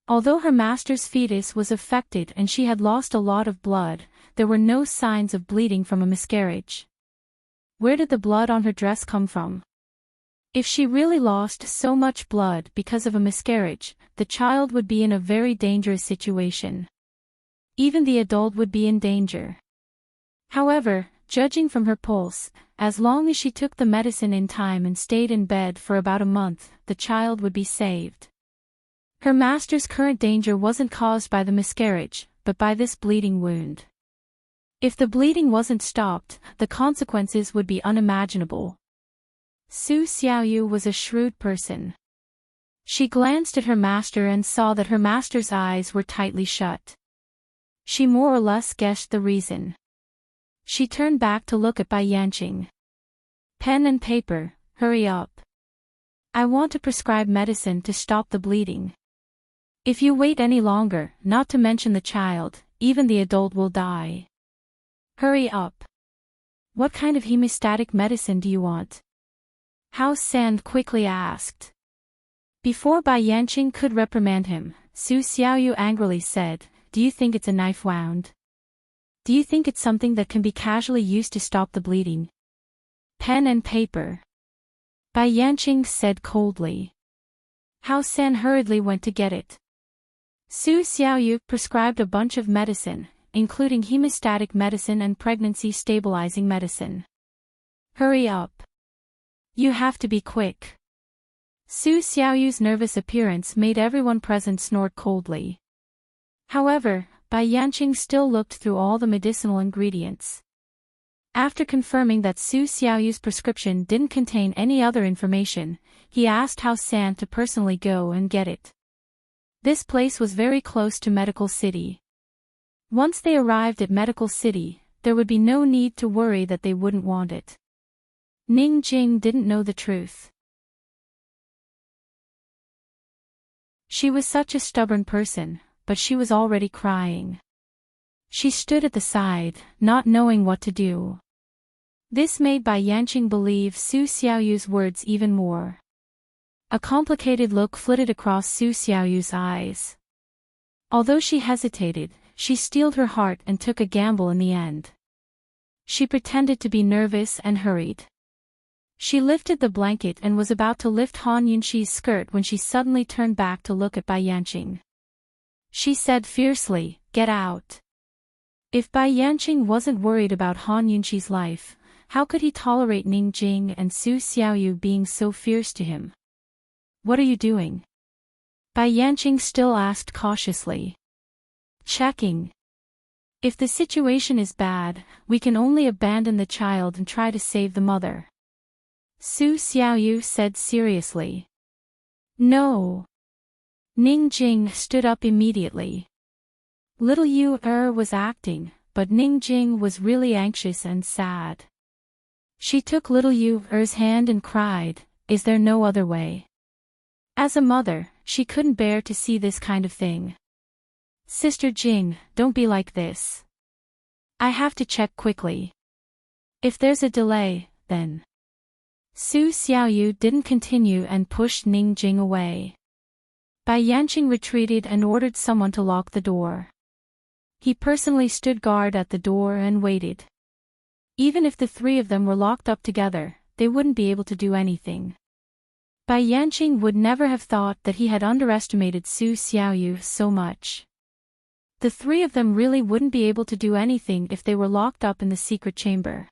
Although her master's fetus was affected and she had lost a lot of blood, there were no signs of bleeding from a miscarriage. Where did the blood on her dress come from? If she really lost so much blood because of a miscarriage, the child would be in a very dangerous situation. Even the adult would be in danger. However, judging from her pulse, as long as she took the medicine in time and stayed in bed for about a month, the child would be saved. Her master's current danger wasn't caused by the miscarriage, but by this bleeding wound. If the bleeding wasn't stopped, the consequences would be unimaginable. Su Xiaoyu was a shrewd person. She glanced at her master and saw that her master's eyes were tightly shut. She more or less guessed the reason. She turned back to look at Bai Yanqing. "Pen and paper, hurry up. I want to prescribe medicine to stop the bleeding. If you wait any longer, not to mention the child, even the adult will die. Hurry up. What kind of hemostatic medicine do you want?" Hao San quickly asked. Before Bai Yanqing could reprimand him, Su Xiaoyu angrily said, "Do you think it's a knife wound? Do you think it's something that can be casually used to stop the bleeding?" "Pen and paper," Bai Yanqing said coldly. Hao San hurriedly went to get it. Su Xiaoyu prescribed a bunch of medicine, including hemostatic medicine and pregnancy-stabilizing medicine. "Hurry up. You have to be quick." Su Xiaoyu's nervous appearance made everyone present snort coldly. However, Bai Yanqing still looked through all the medicinal ingredients. After confirming that Su Xiaoyu's prescription didn't contain any other information, he asked Hao San to personally go and get it. This place was very close to Medical City. Once they arrived at Medical City, there would be no need to worry that they wouldn't want it. Ning Jing didn't know the truth. She was such a stubborn person, but she was already crying. She stood at the side, not knowing what to do. This made Bai Yanqing believe Su Xiaoyu's words even more. A complicated look flitted across Su Xiaoyu's eyes. Although she hesitated, she steeled her heart and took a gamble in the end. She pretended to be nervous and hurried. She lifted the blanket and was about to lift Han Yunxi's skirt when she suddenly turned back to look at Bai Yanqing. She said fiercely, "Get out." If Bai Yanqing wasn't worried about Han Yunqi's life, how could he tolerate Ning Jing and Su Xiaoyu being so fierce to him? "What are you doing?" Bai Yanqing still asked cautiously. "Checking. If the situation is bad, we can only abandon the child and try to save the mother," Su Xiaoyu said seriously. "No." Ning Jing stood up immediately. Little Yu was acting, but Ning Jing was really anxious and sad. She took little Yu's hand and cried, "Is there no other way?" As a mother, she couldn't bear to see this kind of thing. "Sister Jing, don't be like this. I have to check quickly. If there's a delay, then..." Su Xiaoyu didn't continue and pushed Ning Jing away. Bai Yanqing retreated and ordered someone to lock the door. He personally stood guard at the door and waited. Even if the three of them were locked up together, they wouldn't be able to do anything. Bai Yanqing would never have thought that he had underestimated Su Xiaoyu so much. The three of them really wouldn't be able to do anything if they were locked up in the secret chamber.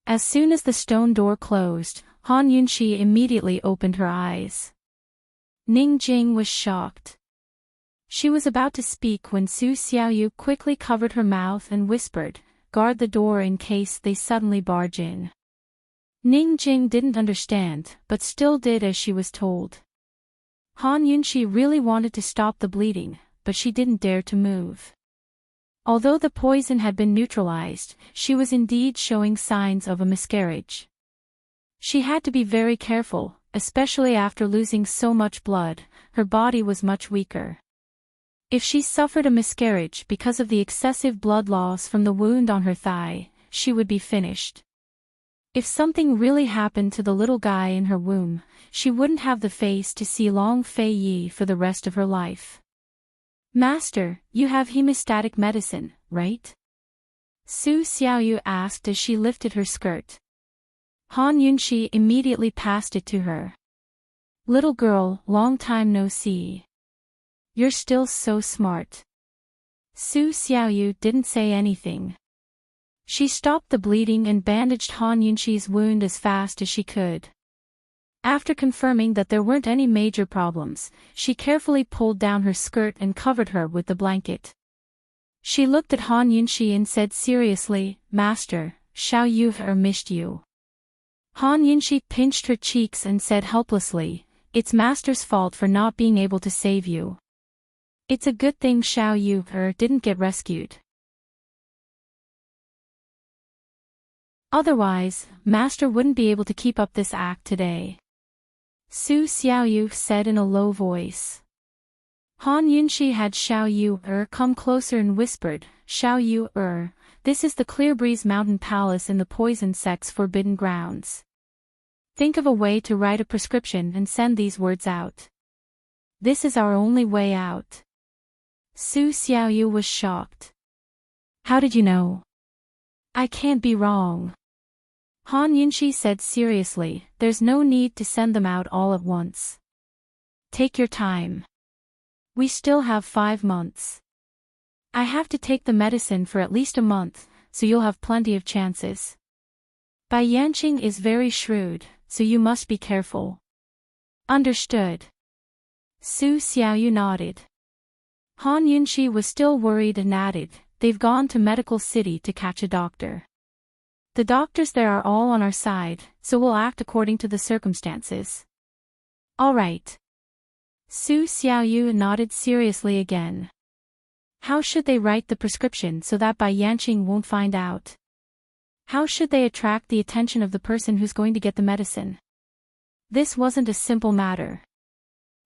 As soon as the stone door closed, Han Yunqi immediately opened her eyes. Ning Jing was shocked. She was about to speak when Su Xiaoyu quickly covered her mouth and whispered, "Guard the door in case they suddenly barge in." Ning Jing didn't understand, but still did as she was told. Han Yunqi really wanted to stop the bleeding, but she didn't dare to move. Although the poison had been neutralized, she was indeed showing signs of a miscarriage. She had to be very careful, especially after losing so much blood. Her body was much weaker. If she suffered a miscarriage because of the excessive blood loss from the wound on her thigh, she would be finished. If something really happened to the little guy in her womb, she wouldn't have the face to see Long Fei Yi for the rest of her life. "Master, you have hemostatic medicine, right?" Su Xiaoyu asked as she lifted her skirt. Han Yunqi immediately passed it to her. "Little girl, long time no see. You're still so smart." Su Xiaoyu didn't say anything. She stopped the bleeding and bandaged Han Yunqi's wound as fast as she could. After confirming that there weren't any major problems, she carefully pulled down her skirt and covered her with the blanket. She looked at Han Yunqi and said seriously, "Master, Xiao Yu missed you." Han Yunqi pinched her cheeks and said helplessly, "It's Master's fault for not being able to save you. It's a good thing Xiao Yu didn't get rescued. Otherwise, Master wouldn't be able to keep up this act today," Su Xiaoyu said in a low voice. Han Yunqi had Xiao Yu come closer and whispered, "Xiao Yu this is the Clearbreeze Mountain Palace in the Poison Sect's Forbidden Grounds. Think of a way to write a prescription and send these words out. This is our only way out." Su Xiaoyu was shocked. "How did you know?" "I can't be wrong." Han Yunqi said seriously, "There's no need to send them out all at once. Take your time. We still have 5 months. I have to take the medicine for at least a month, so you'll have plenty of chances. Bai Yanqing is very shrewd, so you must be careful." "Understood." Su Xiaoyu nodded. Han Yunqi was still worried and added, "They've gone to Medical City to catch a doctor. The doctors there are all on our side, so we'll act according to the circumstances." "All right." Su Xiaoyu nodded seriously again. How should they write the prescription so that Bai Yanqing won't find out? How should they attract the attention of the person who's going to get the medicine? This wasn't a simple matter.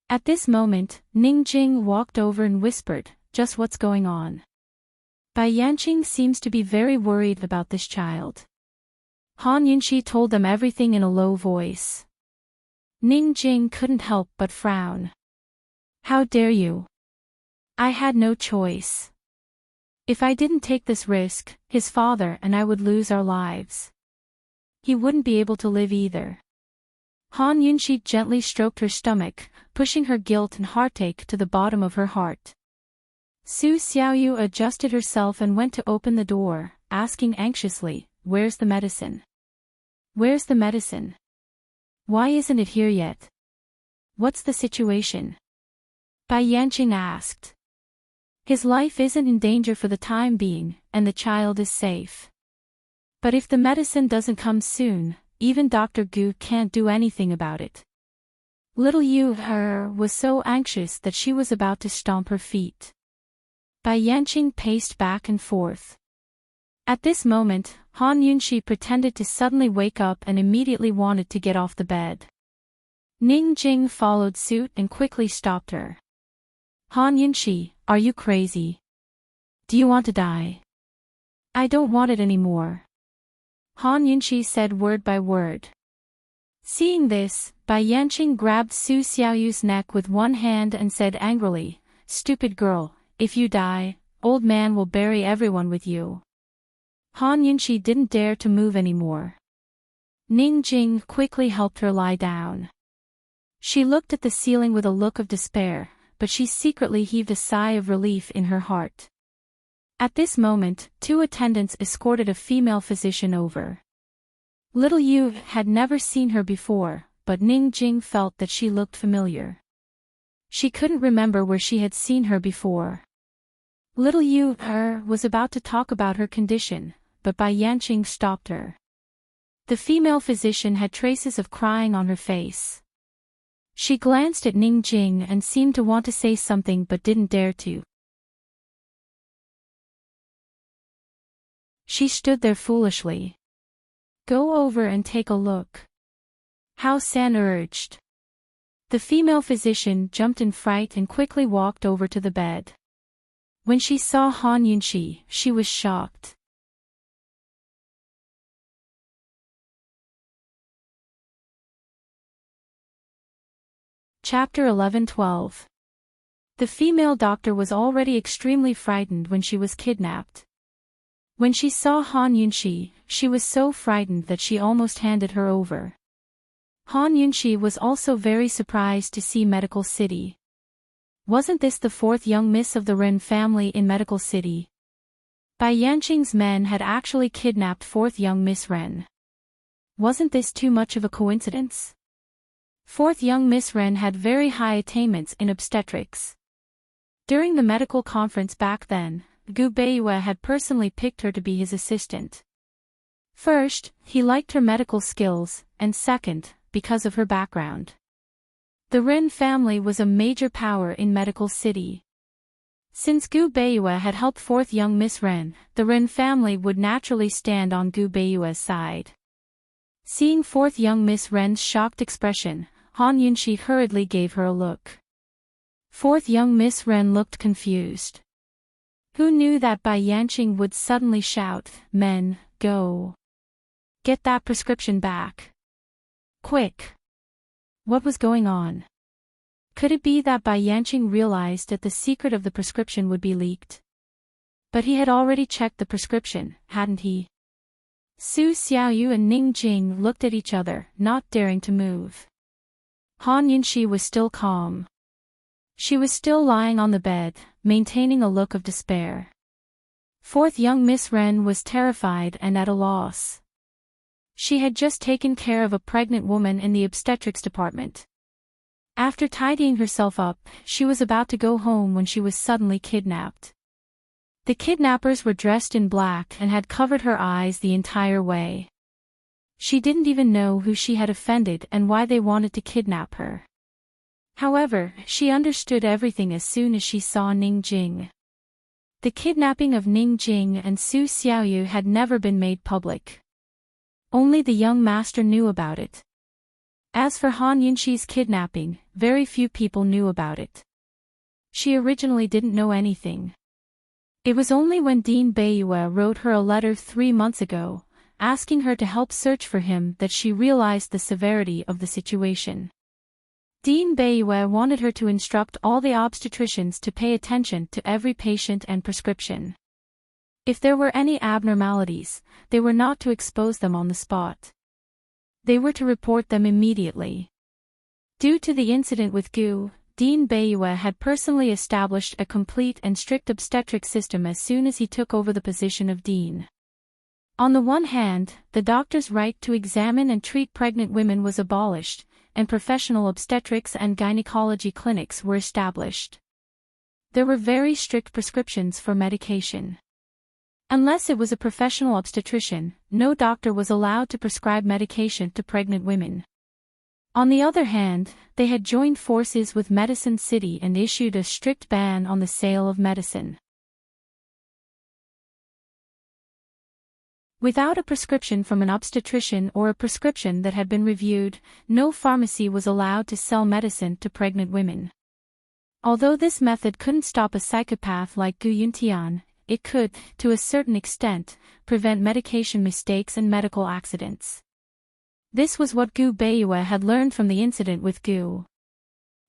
At this moment, Ning Jing walked over and whispered, "Just what's going on?" Bai Yanqing seems to be very worried about this child. Han Yunqi told them everything in a low voice. Ning Jing couldn't help but frown. "How dare you? I had no choice. If I didn't take this risk, his father and I would lose our lives. He wouldn't be able to live either." Han Yunqi gently stroked her stomach, pushing her guilt and heartache to the bottom of her heart. Su Xiaoyu adjusted herself and went to open the door, asking anxiously, "Where's the medicine? Where's the medicine? Why isn't it here yet? What's the situation?" Bai Yanqing asked. "His life isn't in danger for the time being, and the child is safe. But if the medicine doesn't come soon, even Dr. Gu can't do anything about it." Little Yu was so anxious that she was about to stomp her feet. Bai Yanqing paced back and forth. At this moment, Han Yunxi pretended to suddenly wake up and immediately wanted to get off the bed. Ning Jing followed suit and quickly stopped her. "Han Yunxi, are you crazy? Do you want to die?" "I don't want it anymore," Han Yunxi said word by word. Seeing this, Bai Yanqing grabbed Su Xiaoyu's neck with one hand and said angrily, "Stupid girl, if you die, old man will bury everyone with you." Han Yunxi didn't dare to move anymore. Ning Jing quickly helped her lie down. She looked at the ceiling with a look of despair, but she secretly heaved a sigh of relief in her heart. At this moment, two attendants escorted a female physician over. Little Yu had never seen her before, but Ning Jing felt that she looked familiar. She couldn't remember where she had seen her before. Little Yu was about to talk about her condition, but Bai Yanqing stopped her. The female physician had traces of crying on her face. She glanced at Ning Jing and seemed to want to say something but didn't dare to. She stood there foolishly. "Go over and take a look," Hao San urged. The female physician jumped in fright and quickly walked over to the bed. When she saw Han Yunxi, she was shocked. Chapter 11-12. The female doctor was already extremely frightened when she was kidnapped. When she saw Han Yunxi, she was so frightened that she almost handed her over. Han Yunxi was also very surprised to see Medical City. Wasn't this the fourth young miss of the Ren family in Medical City? Bai Yanqing's men had actually kidnapped fourth young Miss Ren. Wasn't this too much of a coincidence? Fourth young Miss Ren had very high attainments in obstetrics. During the medical conference back then, Gu Beiyue had personally picked her to be his assistant. First, he liked her medical skills, and second, because of her background. The Ren family was a major power in Medical City. Since Gu Beiyue had helped fourth young Miss Ren, the Ren family would naturally stand on Gu Beiyue's side. Seeing fourth young Miss Ren's shocked expression, Han Yunxi hurriedly gave her a look. Fourth young Miss Ren looked confused. Who knew that Bai Yanqing would suddenly shout, "Men, go! Get that prescription back! Quick!" What was going on? Could it be that Bai Yanqing realized that the secret of the prescription would be leaked? But he had already checked the prescription, hadn't he? Su Xiaoyu and Ning Jing looked at each other, not daring to move. Han Yunxi was still calm. She was still lying on the bed, maintaining a look of despair. Fourth young Miss Ren was terrified and at a loss. She had just taken care of a pregnant woman in the obstetrics department. After tidying herself up, she was about to go home when she was suddenly kidnapped. The kidnappers were dressed in black and had covered her eyes the entire way. She didn't even know who she had offended and why they wanted to kidnap her. However, she understood everything as soon as she saw Ning Jing. The kidnapping of Ning Jing and Su Xiaoyu had never been made public. Only the young master knew about it. As for Han Yunxi's kidnapping, very few people knew about it. She originally didn't know anything. It was only when Dean Beiyue wrote her a letter 3 months ago, asking her to help search for him, that she realized the severity of the situation. Dean Beiyue wanted her to instruct all the obstetricians to pay attention to every patient and prescription. If there were any abnormalities, they were not to expose them on the spot. They were to report them immediately. Due to the incident with Gu, Dean Bayue had personally established a complete and strict obstetric system as soon as he took over the position of dean. On the one hand, the doctor's right to examine and treat pregnant women was abolished, and professional obstetrics and gynecology clinics were established. There were very strict prescriptions for medication. Unless it was a professional obstetrician, no doctor was allowed to prescribe medication to pregnant women. On the other hand, they had joined forces with Medicine City and issued a strict ban on the sale of medicine. Without a prescription from an obstetrician or a prescription that had been reviewed, no pharmacy was allowed to sell medicine to pregnant women. Although this method couldn't stop a psychopath like Gu Yuntian, it could, to a certain extent, prevent medication mistakes and medical accidents. This was what Gu Bayue had learned from the incident with Gu.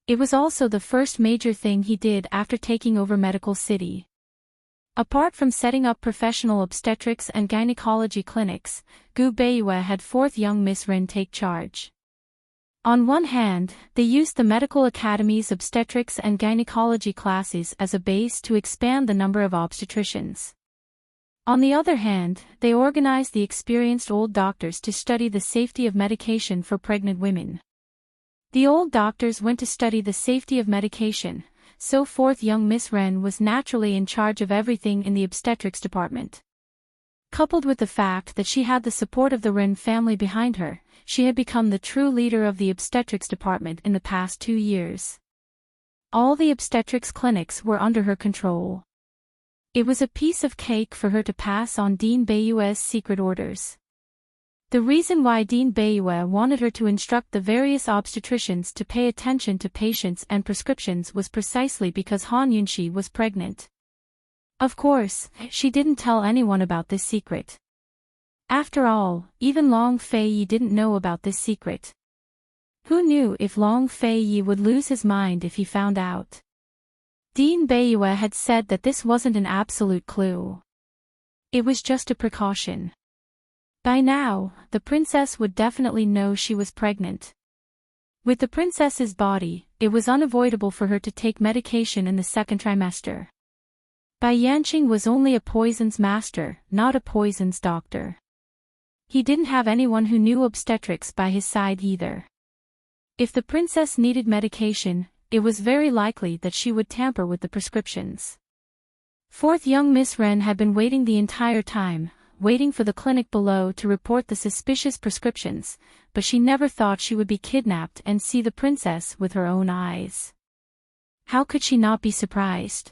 It was also the first major thing he did after taking over Medical City. Apart from setting up professional obstetrics and gynecology clinics, Gu Bayue had fourth young Miss Ren take charge. On one hand, they used the Medical Academy's obstetrics and gynecology classes as a base to expand the number of obstetricians. On the other hand, they organized the experienced old doctors to study the safety of medication for pregnant women. The old doctors went to study the safety of medication, so fourth young Miss Ren was naturally in charge of everything in the obstetrics department. Coupled with the fact that she had the support of the Ren family behind her, she had become the true leader of the obstetrics department in the past 2 years. All the obstetrics clinics were under her control. It was a piece of cake for her to pass on Dean Bayue's secret orders. The reason why Dean Bayue wanted her to instruct the various obstetricians to pay attention to patients and prescriptions was precisely because Han Yunxi was pregnant. Of course, she didn't tell anyone about this secret. After all, even Long Fei-yi didn't know about this secret. Who knew if Long Fei-yi would lose his mind if he found out? Dean Bayue had said that this wasn't an absolute clue. It was just a precaution. By now, the princess would definitely know she was pregnant. With the princess's body, it was unavoidable for her to take medication in the second trimester. Bai Yanqing was only a poisons master, not a poisons doctor. He didn't have anyone who knew obstetrics by his side either. If the princess needed medication, it was very likely that she would tamper with the prescriptions. Fourth young Miss Ren had been waiting the entire time, waiting for the clinic below to report the suspicious prescriptions, but she never thought she would be kidnapped and see the princess with her own eyes. How could she not be surprised?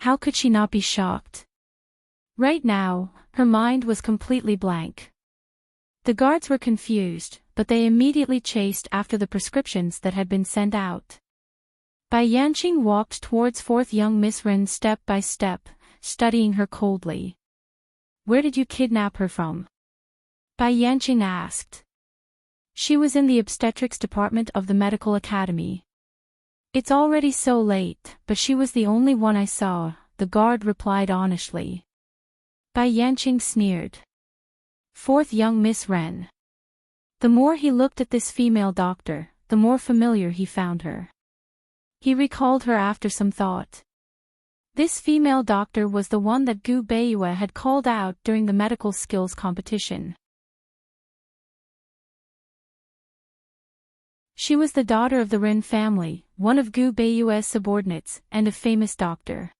How could she not be shocked? Right now, her mind was completely blank. The guards were confused, but they immediately chased after the prescriptions that had been sent out. Bai Yanqing walked towards fourth young Miss Ren step by step, studying her coldly. Where did you kidnap her from? Bai Yanqing asked. She was in the obstetrics department of the Medical Academy. It's already so late, but she was the only one I saw, the guard replied honestly. Bai Yanqing sneered. Fourth young Miss Ren. The more he looked at this female doctor, the more familiar he found her. He recalled her after some thought. This female doctor was the one that Gu Bayue had called out during the medical skills competition. She was the daughter of the Ren family, one of Gu Bayue's subordinates, and a famous doctor.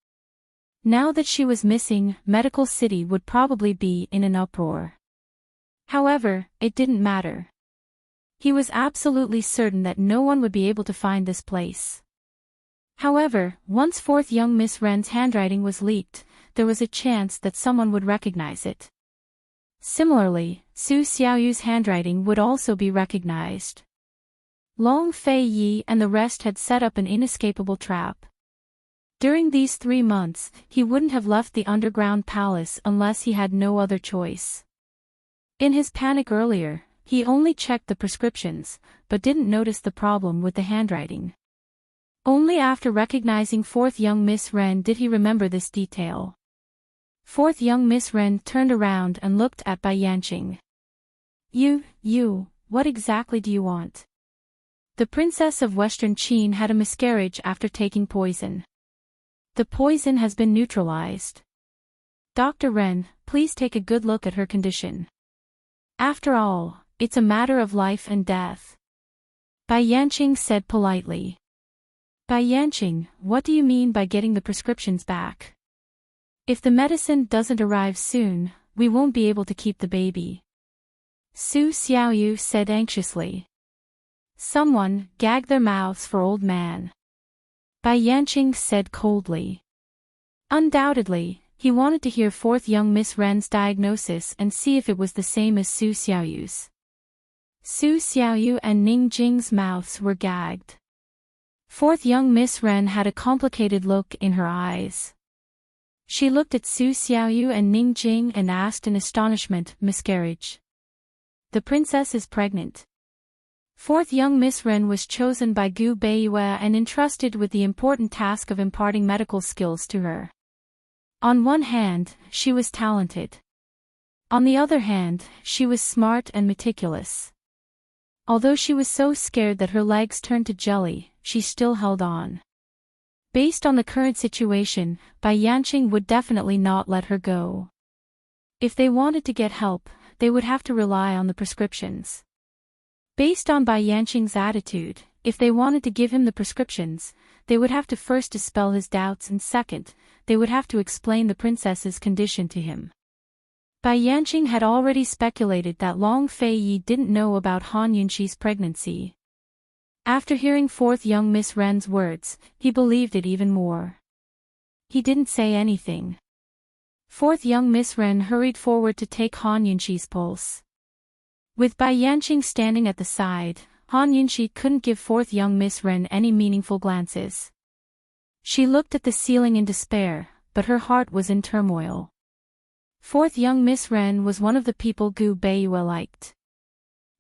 Now that she was missing, Medical City would probably be in an uproar. However, it didn't matter. He was absolutely certain that no one would be able to find this place. However, once fourth young Miss Ren's handwriting was leaked, there was a chance that someone would recognize it. Similarly, Su Xiaoyu's handwriting would also be recognized. Long Fei-yi and the rest had set up an inescapable trap. During these 3 months, he wouldn't have left the underground palace unless he had no other choice. In his panic earlier, he only checked the prescriptions, but didn't notice the problem with the handwriting. Only after recognizing fourth young Miss Ren did he remember this detail. Fourth young Miss Ren turned around and looked at Bai Yanqing. You, what exactly do you want? The princess of Western Qin had a miscarriage after taking poison. The poison has been neutralized. Dr. Ren, please take a good look at her condition. After all, it's a matter of life and death. Bai Yanqing said politely. Bai Yanqing, what do you mean by getting the prescriptions back? If the medicine doesn't arrive soon, we won't be able to keep the baby. Su Xiaoyu said anxiously. Someone, gag their mouths for old man. Bai Yanqing said coldly. Undoubtedly, he wanted to hear fourth young Miss Ren's diagnosis and see if it was the same as Su Xiaoyu's. Su Xiaoyu and Ning Jing's mouths were gagged. Fourth young Miss Ren had a complicated look in her eyes. She looked at Su Xiaoyu and Ning Jing and asked in astonishment, miscarriage. The princess is pregnant. Fourth young Miss Ren was chosen by Gu Beiyue and entrusted with the important task of imparting medical skills to her. On one hand, she was talented. On the other hand, she was smart and meticulous. Although she was so scared that her legs turned to jelly, she still held on. Based on the current situation, Bai Yanqing would definitely not let her go. If they wanted to get help, they would have to rely on the prescriptions. Based on Bai Yanqing's attitude, if they wanted to give him the prescriptions, they would have to first dispel his doubts and second, they would have to explain the princess's condition to him. Bai Yanqing had already speculated that Long Fei Yi didn't know about Han Yunqi's pregnancy. After hearing fourth young Miss Ren's words, he believed it even more. He didn't say anything. Fourth young Miss Ren hurried forward to take Han Yunqi's pulse. With Bai Yanqing standing at the side, Han Yunqi couldn't give fourth young Miss Ren any meaningful glances. She looked at the ceiling in despair, but her heart was in turmoil. Fourth young Miss Ren was one of the people Gu Beiyue liked.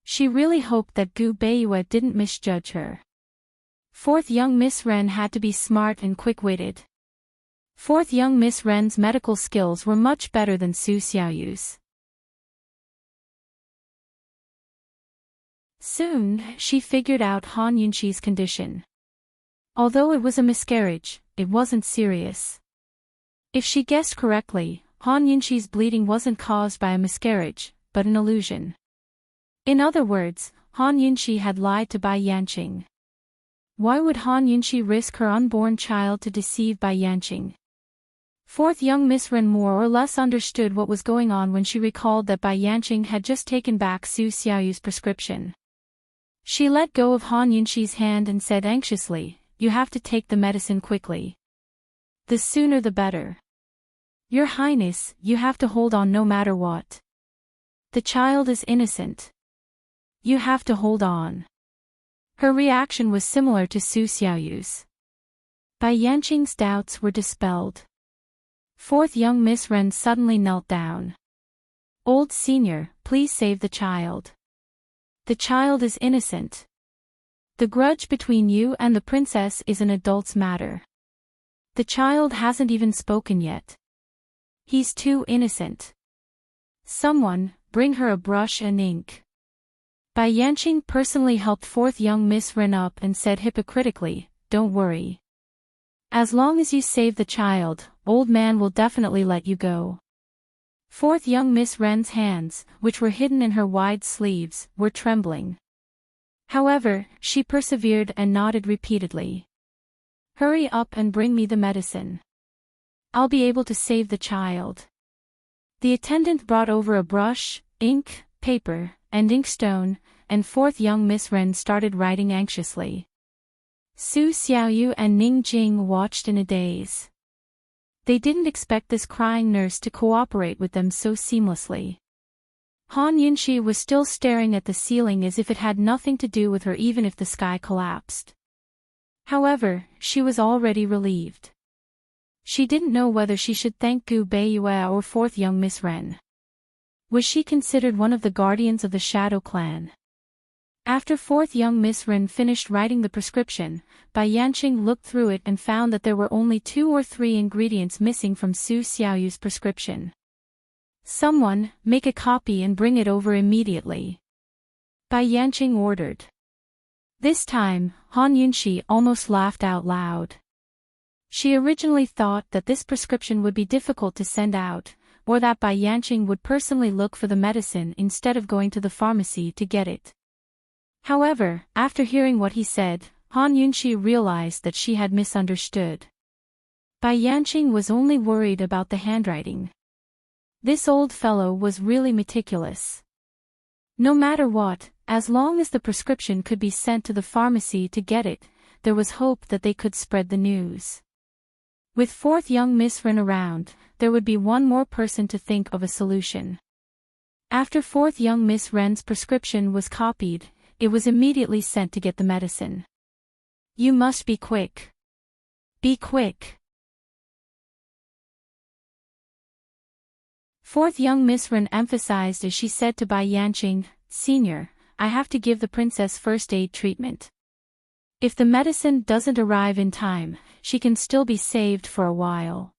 She really hoped that Gu Beiyue didn't misjudge her. Fourth young Miss Ren had to be smart and quick-witted. Fourth young Miss Ren's medical skills were much better than Su Xiaoyu's. Soon, she figured out Han Yunqi's condition. Although it was a miscarriage, it wasn't serious. If she guessed correctly, Han Yunqi's bleeding wasn't caused by a miscarriage, but an illusion. In other words, Han Yunqi had lied to Bai Yanqing. Why would Han Yunqi risk her unborn child to deceive Bai Yanqing? Fourth young Miss Ren more or less understood what was going on when she recalled that Bai Yanqing had just taken back Su Xiaoyu's prescription. She let go of Han Yunqi's hand and said anxiously, "You have to take the medicine quickly. The sooner the better. Your Highness, you have to hold on no matter what. The child is innocent. You have to hold on." Her reaction was similar to Su Xiaoyu's. Bai Yanqing's doubts were dispelled. Fourth young Miss Ren suddenly knelt down. "Old senior, please save the child. The child is innocent. The grudge between you and the princess is an adult's matter. The child hasn't even spoken yet. He's too innocent. Someone, bring her a brush and ink." Bai Yanqing personally helped fourth young Miss Ren up and said hypocritically, "Don't worry. As long as you save the child, old man will definitely let you go." Fourth young Miss Ren's hands, which were hidden in her wide sleeves, were trembling. However, she persevered and nodded repeatedly. "Hurry up and bring me the medicine. I'll be able to save the child." The attendant brought over a brush, ink, paper, and inkstone, and fourth young Miss Ren started writing anxiously. Su Xiaoyu and Ning Jing watched in a daze. They didn't expect this crying nurse to cooperate with them so seamlessly. Han Yunqi was still staring at the ceiling as if it had nothing to do with her even if the sky collapsed. However, she was already relieved. She didn't know whether she should thank Gu Beiyue or fourth young Miss Ren. Was she considered one of the guardians of the Shadow Clan? After fourth young Miss Ren finished writing the prescription, Bai Yanqing looked through it and found that there were only 2 or 3 ingredients missing from Su Xiaoyu's prescription. "Someone, make a copy and bring it over immediately," Bai Yanqing ordered. This time, Han Yunxi almost laughed out loud. She originally thought that this prescription would be difficult to send out, or that Bai Yanqing would personally look for the medicine instead of going to the pharmacy to get it. However, after hearing what he said, Han Yunxi realized that she had misunderstood. Bai Yanqing was only worried about the handwriting. This old fellow was really meticulous. No matter what, as long as the prescription could be sent to the pharmacy to get it, there was hope that they could spread the news. With fourth young Miss Ren around, there would be one more person to think of a solution. After fourth young Miss Ren's prescription was copied, it was immediately sent to get the medicine. You must be quick. Be quick. Fourth young Miss Ren emphasized as she said to Bai Yanqing, "Senior, I have to give the princess first aid treatment. If the medicine doesn't arrive in time, she can still be saved for a while."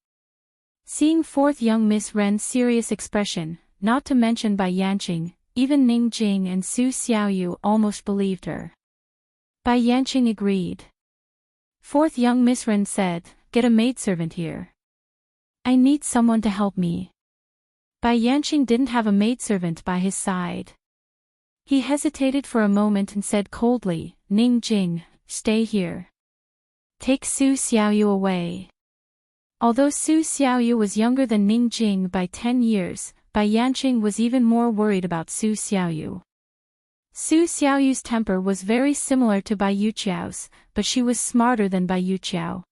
Seeing fourth young Miss Ren's serious expression, not to mention Bai Yanqing, even Ning Jing and Su Xiaoyu almost believed her. Bai Yanqing agreed. Fourth young Miss Ren said, "Get a maidservant here. I need someone to help me." Bai Yanqing didn't have a maidservant by his side. He hesitated for a moment and said coldly, "Ning Jing, stay here. Take Su Xiaoyu away." Although Su Xiaoyu was younger than Ning Jing by 10 years, Bai Yanqing was even more worried about Su Xiaoyu. Su Xiaoyu's temper was very similar to Bai Yuqiao's, but she was smarter than Bai Yuqiao.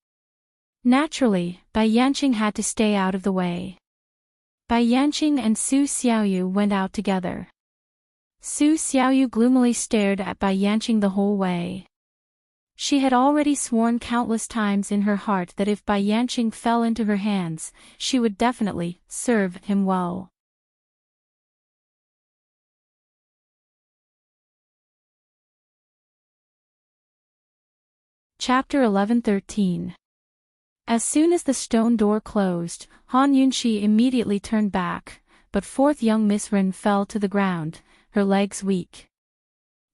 Naturally, Bai Yanqing had to stay out of the way. Bai Yanqing and Su Xiaoyu went out together. Su Xiaoyu gloomily stared at Bai Yanqing the whole way. She had already sworn countless times in her heart that if Bai Yanqing fell into her hands, she would definitely serve him well. Chapter 11-13. As soon as the stone door closed, Han Yunxi immediately turned back, but fourth young Miss Ren fell to the ground, her legs weak.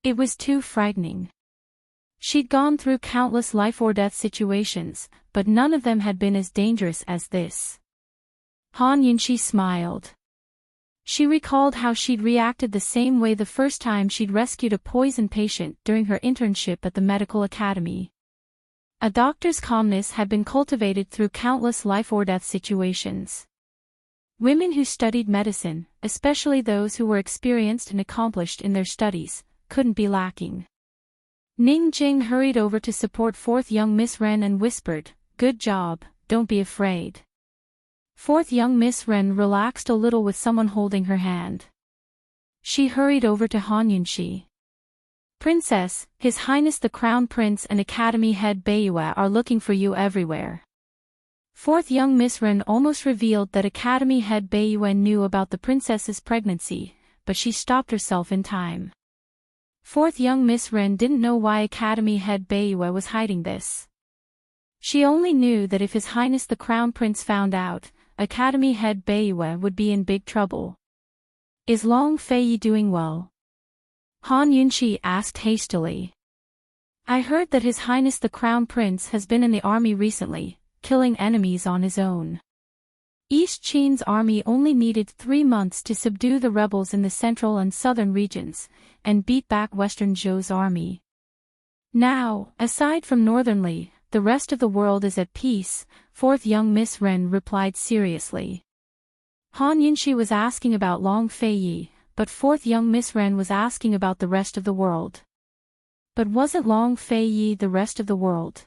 It was too frightening. She'd gone through countless life-or-death situations, but none of them had been as dangerous as this. Han Yunxi smiled. She recalled how she'd reacted the same way the first time she'd rescued a poison patient during her internship at the medical academy. A doctor's calmness had been cultivated through countless life-or-death situations. Women who studied medicine, especially those who were experienced and accomplished in their studies, couldn't be lacking. Ning Jing hurried over to support fourth young Miss Ren and whispered, "Good job, don't be afraid." Fourth young Miss Ren relaxed a little with someone holding her hand. She hurried over to Han Yunxi. "Princess, His Highness the Crown Prince and Academy Head Beiyue are looking for you everywhere." Fourth young Miss Ren almost revealed that Academy Head Beiyue knew about the princess's pregnancy, but she stopped herself in time. Fourth young Miss Ren didn't know why Academy Head Beiyue was hiding this. She only knew that if His Highness the Crown Prince found out, Academy Head Beiyue would be in big trouble. "Is Long Feiyi doing well?" Han Yunxi asked hastily. "I heard that His Highness the Crown Prince has been in the army recently, killing enemies on his own. East Qin's army only needed 3 months to subdue the rebels in the central and southern regions, and beat back Western Zhou's army. Now, aside from northern Li, the rest of the world is at peace," fourth young Miss Ren replied seriously. Han Yunxi was asking about Long Feiyi, but fourth young Miss Ren was asking about the rest of the world. But wasn't Long Feiyi the rest of the world?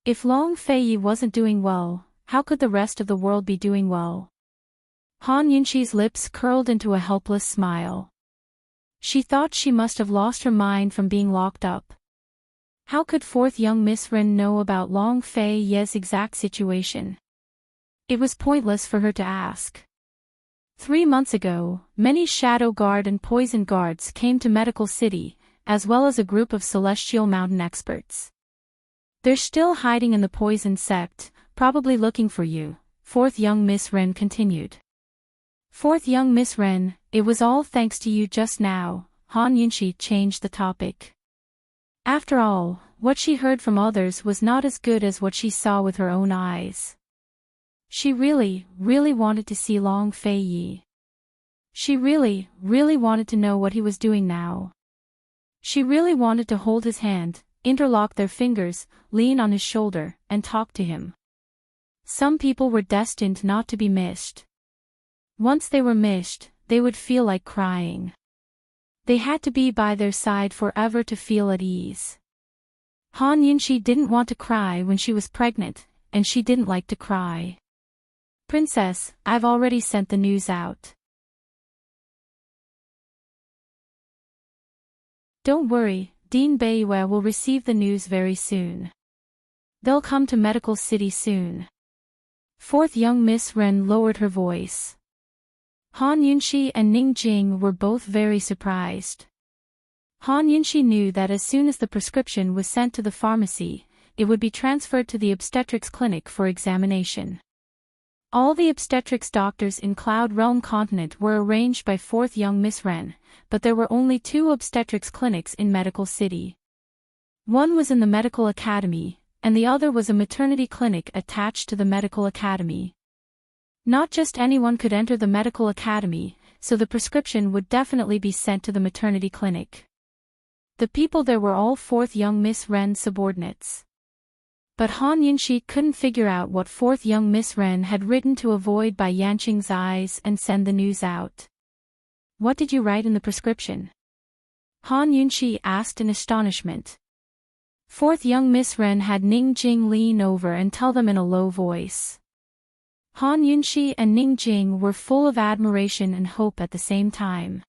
If Long Feiyi wasn't doing well, how could the rest of the world be doing well? Han Yunxi's lips curled into a helpless smile. She thought she must have lost her mind from being locked up. How could fourth young Miss Ren know about Long Feiyi's exact situation? It was pointless for her to ask. 3 months ago, many Shadow Guard and Poison Guards came to Medical City, as well as a group of Celestial Mountain experts. "They're still hiding in the Poison Sect, probably looking for you," fourth young Miss Ren continued. "Fourth young Miss Ren, it was all thanks to you just now," Han Yunxi changed the topic. After all, what she heard from others was not as good as what she saw with her own eyes. She really, really wanted to see Long Fei Yi. She really, really wanted to know what he was doing now. She really wanted to hold his hand, interlock their fingers, lean on his shoulder, and talk to him. Some people were destined not to be missed. Once they were missed, they would feel like crying. They had to be by their side forever to feel at ease. Han Yunxi didn't want to cry when she was pregnant, and she didn't like to cry. Princess, I've already sent the news out. Don't worry, Dean Beiyue will receive the news very soon. They'll come to Medical City soon. Fourth young Miss Ren lowered her voice. Han Yunxi and Ning Jing were both very surprised. Han Yunxi knew that as soon as the prescription was sent to the pharmacy, it would be transferred to the obstetrics clinic for examination. All the obstetrics doctors in Cloud Realm Continent were arranged by fourth young Miss Ren, but there were only 2 obstetrics clinics in Medical City. One was in the Medical Academy, and the other was a maternity clinic attached to the Medical Academy. Not just anyone could enter the Medical Academy, so the prescription would definitely be sent to the maternity clinic. The people there were all fourth young Miss Ren's subordinates. But Han Yunxi couldn't figure out what fourth young Miss Ren had written to avoid Bai Yanqing's eyes and send the news out. What did you write in the prescription? Han Yunxi asked in astonishment. Fourth young Miss Ren had Ning Jing lean over and tell them in a low voice. Han Yunxi and Ning Jing were full of admiration and hope at the same time.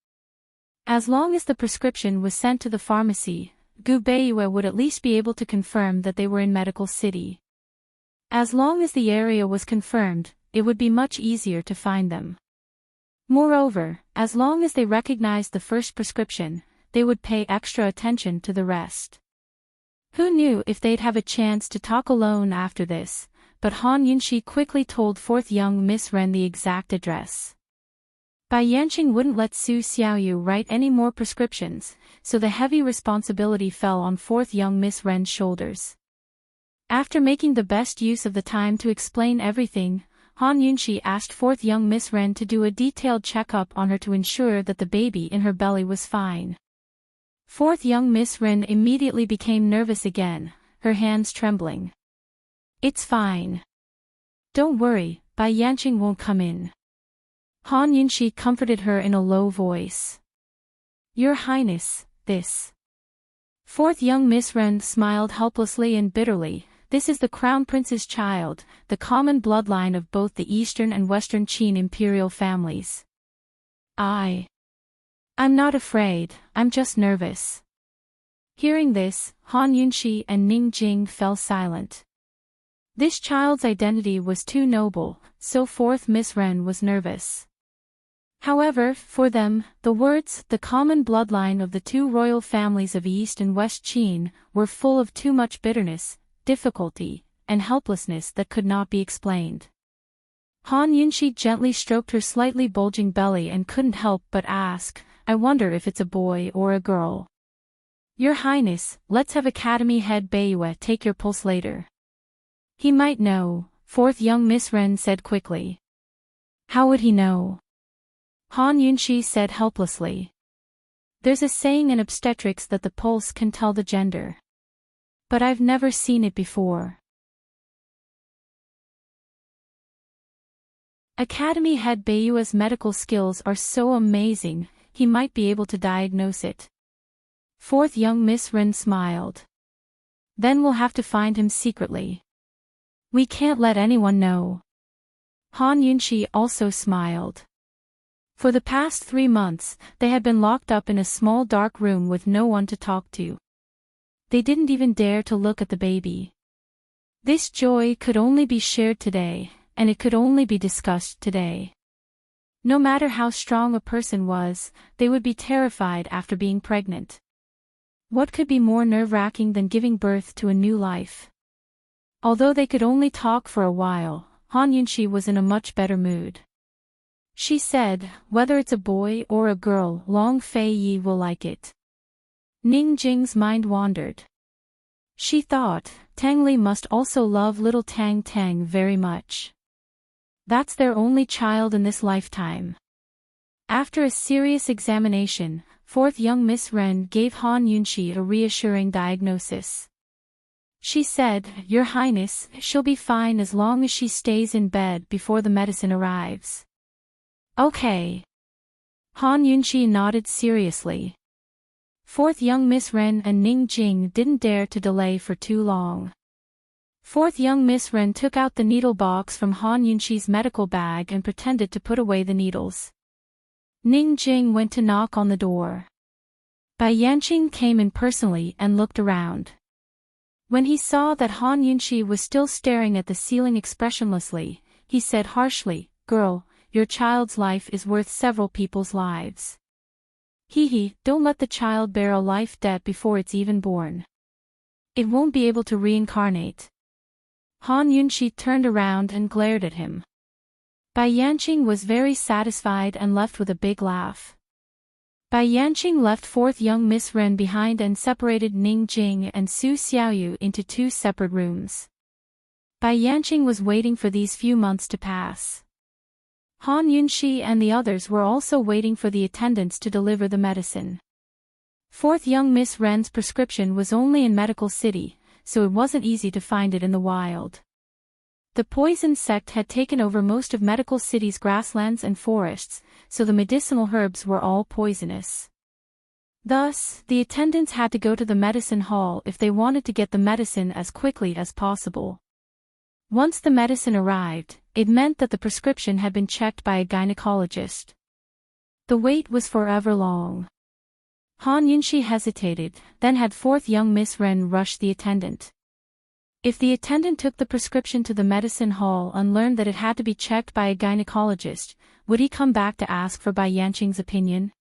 As long as the prescription was sent to the pharmacy, Gu Beiyue would at least be able to confirm that they were in Medical City. As long as the area was confirmed, it would be much easier to find them. Moreover, as long as they recognized the first prescription, they would pay extra attention to the rest. Who knew if they'd have a chance to talk alone after this, but Han Yunxi quickly told fourth young Miss Ren the exact address. Bai Yanqing wouldn't let Su Xiaoyu write any more prescriptions, so the heavy responsibility fell on fourth young Miss Ren's shoulders. After making the best use of the time to explain everything, Han Yunxi asked fourth young Miss Ren to do a detailed checkup on her to ensure that the baby in her belly was fine. Fourth young Miss Ren immediately became nervous again, her hands trembling. It's fine. Don't worry, Bai Yanqing won't come in. Han Yunxi comforted her in a low voice. Your Highness, this. Fourth young Miss Ren smiled helplessly and bitterly. This is the Crown Prince's child, the common bloodline of both the Eastern and Western Qin imperial families. I'm not afraid, I'm just nervous. Hearing this, Han Yunxi and Ning Jing fell silent. This child's identity was too noble, so fourth Miss Ren was nervous. However, for them, the words, the common bloodline of the 2 royal families of East and West Qin, were full of too much bitterness, difficulty, and helplessness that could not be explained. Han Yunxi gently stroked her slightly bulging belly and couldn't help but ask, I wonder if it's a boy or a girl. Your Highness, let's have Academy head Beiyue take your pulse later. He might know, fourth young Miss Ren said quickly. How would he know? Han Yunxi said helplessly. There's a saying in obstetrics that the pulse can tell the gender. But I've never seen it before. Academy head Beiyue's medical skills are so amazing, he might be able to diagnose it. Fourth young Miss Ren smiled. Then we'll have to find him secretly. We can't let anyone know. Han Yunxi also smiled. For the past 3 months, they had been locked up in a small dark room with no one to talk to. They didn't even dare to look at the baby. This joy could only be shared today, and it could only be discussed today. No matter how strong a person was, they would be terrified after being pregnant. What could be more nerve-wracking than giving birth to a new life? Although they could only talk for a while, Han Yunxi was in a much better mood. She said, whether it's a boy or a girl, Long Fei Yi will like it. Ning Jing's mind wandered. She thought, Tang Li must also love little Tang Tang very much. That's their only child in this lifetime. After a serious examination, fourth young Miss Ren gave Han Yunxi a reassuring diagnosis. She said, Your Highness, she'll be fine as long as she stays in bed before the medicine arrives. Okay. Han Yunxi nodded seriously. Fourth young Miss Ren and Ning Jing didn't dare to delay for too long. Fourth young Miss Ren took out the needle box from Han Yunxi's medical bag and pretended to put away the needles. Ning Jing went to knock on the door. Bai Yanqing came in personally and looked around. When he saw that Han Yunxi was still staring at the ceiling expressionlessly, he said harshly, Girl, your child's life is worth several people's lives. Hee, don't let the child bear a life debt before it's even born. It won't be able to reincarnate. Han Yunxi turned around and glared at him. Bai Yanqing was very satisfied and left with a big laugh. Bai Yanqing left fourth young Miss Ren behind and separated Ning Jing and Su Xiaoyu into two separate rooms. Bai Yanqing was waiting for these few months to pass. Han Yunxi and the others were also waiting for the attendants to deliver the medicine. Fourth young Miss Ren's prescription was only in Medical City, so it wasn't easy to find it in the wild. The poison sect had taken over most of Medical City's grasslands and forests, so the medicinal herbs were all poisonous. Thus, the attendants had to go to the medicine hall if they wanted to get the medicine as quickly as possible. Once the medicine arrived, it meant that the prescription had been checked by a gynecologist. The wait was forever long. Han Yunxi hesitated, then had fourth young Miss Ren rush the attendant. If the attendant took the prescription to the medicine hall and learned that it had to be checked by a gynecologist, would he come back to ask for Bai Yanqing's opinion?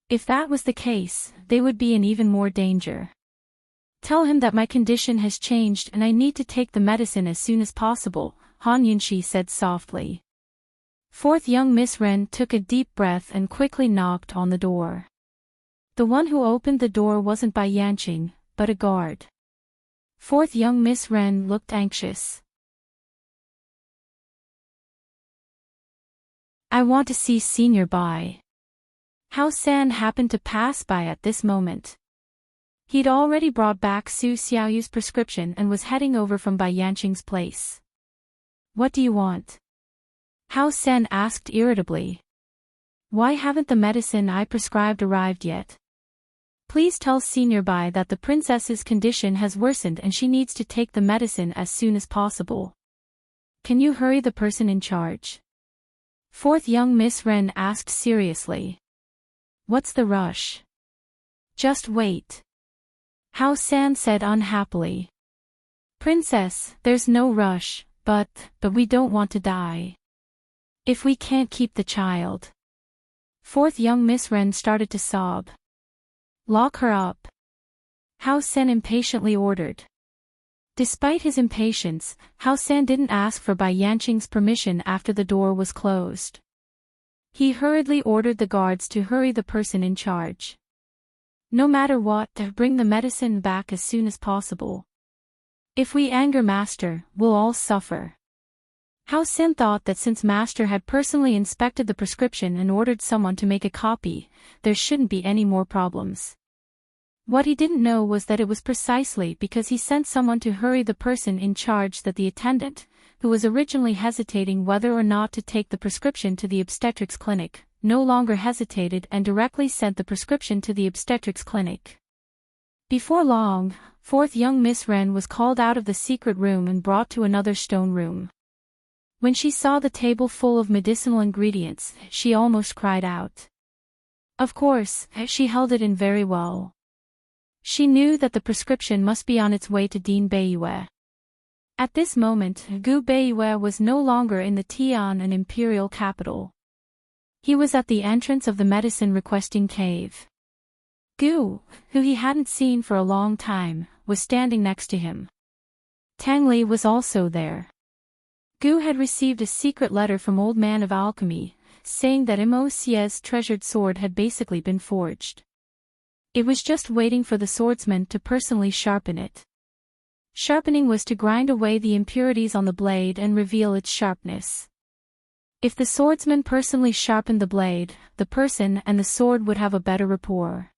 If that was the case, they would be in even more danger. Tell him that my condition has changed and I need to take the medicine as soon as possible, Han Yunxi said softly. Fourth young Miss Ren took a deep breath and quickly knocked on the door. The one who opened the door wasn't Bai Yanqing, but a guard. Fourth young Miss Ren looked anxious. I want to see Senior Bai. Hao San happened to pass by at this moment. He'd already brought back Su Xiaoyu's prescription and was heading over from Bai Yanqing's place. What do you want? Hao San asked irritably. Why haven't the medicine I prescribed arrived yet? Please tell Senior Bai that the princess's condition has worsened and she needs to take the medicine as soon as possible. Can you hurry the person in charge? Fourth young Miss Ren asked seriously. What's the rush? Just wait. Hao San said unhappily. Princess, there's no rush, but we don't want to die. If we can't keep the child. Fourth young Miss Ren started to sob. Lock her up. Hao San impatiently ordered. Despite his impatience, Hao San didn't ask for Bai Yanqing's permission after the door was closed. He hurriedly ordered the guards to hurry the person in charge. No matter what, bring the medicine back as soon as possible. If we anger Master, we'll all suffer. Hao San thought that since Master had personally inspected the prescription and ordered someone to make a copy, there shouldn't be any more problems. What he didn't know was that it was precisely because he sent someone to hurry the person in charge that the attendant, who was originally hesitating whether or not to take the prescription to the obstetrics clinic, no longer hesitated and directly sent the prescription to the obstetrics clinic. Before long, fourth young Miss Ren was called out of the secret room and brought to another stone room. When she saw the table full of medicinal ingredients, she almost cried out. Of course, she held it in very well. She knew that the prescription must be on its way to Dean Beiyue. At this moment, Gu Beiyue was no longer in the Tian and imperial capital. He was at the entrance of the medicine-requesting cave. Gu, who he hadn't seen for a long time, was standing next to him. Tang Li was also there. Gu had received a secret letter from Old Man of Alchemy, saying that Immerse's treasured sword had basically been forged. It was just waiting for the swordsman to personally sharpen it. Sharpening was to grind away the impurities on the blade and reveal its sharpness. If the swordsman personally sharpened the blade, the person and the sword would have a better rapport.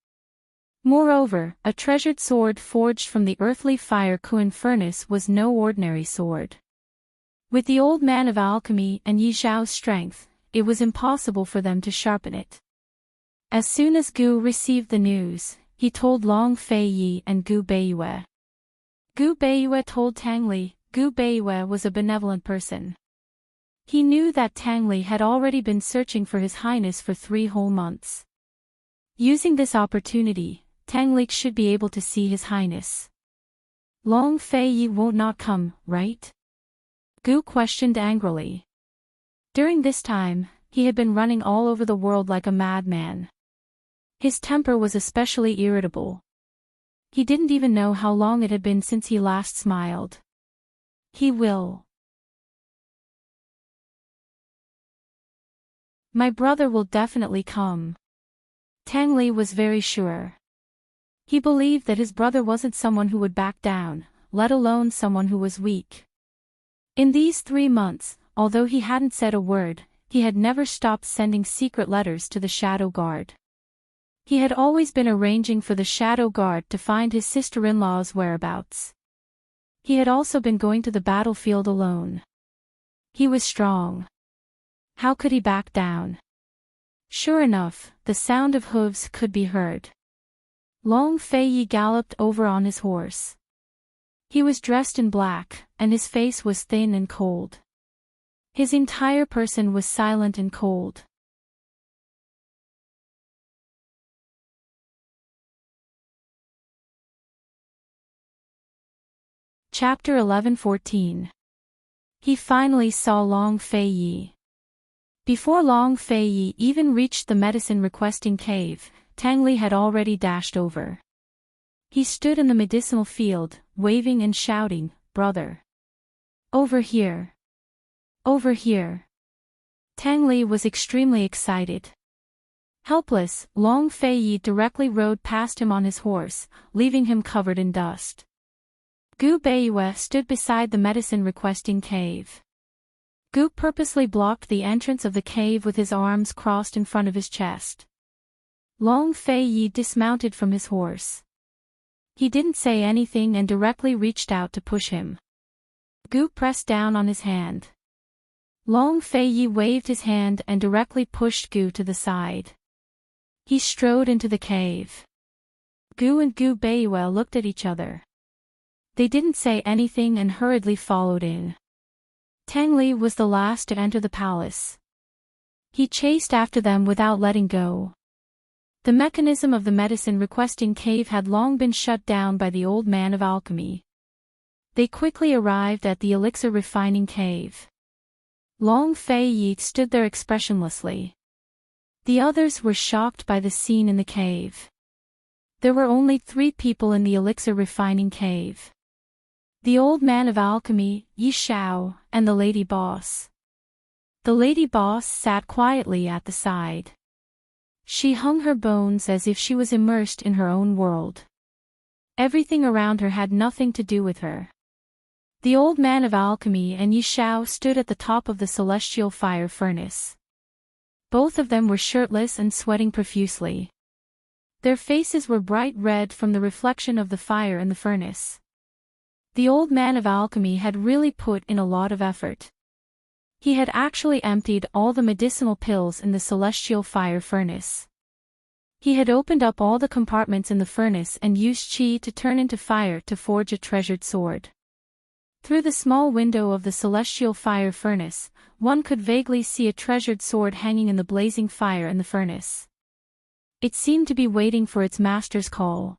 Moreover, a treasured sword forged from the earthly fire Kuan furnace was no ordinary sword. With the old man of alchemy and Yi Xiao's strength, it was impossible for them to sharpen it. As soon as Gu received the news, he told Long Fei Yi and Gu Beiyue. Gu Beiyue told Tang Li. Gu Beiyue was a benevolent person. He knew that Tang Li had already been searching for His Highness for 3 whole months. Using this opportunity, Tang Li should be able to see His Highness. Long Fei Yi won't not come, right? Gu questioned angrily. During this time, he had been running all over the world like a madman. His temper was especially irritable. He didn't even know how long it had been since he last smiled. He will. My brother will definitely come. Tang Li was very sure. He believed that his brother wasn't someone who would back down, let alone someone who was weak. In these 3 months, although he hadn't said a word, he had never stopped sending secret letters to the Shadow Guard. He had always been arranging for the Shadow Guard to find his sister-in-law's whereabouts. He had also been going to the battlefield alone. He was strong. How could he back down? Sure enough, the sound of hooves could be heard. Long Fei Yi galloped over on his horse. He was dressed in black, and his face was thin and cold. His entire person was silent and cold. Chapter 11-14. He finally saw Long Fei Yi. Before Long Fei Yi even reached the medicine-requesting cave, Tang Li had already dashed over. He stood in the medicinal field, waving and shouting, "Brother! Over here! Over here!" Tang Li was extremely excited. Helpless, Long Fei Yi directly rode past him on his horse, leaving him covered in dust. Gu Beiyue stood beside the medicine-requesting cave. Gu purposely blocked the entrance of the cave with his arms crossed in front of his chest. Long Fei Yi dismounted from his horse. He didn't say anything and directly reached out to push him. Gu pressed down on his hand. Long Fei Yi waved his hand and directly pushed Gu to the side. He strode into the cave. Gu and Gu Beiyue looked at each other. They didn't say anything and hurriedly followed in. Tang Li was the last to enter the palace. He chased after them without letting go. The mechanism of the medicine-requesting cave had long been shut down by the old man of alchemy. They quickly arrived at the elixir-refining cave. Long Fei Yi stood there expressionlessly. The others were shocked by the scene in the cave. There were only 3 people in the elixir-refining cave. The old man of alchemy, Yi Xiao, and the lady boss. The lady boss sat quietly at the side. She hung her bones as if she was immersed in her own world. Everything around her had nothing to do with her. The old man of alchemy and Yi Xiao stood at the top of the celestial fire furnace. Both of them were shirtless and sweating profusely. Their faces were bright red from the reflection of the fire in the furnace. The old man of alchemy had really put in a lot of effort. He had actually emptied all the medicinal pills in the celestial fire furnace. He had opened up all the compartments in the furnace and used qi to turn into fire to forge a treasured sword. Through the small window of the celestial fire furnace, one could vaguely see a treasured sword hanging in the blazing fire in the furnace. It seemed to be waiting for its master's call.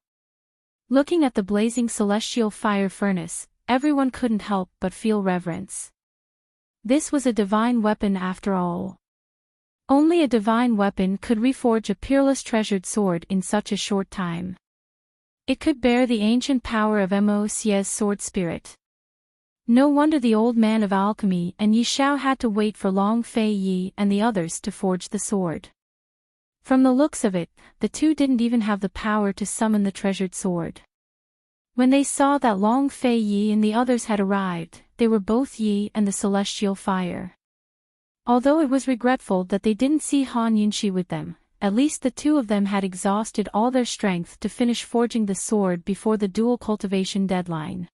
Looking at the blazing celestial fire furnace, everyone couldn't help but feel reverence. This was a divine weapon after all. Only a divine weapon could reforge a peerless treasured sword in such a short time. It could bear the ancient power of Mo Xie's sword spirit. No wonder the old man of alchemy and Yi Xiao had to wait for Long Fei Yi and the others to forge the sword. From the looks of it, the two didn't even have the power to summon the treasured sword. When they saw that Long Fei Yi and the others had arrived, they were both Yi and the celestial fire. Although it was regretful that they didn't see Han Yunxi with them, at least the two of them had exhausted all their strength to finish forging the sword before the dual cultivation deadline.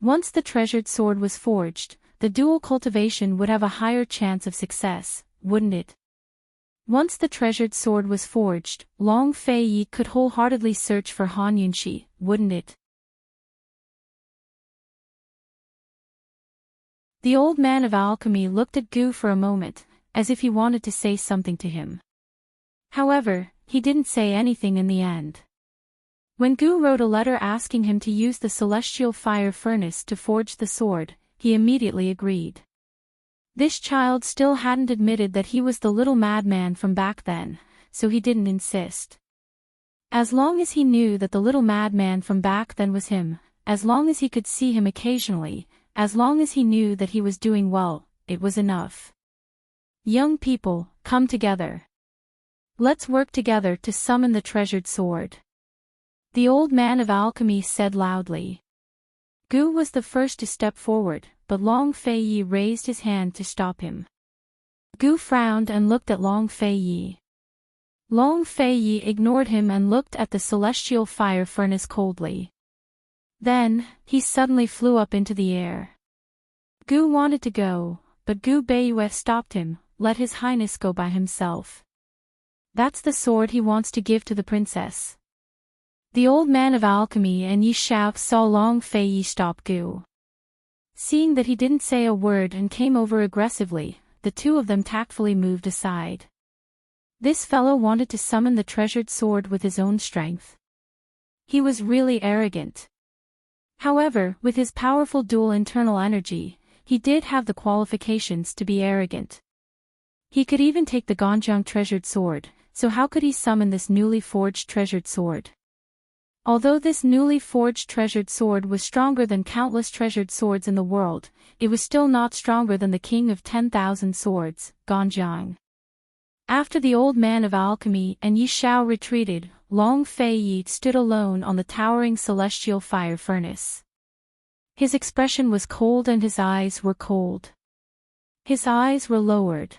Once the treasured sword was forged, the dual cultivation would have a higher chance of success, wouldn't it? Once the treasured sword was forged, Long Fei Yi could wholeheartedly search for Han Yunxi, wouldn't it? The old man of alchemy looked at Gu for a moment, as if he wanted to say something to him. However, he didn't say anything in the end. When Gu wrote a letter asking him to use the celestial fire furnace to forge the sword, he immediately agreed. This child still hadn't admitted that he was the little madman from back then, so he didn't insist. As long as he knew that the little madman from back then was him, as long as he could see him occasionally, as long as he knew that he was doing well, it was enough. Young people, come together. Let's work together to summon the treasured sword. The old man of alchemy said loudly. Gu was the first to step forward, but Long Fei Yi raised his hand to stop him. Gu frowned and looked at Long Fei Yi. Long Fei Yi ignored him and looked at the celestial fire furnace coldly. Then, he suddenly flew up into the air. Gu wanted to go, but Gu Beiyue stopped him. Let His Highness go by himself. That's the sword he wants to give to the princess. The old man of alchemy and Yi Shao saw Long Fei Yi stop Gu. Seeing that he didn't say a word and came over aggressively, the two of them tactfully moved aside. This fellow wanted to summon the treasured sword with his own strength. He was really arrogant. However, with his powerful dual internal energy, he did have the qualifications to be arrogant. He could even take the Ganjiang treasured sword, so how could he summon this newly forged treasured sword? Although this newly forged treasured sword was stronger than countless treasured swords in the world, it was still not stronger than the king of 10,000 swords, Ganjiang. After the old man of alchemy and Yi Shao retreated, Long Fei Yi stood alone on the towering celestial fire furnace. His expression was cold and his eyes were cold. His eyes were lowered.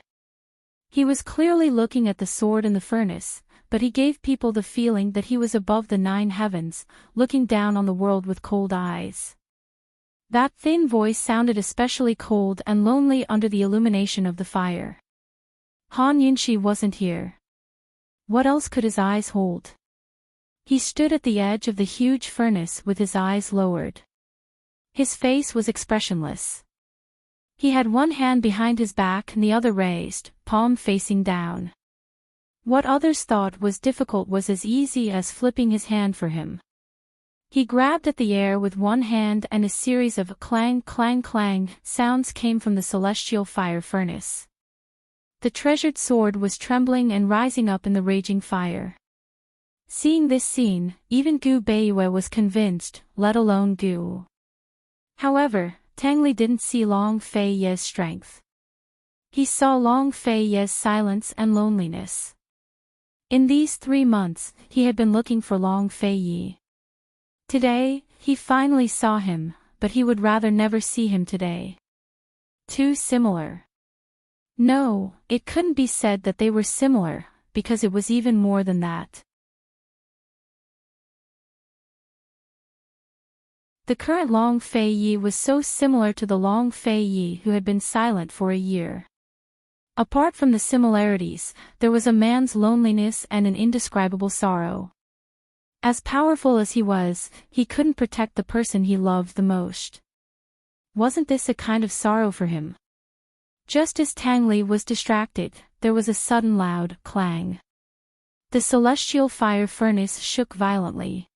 He was clearly looking at the sword in the furnace, but he gave people the feeling that he was above the 9 heavens, looking down on the world with cold eyes. That thin voice sounded especially cold and lonely under the illumination of the fire. Han Yunxi wasn't here. What else could his eyes hold? He stood at the edge of the huge furnace with his eyes lowered. His face was expressionless. He had one hand behind his back and the other raised, palm facing down. What others thought was difficult was as easy as flipping his hand for him. He grabbed at the air with one hand and a series of clang clang clang sounds came from the celestial fire furnace. The treasured sword was trembling and rising up in the raging fire. Seeing this scene, even Gu Beiyue was convinced, let alone Gu. However, Tang Li didn't see Long Fei Yi's strength. He saw Long Fei Yi's silence and loneliness. In these 3 months, he had been looking for Long Fei Yi. Today, he finally saw him, but he would rather never see him today. Too similar. No, it couldn't be said that they were similar, because it was even more than that. The current Long Fei Yi was so similar to the Long Fei Yi who had been silent for a year. Apart from the similarities, there was a man's loneliness and an indescribable sorrow. As powerful as he was, he couldn't protect the person he loved the most. Wasn't this a kind of sorrow for him? Just as Tang Li was distracted, there was a sudden loud clang. The celestial fire furnace shook violently.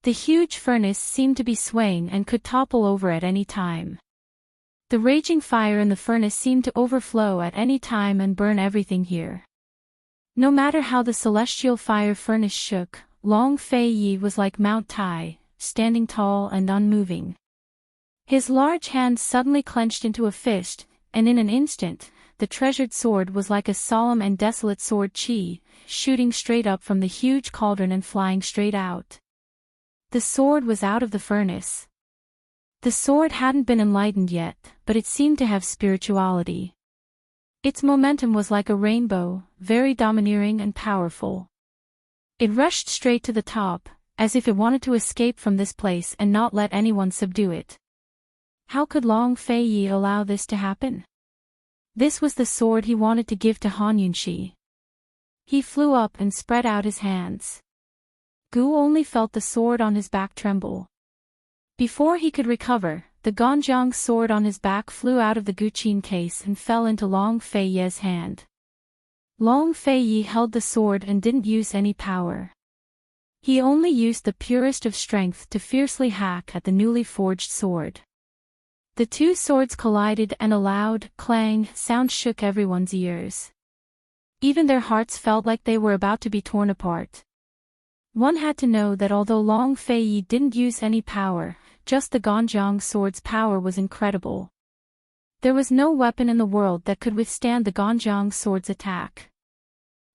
The huge furnace seemed to be swaying and could topple over at any time. The raging fire in the furnace seemed to overflow at any time and burn everything here. No matter how the celestial fire furnace shook, Long Fei Yi was like Mount Tai, standing tall and unmoving. His large hand suddenly clenched into a fist, and in an instant, the treasured sword was like a solemn and desolate sword chi, shooting straight up from the huge cauldron and flying straight out. The sword was out of the furnace. The sword hadn't been enlightened yet, but it seemed to have spirituality. Its momentum was like a rainbow, very domineering and powerful. It rushed straight to the top, as if it wanted to escape from this place and not let anyone subdue it. How could Long Fei Yi allow this to happen? This was the sword he wanted to give to Han Yunxi. He flew up and spread out his hands. Gu only felt the sword on his back tremble. Before he could recover, the Ganjiang sword on his back flew out of the Guqin case and fell into Long Fei Yi's hand. Long Fei Yi held the sword and didn't use any power. He only used the purest of strength to fiercely hack at the newly forged sword. The two swords collided and a loud, clang sound shook everyone's ears. Even their hearts felt like they were about to be torn apart. One had to know that although Long Fei Yi didn't use any power, just the Ganjiang sword's power was incredible. There was no weapon in the world that could withstand the Ganjiang sword's attack.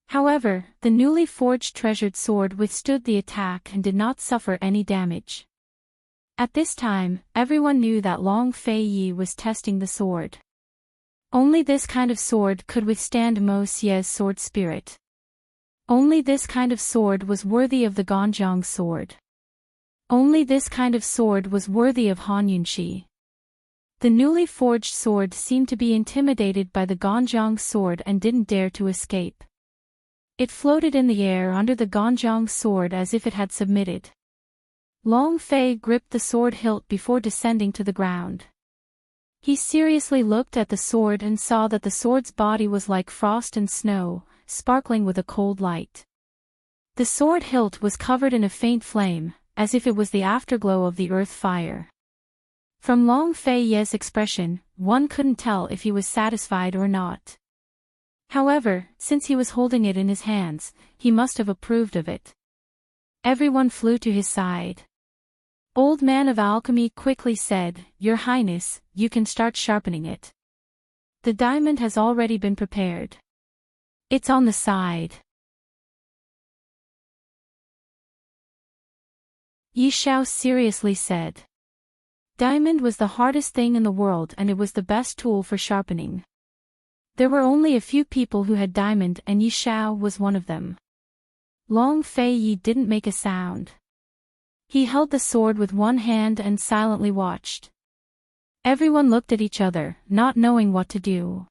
However, the newly forged treasured sword withstood the attack and did not suffer any damage. At this time, everyone knew that Long Fei Yi was testing the sword. Only this kind of sword could withstand Mo Xie's sword spirit. Only this kind of sword was worthy of the Ganjiang sword. Only this kind of sword was worthy of Han Yunxi. The newly forged sword seemed to be intimidated by the Ganjiang sword and didn't dare to escape. It floated in the air under the Ganjiang sword as if it had submitted. Long Fei gripped the sword hilt before descending to the ground. He seriously looked at the sword and saw that the sword's body was like frost and snow, sparkling with a cold light. The sword hilt was covered in a faint flame, as if it was the afterglow of the earth fire. From Long Fei Yi's expression, one couldn't tell if he was satisfied or not. However, since he was holding it in his hands, he must have approved of it. Everyone flew to his side. Old Man of Alchemy quickly said, "Your Highness, you can start sharpening it. The diamond has already been prepared. It's on the side." Yi Xiao seriously said. Diamond was the hardest thing in the world and it was the best tool for sharpening. There were only a few people who had diamond and Yi Xiao was one of them. Long Fei Yi didn't make a sound. He held the sword with one hand and silently watched. Everyone looked at each other, not knowing what to do.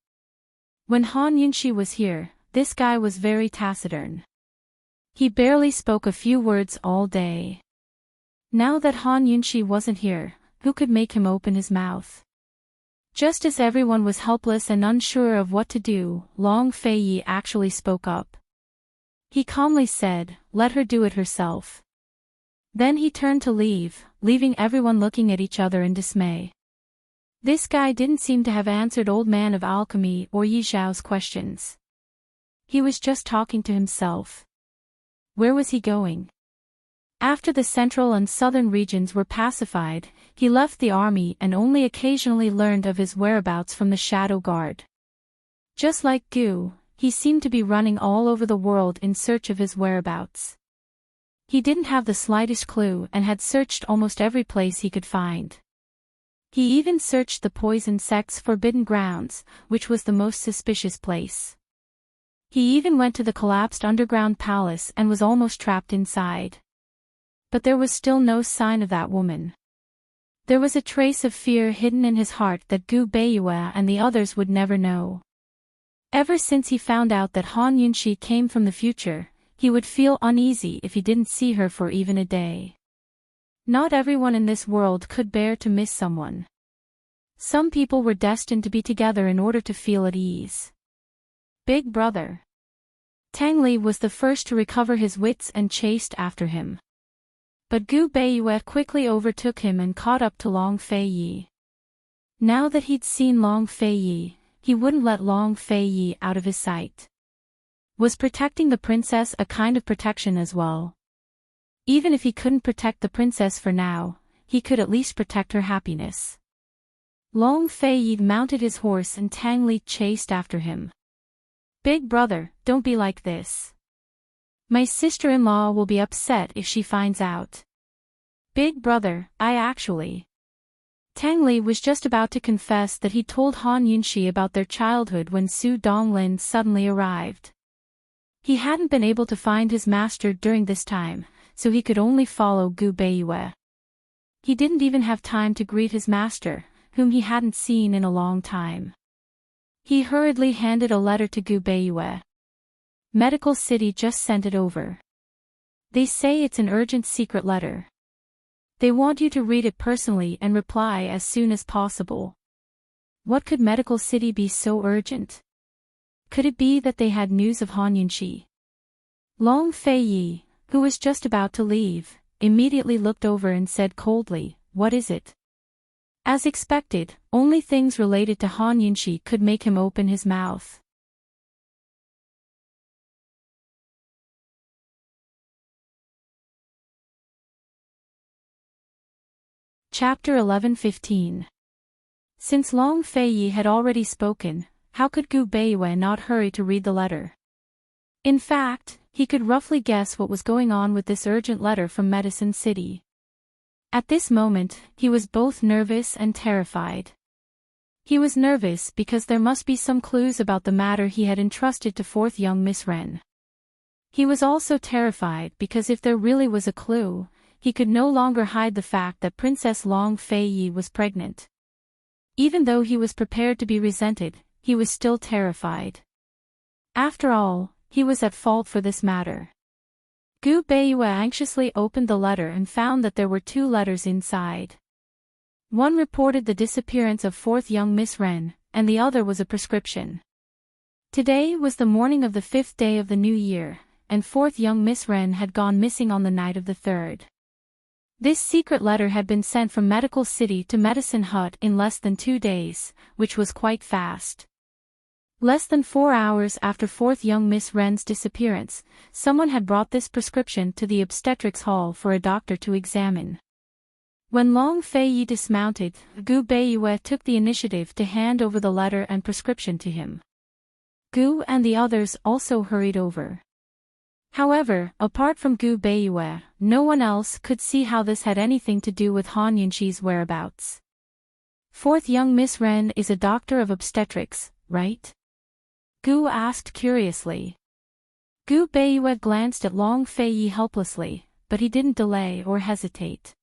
When Han Yunxi was here, this guy was very taciturn. He barely spoke a few words all day. Now that Han Yunxi wasn't here, who could make him open his mouth? Just as everyone was helpless and unsure of what to do, Long Fei Yi actually spoke up. He calmly said, "Let her do it herself." Then he turned to leave, leaving everyone looking at each other in dismay. This guy didn't seem to have answered Old Man of Alchemy or Yi Xiao's questions. He was just talking to himself. Where was he going? After the central and southern regions were pacified, he left the army and only occasionally learned of his whereabouts from the Shadow Guard. Just like Gu, he seemed to be running all over the world in search of his whereabouts. He didn't have the slightest clue and had searched almost every place he could find. He even searched the poison sect's forbidden grounds, which was the most suspicious place. He even went to the collapsed underground palace and was almost trapped inside. But there was still no sign of that woman. There was a trace of fear hidden in his heart that Gu Beiyue and the others would never know. Ever since he found out that Han Yunxi came from the future, he would feel uneasy if he didn't see her for even a day. Not everyone in this world could bear to miss someone. Some people were destined to be together in order to feel at ease. Big Brother. Tang Li was the first to recover his wits and chased after him. But Gu Beiyue quickly overtook him and caught up to Long Fei Yi. Now that he'd seen Long Fei Yi, he wouldn't let Long Fei Yi out of his sight. Was protecting the princess a kind of protection as well? Even if he couldn't protect the princess for now, he could at least protect her happiness. Long Fei Yi mounted his horse and Tang Li chased after him. Big Brother, don't be like this. My sister-in-law will be upset if she finds out. Big brother, Tang Li was just about to confess that he told Han Yunxi about their childhood when Su Donglin suddenly arrived. He hadn't been able to find his master during this time, so he could only follow Gu Beiyue. He didn't even have time to greet his master, whom he hadn't seen in a long time. He hurriedly handed a letter to Gu Beiyue. Medical City just sent it over. They say it's an urgent secret letter. They want you to read it personally and reply as soon as possible. What could Medical City be so urgent? Could it be that they had news of Han Yunxi? Long Feiyi, who was just about to leave, immediately looked over and said coldly, "What is it?" As expected, only things related to Han Yunxi could make him open his mouth. Chapter 11:15. Since Long Feiyi had already spoken, how could Gu Beiyue not hurry to read the letter? In fact, he could roughly guess what was going on with this urgent letter from Medicine City. At this moment, he was both nervous and terrified. He was nervous because there must be some clues about the matter he had entrusted to fourth young Miss Ren. He was also terrified because if there really was a clue, he could no longer hide the fact that Princess Long Feiyi was pregnant. Even though he was prepared to be resented, he was still terrified. After all, he was at fault for this matter. Gu Beiyue anxiously opened the letter and found that there were 2 letters inside. One reported the disappearance of fourth young Miss Ren, and the other was a prescription. Today was the morning of the 5th day of the new year, and fourth young Miss Ren had gone missing on the night of the 3rd. This secret letter had been sent from Medical City to Medicine Hut in less than 2 days, which was quite fast. Less than 4 hours after fourth young Miss Ren's disappearance, someone had brought this prescription to the obstetrics hall for a doctor to examine. When Long Feiyi dismounted, Gu Beiyue took the initiative to hand over the letter and prescription to him. Gu and the others also hurried over. However, apart from Gu Beiyue, no one else could see how this had anything to do with Han Yunxi's whereabouts. Fourth young Miss Ren is a doctor of obstetrics, right? Gu asked curiously. Gu Beiyue glanced at Long Feiyi helplessly, but he didn't delay or hesitate.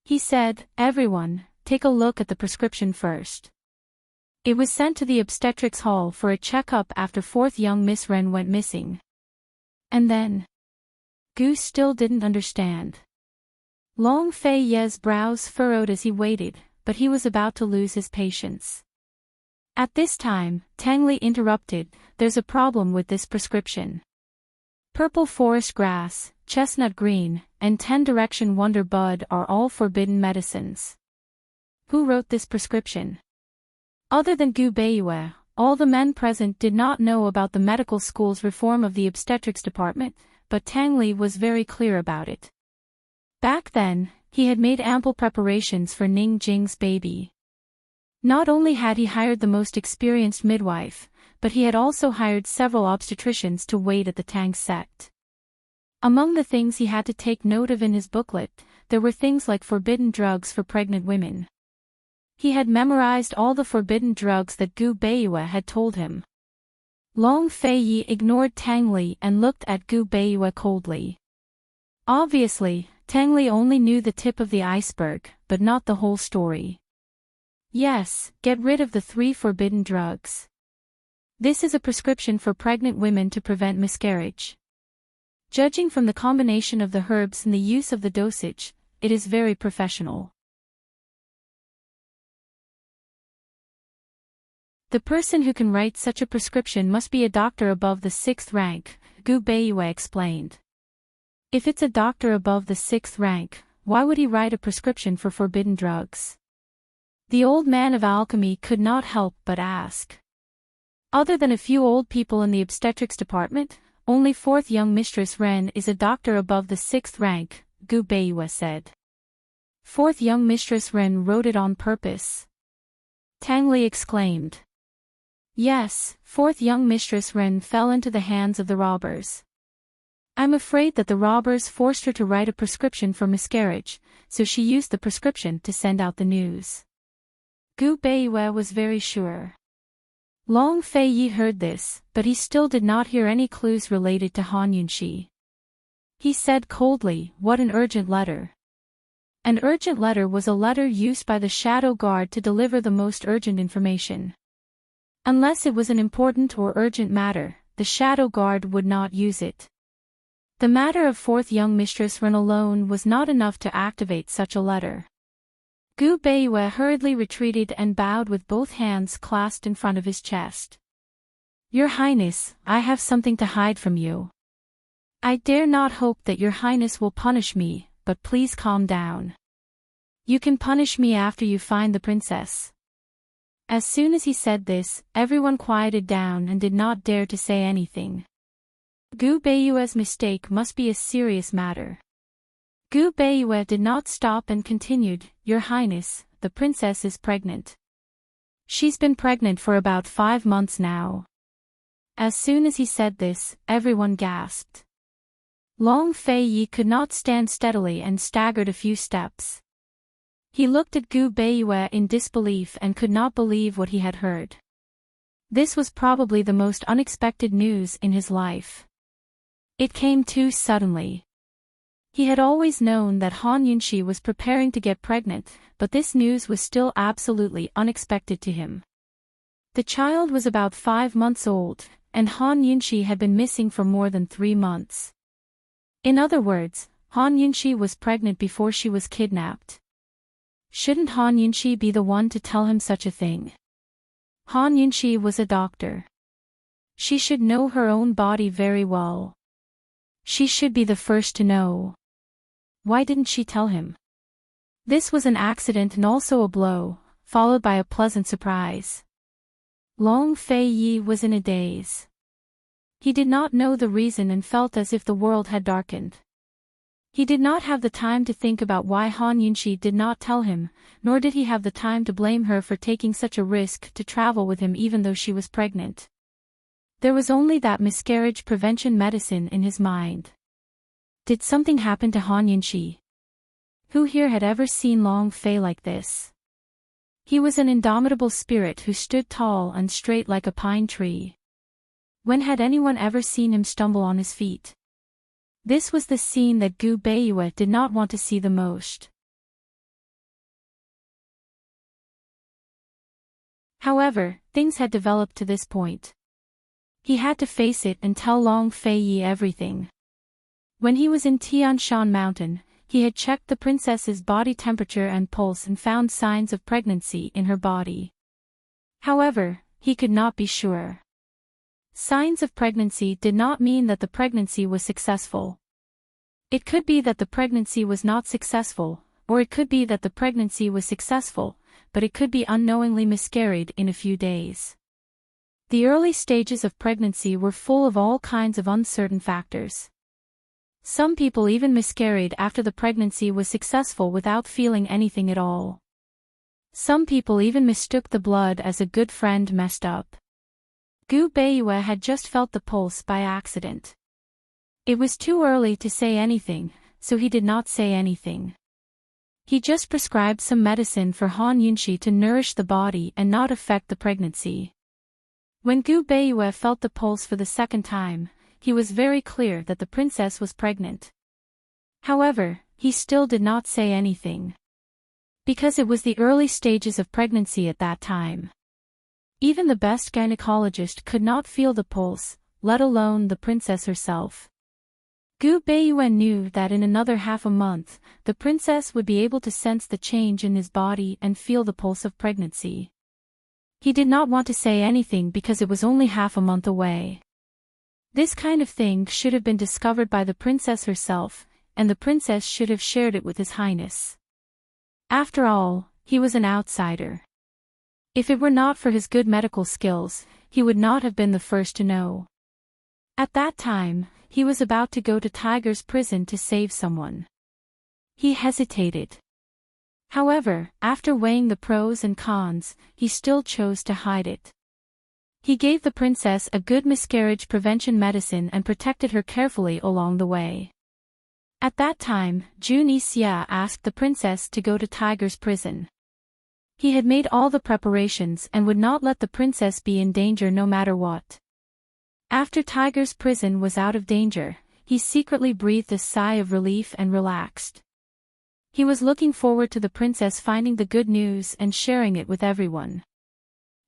He said, "Everyone, take a look at the prescription first." It was sent to the obstetrics hall for a checkup after fourth young Miss Ren went missing. And then? Gu still didn't understand. Long Feiyi's brows furrowed as he waited, but he was about to lose his patience. At this time, Tang Li interrupted, "There's a problem with this prescription. Purple forest grass, chestnut green, and 10-direction wonder bud are all forbidden medicines." Who wrote this prescription? Other than Gu Beiyue, all the men present did not know about the medical school's reform of the obstetrics department, but Tang Li was very clear about it. Back then, he had made ample preparations for Ning Jing's baby. Not only had he hired the most experienced midwife, but he had also hired several obstetricians to wait at the Tang sect. Among the things he had to take note of in his booklet, there were things like forbidden drugs for pregnant women. He had memorized all the forbidden drugs that Gu Beiyue had told him. Long Feiyi ignored Tang Li and looked at Gu Beiyue coldly. Obviously, Tang Li only knew the tip of the iceberg, but not the whole story. Yes, get rid of the 3 forbidden drugs. This is a prescription for pregnant women to prevent miscarriage. Judging from the combination of the herbs and the use of the dosage, it is very professional. The person who can write such a prescription must be a doctor above the 6th rank, Gu Beiyue explained. If it's a doctor above the 6th rank, why would he write a prescription for forbidden drugs? The old man of alchemy could not help but ask. Other than a few old people in the obstetrics department, only fourth young Mistress Ren is a doctor above the 6th rank, Gu Beiyue said. Fourth young Mistress Ren wrote it on purpose. Tang Li exclaimed. Yes, fourth young Mistress Ren fell into the hands of the robbers. I'm afraid that the robbers forced her to write a prescription for miscarriage, so she used the prescription to send out the news. Gu Beiwei was very sure. Long Fei Yi heard this, but he still did not hear any clues related to Han Yunxi. He said coldly, "What an urgent letter." An urgent letter was a letter used by the Shadow Guard to deliver the most urgent information. Unless it was an important or urgent matter, the Shadow Guard would not use it. The matter of fourth young mistress Ren alone was not enough to activate such a letter. Gu Beiwei hurriedly retreated and bowed with both hands clasped in front of his chest. "Your Highness, I have something to hide from you. I dare not hope that your Highness will punish me, but please calm down. You can punish me after you find the princess." As soon as he said this, everyone quieted down and did not dare to say anything. Gu Beiwei's mistake must be a serious matter. Gu Beiwei did not stop and continued, "Your Highness, the princess is pregnant. She's been pregnant for about 5 months now." As soon as he said this, everyone gasped. Long Fei Yi could not stand steadily and staggered a few steps. He looked at Gu Beiwei in disbelief and could not believe what he had heard. This was probably the most unexpected news in his life. It came too suddenly. He had always known that Han Yunxi was preparing to get pregnant, but this news was still absolutely unexpected to him. The child was about 5 months old, and Han Yunxi had been missing for more than 3 months. In other words, Han Yunxi was pregnant before she was kidnapped. Shouldn't Han Yunxi be the one to tell him such a thing? Han Yunxi was a doctor. She should know her own body very well. She should be the first to know. Why didn't she tell him? This was an accident and also a blow, followed by a pleasant surprise. Long Fei Yi was in a daze. He did not know the reason and felt as if the world had darkened. He did not have the time to think about why Han Yunxi did not tell him, nor did he have the time to blame her for taking such a risk to travel with him even though she was pregnant. There was only that miscarriage prevention medicine in his mind. Did something happen to Han Yunxi? Who here had ever seen Long Fei like this? He was an indomitable spirit who stood tall and straight like a pine tree. When had anyone ever seen him stumble on his feet? This was the scene that Gu Beiwei did not want to see the most. However, things had developed to this point. He had to face it and tell Long Fei Yi everything. When he was in Tianshan Mountain, he had checked the princess's body temperature and pulse and found signs of pregnancy in her body. However, he could not be sure. Signs of pregnancy did not mean that the pregnancy was successful. It could be that the pregnancy was not successful, or it could be that the pregnancy was successful, but it could be unknowingly miscarried in a few days. The early stages of pregnancy were full of all kinds of uncertain factors. Some people even miscarried after the pregnancy was successful without feeling anything at all. Some people even mistook the blood as a good friend messed up. Gu Beiwei had just felt the pulse by accident. It was too early to say anything, so he did not say anything. He just prescribed some medicine for Han Yunxi to nourish the body and not affect the pregnancy. When Gu Beiwei felt the pulse for the second time, he was very clear that the princess was pregnant. However, he still did not say anything. Because it was the early stages of pregnancy at that time. Even the best gynecologist could not feel the pulse, let alone the princess herself. Gu Beiwei knew that in another half a month, the princess would be able to sense the change in his body and feel the pulse of pregnancy. He did not want to say anything because it was only half a month away. This kind of thing should have been discovered by the princess herself, and the princess should have shared it with His Highness. After all, he was an outsider. If it were not for his good medical skills, he would not have been the first to know. At that time, he was about to go to Tiger's prison to save someone. He hesitated. However, after weighing the pros and cons, he still chose to hide it. He gave the princess a good miscarriage prevention medicine and protected her carefully along the way. At that time, Jun Xia asked the princess to go to Tiger's prison. He had made all the preparations and would not let the princess be in danger no matter what. After Tiger's prison was out of danger, he secretly breathed a sigh of relief and relaxed. He was looking forward to the princess finding the good news and sharing it with everyone.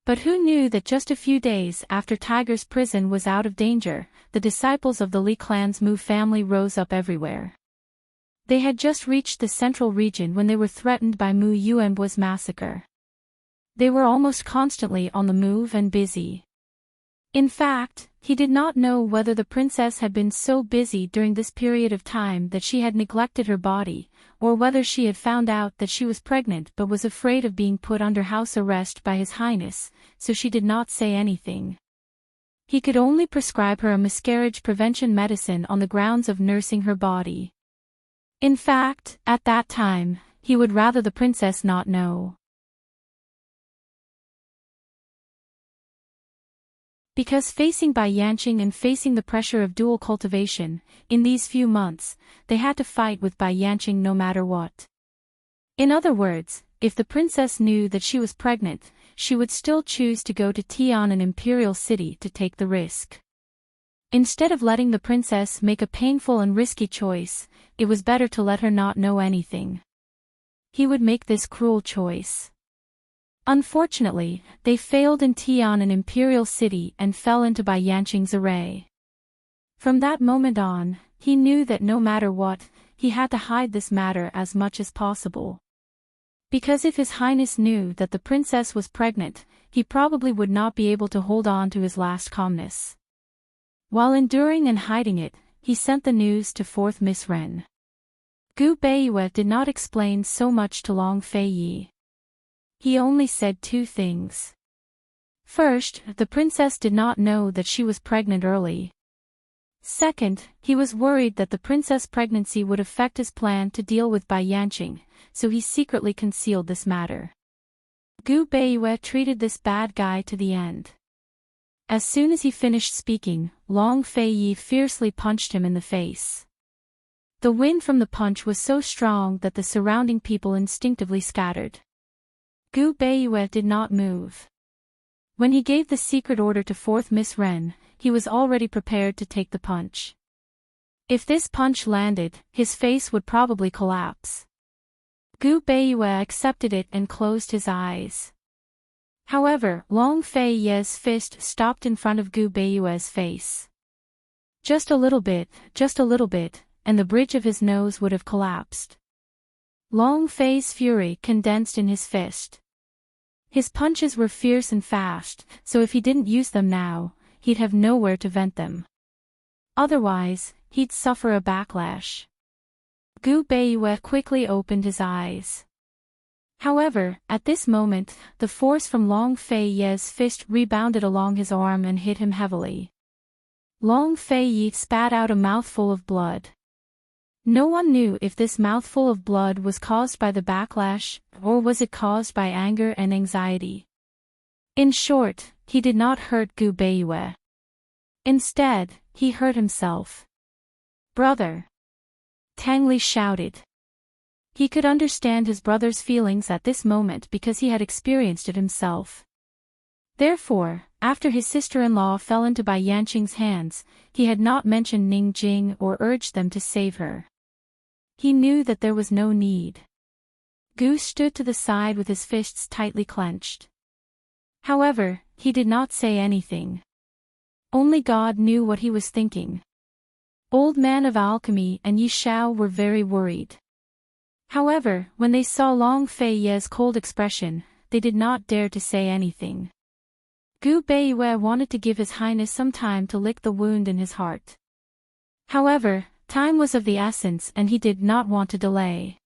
But who knew that just a few days after Tiger's prison was out of danger, the disciples of the Li clan's Mu family rose up everywhere. They had just reached the central region when they were threatened by Mu Yuanbu's massacre. They were almost constantly on the move and busy. In fact, he did not know whether the princess had been so busy during this period of time that she had neglected her body, or whether she had found out that she was pregnant but was afraid of being put under house arrest by His Highness, so she did not say anything. He could only prescribe her a miscarriage prevention medicine on the grounds of nursing her body. In fact, at that time, he would rather the princess not know. Because facing Bai Yanqing and facing the pressure of dual cultivation, in these few months, they had to fight with Bai Yanqing no matter what. In other words, if the princess knew that she was pregnant, she would still choose to go to Tian, an imperial city, to take the risk. Instead of letting the princess make a painful and risky choice, it was better to let her not know anything. He would make this cruel choice. Unfortunately, they failed in Tian, an imperial city, and fell into Bai Yanqing's array. From that moment on, he knew that no matter what, he had to hide this matter as much as possible. Because if His Highness knew that the princess was pregnant, he probably would not be able to hold on to his last calmness. While enduring and hiding it, he sent the news to 4th Miss Ren. Gu Beiyue did not explain so much to Long Feiyi. He only said two things. First, the princess did not know that she was pregnant early. Second, he was worried that the princess' pregnancy would affect his plan to deal with Bai Yanqing, so he secretly concealed this matter. Gu Beiyue treated this bad guy to the end. As soon as he finished speaking, Long Feiyi fiercely punched him in the face. The wind from the punch was so strong that the surrounding people instinctively scattered. Gu Beiyue did not move. When he gave the secret order to 4th Miss Ren, he was already prepared to take the punch. If this punch landed, his face would probably collapse. Gu Beiyue accepted it and closed his eyes. However, Long Feiyi's fist stopped in front of Gu Beiyue's face. Just a little bit, and the bridge of his nose would have collapsed. Long Fei's fury condensed in his fist. His punches were fierce and fast, so if he didn't use them now, he'd have nowhere to vent them. Otherwise, he'd suffer a backlash. Gu Beiyue quickly opened his eyes. However, at this moment, the force from Long Feiyi's fist rebounded along his arm and hit him heavily. Long Feiyi spat out a mouthful of blood. No one knew if this mouthful of blood was caused by the backlash, or was it caused by anger and anxiety. In short, he did not hurt Gu Beiyue. Instead, he hurt himself. "Brother!" Tang Li shouted. He could understand his brother's feelings at this moment because he had experienced it himself. Therefore, after his sister-in-law fell into Bai Yanqing's hands, he had not mentioned Ning Jing or urged them to save her. He knew that there was no need. Gu stood to the side with his fists tightly clenched. However, he did not say anything. Only God knew what he was thinking. Old Man of Alchemy and Yi Shao were very worried. However, when they saw Long Feiyi's cold expression, they did not dare to say anything. Gu Beiyue wanted to give His Highness some time to lick the wound in his heart. However, time was of the essence and he did not want to delay.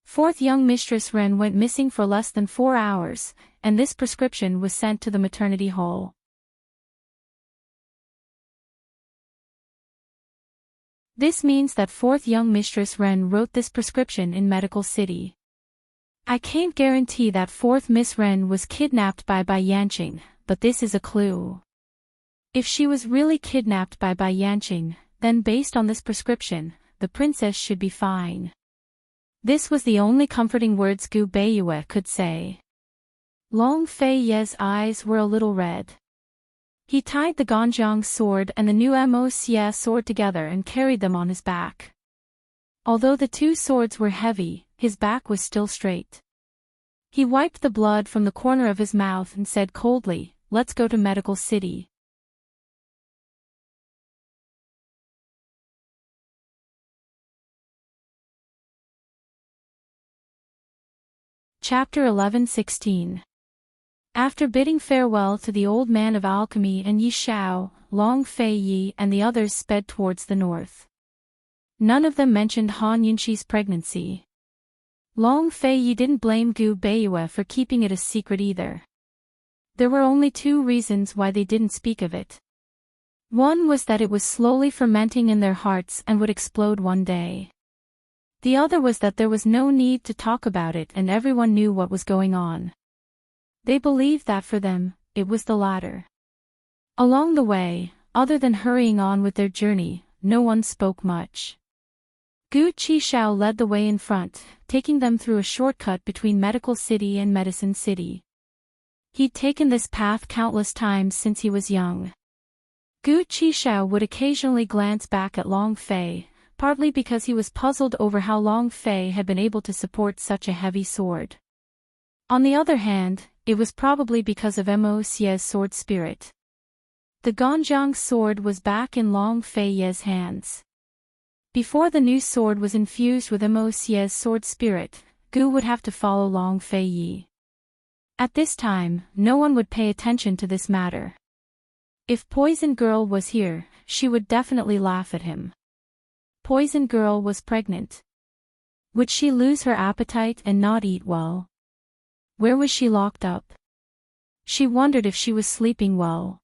4th young Mistress Ren went missing for less than 4 hours, and this prescription was sent to the maternity hall. This means that 4th young Mistress Ren wrote this prescription in Medical City. I can't guarantee that 4th Miss Ren was kidnapped by Bai Yanqing, but this is a clue. If she was really kidnapped by Bai Yanqing, then based on this prescription, the princess should be fine. This was the only comforting words Gu Beiyue could say. Long Fei Ye's eyes were a little red. He tied the Ganjiang sword and the new Mo sword together and carried them on his back. Although the two swords were heavy, his back was still straight. He wiped the blood from the corner of his mouth and said coldly, "Let's go to Medical City." Chapter 11:16. After bidding farewell to the old man of alchemy and Yi Shao, Long Fei Yi and the others sped towards the north. None of them mentioned Han Yunqi's pregnancy. Long Fei Yi didn't blame Gu Beiyue for keeping it a secret either. There were only two reasons why they didn't speak of it. One was that it was slowly fermenting in their hearts and would explode one day. The other was that there was no need to talk about it and everyone knew what was going on. They believed that for them, it was the latter. Along the way, other than hurrying on with their journey, no one spoke much. Gu Qishao led the way in front, taking them through a shortcut between Medical City and Medicine City. He'd taken this path countless times since he was young. Gu Qishao would occasionally glance back at Long Fei, partly because he was puzzled over how Long Fei had been able to support such a heavy sword. On the other hand, it was probably because of Mo Xie's sword spirit. The Ganjiang sword was back in Long Fei Ye's hands. Before the new sword was infused with Mo Xie's sword spirit, Gu would have to follow Long Fei Yi. At this time, no one would pay attention to this matter. If Poison Girl was here, she would definitely laugh at him. Poison Girl was pregnant. Would she lose her appetite and not eat well? Where was she locked up? She wondered if she was sleeping well.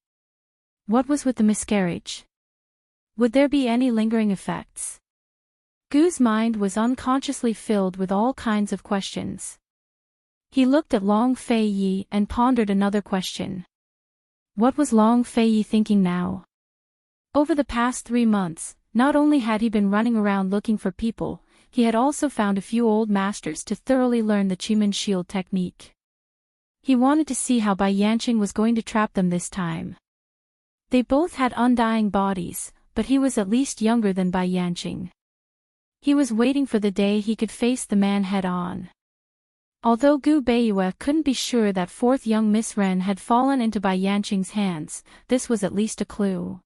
What was with the miscarriage? Would there be any lingering effects? Gu's mind was unconsciously filled with all kinds of questions. He looked at Long Fei Yi and pondered another question. What was Long Fei Yi thinking now? Over the past 3 months, not only had he been running around looking for people, he had also found a few old masters to thoroughly learn the Qimeng shield technique. He wanted to see how Bai Yanqing was going to trap them this time. They both had undying bodies, but he was at least younger than Bai Yanqing. He was waiting for the day he could face the man head-on. Although Gu Beiyue couldn't be sure that fourth young Miss Ren had fallen into Bai Yanqing's hands, this was at least a clue.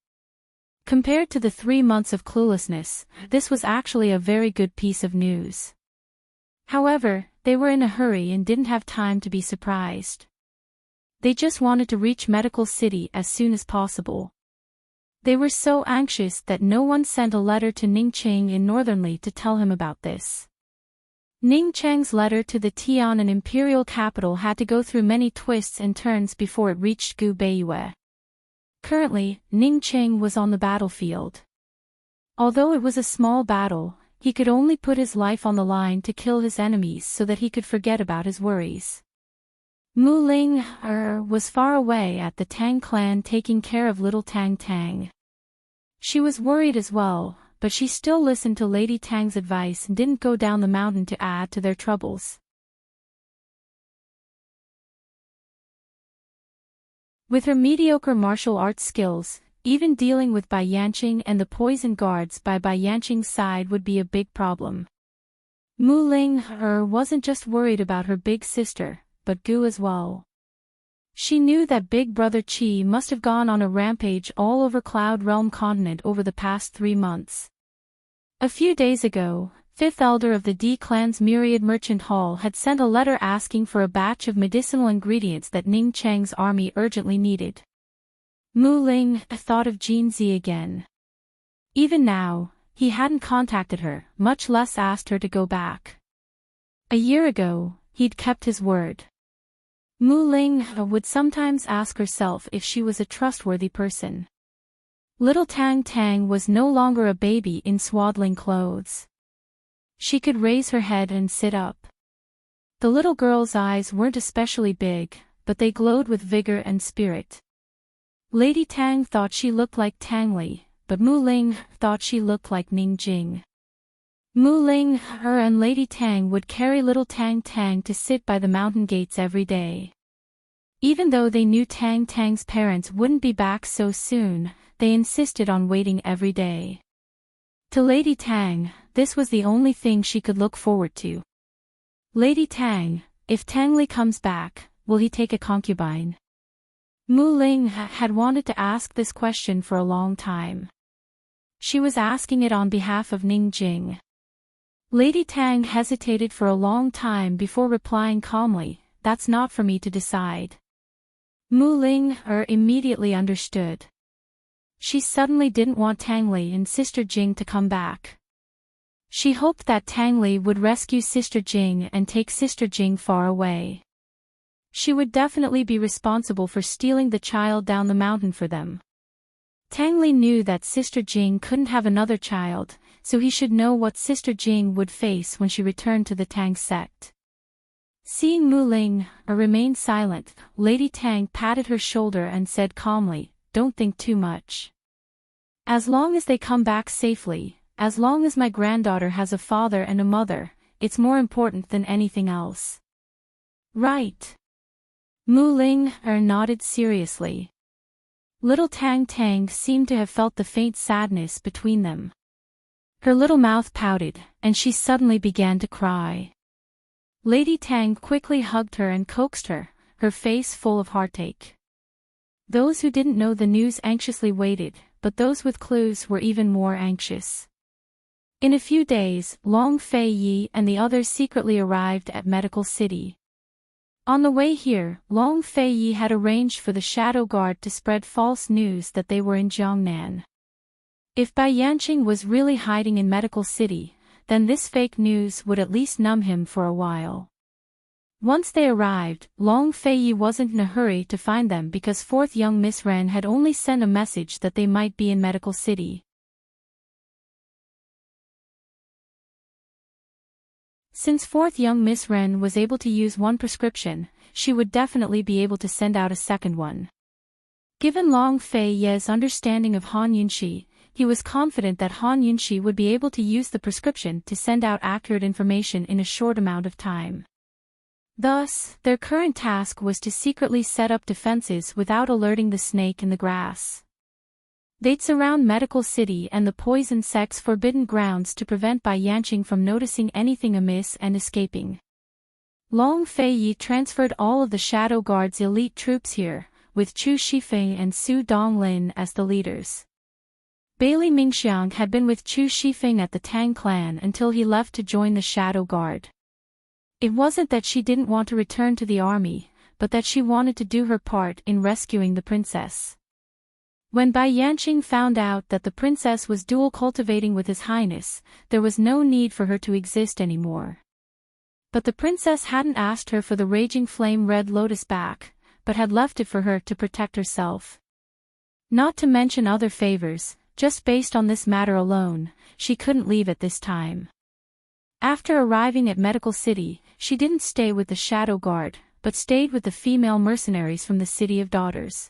Compared to the 3 months of cluelessness, this was actually a very good piece of news. However, they were in a hurry and didn't have time to be surprised. They just wanted to reach Medical City as soon as possible. They were so anxious that no one sent a letter to Ningcheng in Northernly to tell him about this. Ningcheng's letter to the Tianan imperial capital had to go through many twists and turns before it reached Gu Beiyue. Currently, Ningcheng was on the battlefield. Although it was a small battle, he could only put his life on the line to kill his enemies so that he could forget about his worries. Mu Ling was far away at the Tang clan taking care of little Tang Tang. She was worried as well, but she still listened to Lady Tang's advice and didn't go down the mountain to add to their troubles. With her mediocre martial arts skills, even dealing with Bai Yanqing and the poison guards by Bai Yanqing's side would be a big problem. Mu Ling wasn't just worried about her big sister, but Gu as well. She knew that Big Brother Qi must have gone on a rampage all over Cloud Realm continent over the past 3 months. A few days ago, 5th Elder of the D Clan's Myriad Merchant Hall had sent a letter asking for a batch of medicinal ingredients that Ning Cheng's army urgently needed. Mu Ling thought of Jin Zi again. Even now, he hadn't contacted her, much less asked her to go back. A year ago, he'd kept his word. Mu Ling would sometimes ask herself if she was a trustworthy person. Little Tang Tang was no longer a baby in swaddling clothes. She could raise her head and sit up. The little girl's eyes weren't especially big, but they glowed with vigor and spirit. Lady Tang thought she looked like Tang Li, but Mu Ling thought she looked like Ning Jing. Mu Ling, her and Lady Tang would carry little Tang Tang to sit by the mountain gates every day. Even though they knew Tang Tang's parents wouldn't be back so soon, they insisted on waiting every day. To Lady Tang, this was the only thing she could look forward to. Lady Tang, if Tang Li comes back, will he take a concubine? Mu Ling had wanted to ask this question for a long time. She was asking it on behalf of Ning Jing. Lady Tang hesitated for a long time before replying calmly, "That's not for me to decide." Mu Ling immediately understood. She suddenly didn't want Tang Li and Sister Jing to come back. She hoped that Tang Li would rescue Sister Jing and take Sister Jing far away. She would definitely be responsible for stealing the child down the mountain for them. Tang Li knew that Sister Jing couldn't have another child, so he should know what Sister Jing would face when she returned to the Tang sect. Seeing Mu Ling remain silent, Lady Tang patted her shoulder and said calmly, "Don't think too much. As long as they come back safely, as long as my granddaughter has a father and a mother, it's more important than anything else." "Right." Mu Ling nodded seriously. Little Tang Tang seemed to have felt the faint sadness between them. Her little mouth pouted, and she suddenly began to cry. Lady Tang quickly hugged her and coaxed her, her face full of heartache. Those who didn't know the news anxiously waited, but those with clues were even more anxious. In a few days, Long Fei Yi and the others secretly arrived at Medical City. On the way here, Long Fei Yi had arranged for the Shadow Guard to spread false news that they were in Jiangnan. If Bai Yanqing was really hiding in Medical City, then this fake news would at least numb him for a while. Once they arrived, Long Fei Yi wasn't in a hurry to find them because fourth young Miss Ren had only sent a message that they might be in Medical City. Since fourth young Miss Ren was able to use one prescription, she would definitely be able to send out a second one. Given Long Fei Ye's understanding of Han Yunxi, he was confident that Han Yunxi would be able to use the prescription to send out accurate information in a short amount of time. Thus, their current task was to secretly set up defenses without alerting the snake in the grass. They'd surround Medical City and the Poison Sect's forbidden grounds to prevent Bai Yanqing from noticing anything amiss and escaping. Long Fei Yi transferred all of the Shadow Guard's elite troops here, with Chu Shifeng and Su Donglin as the leaders. Bailey Mingxiang had been with Chu Shifeng at the Tang clan until he left to join the Shadow Guard. It wasn't that she didn't want to return to the army, but that she wanted to do her part in rescuing the princess. When Bai Yanqing found out that the princess was dual cultivating with His Highness, there was no need for her to exist anymore. But the princess hadn't asked her for the raging flame red lotus back, but had left it for her to protect herself. Not to mention other favors, just based on this matter alone, she couldn't leave at this time. After arriving at Medical City, she didn't stay with the Shadow Guard, but stayed with the female mercenaries from the City of Daughters.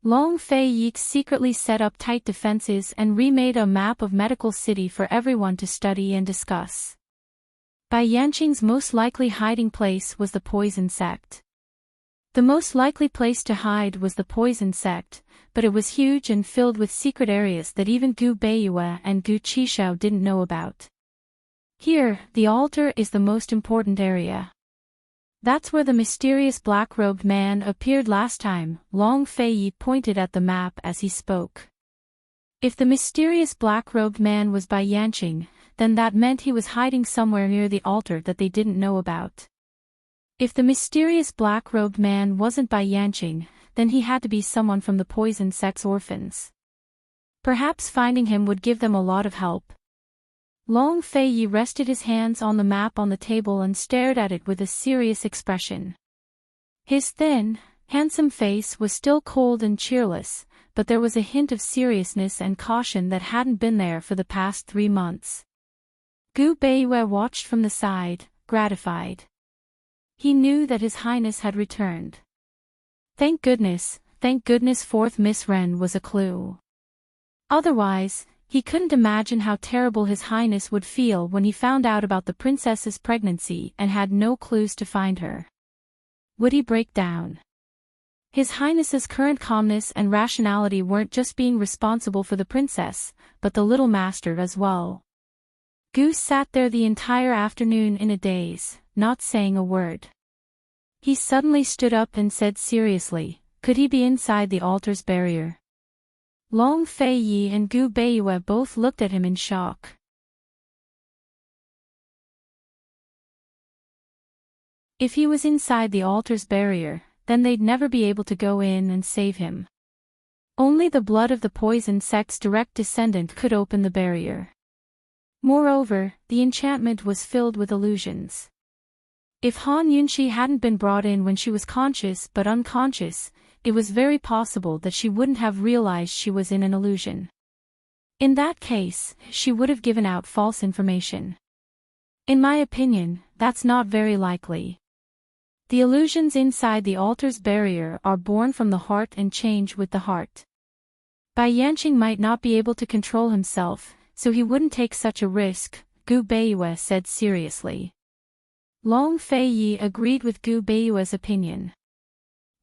Long Fei Yi secretly set up tight defenses and remade a map of Medical City for everyone to study and discuss. Bai Yanqing's most likely hiding place was the Poison Sect. The most likely place to hide was the Poison Sect, but it was huge and filled with secret areas that even Gu Beiyue and Gu Qishao didn't know about. Here, the altar is the most important area. That's where the mysterious black-robed man appeared last time. Long Fei Yi pointed at the map as he spoke. If the mysterious black-robed man was Bai Yanqing, then that meant he was hiding somewhere near the altar that they didn't know about. If the mysterious black-robed man wasn't Bai Yanqing, then he had to be someone from the Poison Sect's orphans. Perhaps finding him would give them a lot of help. Long Fei Yi rested his hands on the map on the table and stared at it with a serious expression. His thin, handsome face was still cold and cheerless, but there was a hint of seriousness and caution that hadn't been there for the past 3 months. Gu Beiyue watched from the side, gratified. He knew that His Highness had returned. Thank goodness fourth Miss Wren was a clue. Otherwise, he couldn't imagine how terrible His Highness would feel when he found out about the princess's pregnancy and had no clues to find her. Would he break down? His Highness's current calmness and rationality weren't just being responsible for the princess, but the little master as well. Goose sat there the entire afternoon in a daze, not saying a word. He suddenly stood up and said seriously, could he be inside the altar's barrier? Long Fei Yi and Gu Beiyue both looked at him in shock. If he was inside the altar's barrier, then they'd never be able to go in and save him. Only the blood of the poison sect's direct descendant could open the barrier. Moreover, the enchantment was filled with illusions. If Han Yunxi hadn't been brought in when she was conscious but unconscious, it was very possible that she wouldn't have realized she was in an illusion. In that case, she would have given out false information. In my opinion, that's not very likely. The illusions inside the altar's barrier are born from the heart and change with the heart. Bai Yanqing might not be able to control himself, so he wouldn't take such a risk, Gu Beiyue said seriously. Long Fei Yi agreed with Gu Beiyue's opinion.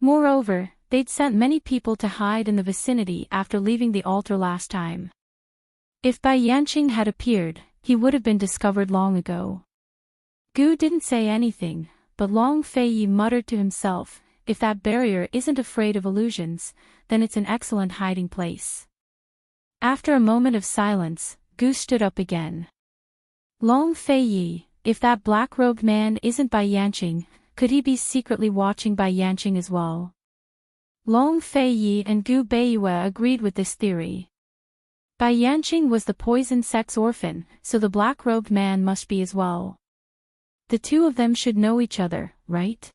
Moreover, they'd sent many people to hide in the vicinity after leaving the altar last time. If Bai Yanqing had appeared, he would have been discovered long ago. Gu didn't say anything, but Long Fei Yi muttered to himself, if that barrier isn't afraid of illusions, then it's an excellent hiding place. After a moment of silence, Gu stood up again. Long Fei Yi, if that black-robed man isn't Bai Yanqing, could he be secretly watching Bai Yanqing as well? Long Fei Yi and Gu Beiyue agreed with this theory. Bai Yanqing was the poison sect's orphan, so the black-robed man must be as well. The two of them should know each other, right?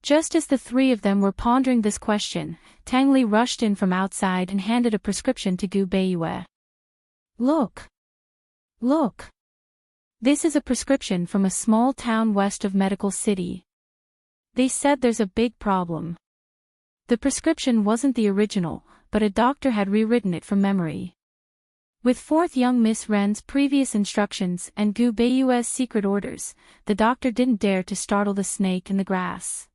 Just as the three of them were pondering this question, Tang Li rushed in from outside and handed a prescription to Gu Beiyue. Look! Look! This is a prescription from a small town west of Medical City. They said there's a big problem. The prescription wasn't the original, but a doctor had rewritten it from memory. With fourth young Miss Wren's previous instructions and Gu Beiyue's secret orders, the doctor didn't dare to startle the snake in the grass.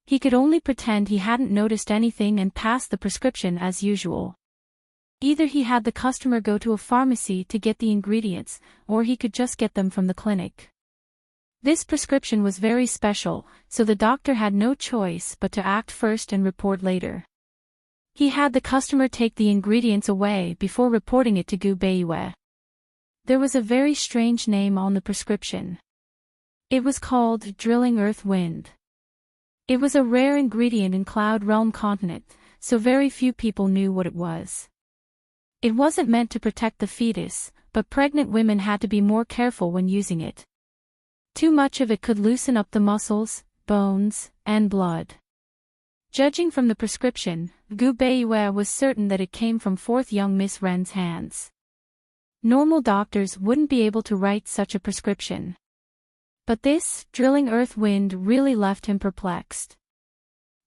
He could only pretend he hadn't noticed anything and pass the prescription as usual. Either he had the customer go to a pharmacy to get the ingredients, or he could just get them from the clinic. This prescription was very special, so the doctor had no choice but to act first and report later. He had the customer take the ingredients away before reporting it to Gu Beiyue. There was a very strange name on the prescription. It was called Drilling Earth Wind. It was a rare ingredient in Cloud Realm continent, so very few people knew what it was. It wasn't meant to protect the fetus, but pregnant women had to be more careful when using it. Too much of it could loosen up the muscles, bones, and blood. Judging from the prescription, Gu Beiyue was certain that it came from fourth young Miss Wren's hands. Normal doctors wouldn't be able to write such a prescription. But this, Drilling Earth Wind, really left him perplexed.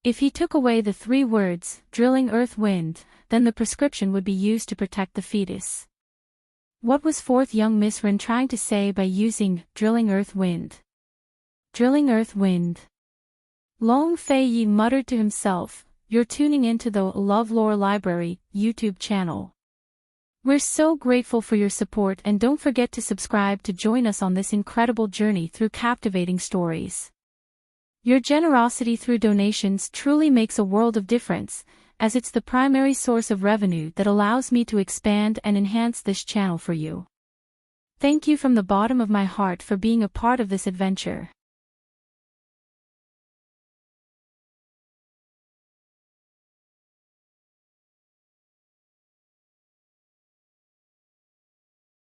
If he took away the three words, Drilling Earth Wind, then the prescription would be used to protect the fetus. What was fourth young Miss Wren trying to say by using Drilling Earth Wind? Drilling Earth Wind. Long Fei Yi muttered to himself, you're tuning into the LoveLore Library YouTube channel. We're so grateful for your support, and don't forget to subscribe to join us on this incredible journey through captivating stories. Your generosity through donations truly makes a world of difference, as it's the primary source of revenue that allows me to expand and enhance this channel for you. Thank you from the bottom of my heart for being a part of this adventure.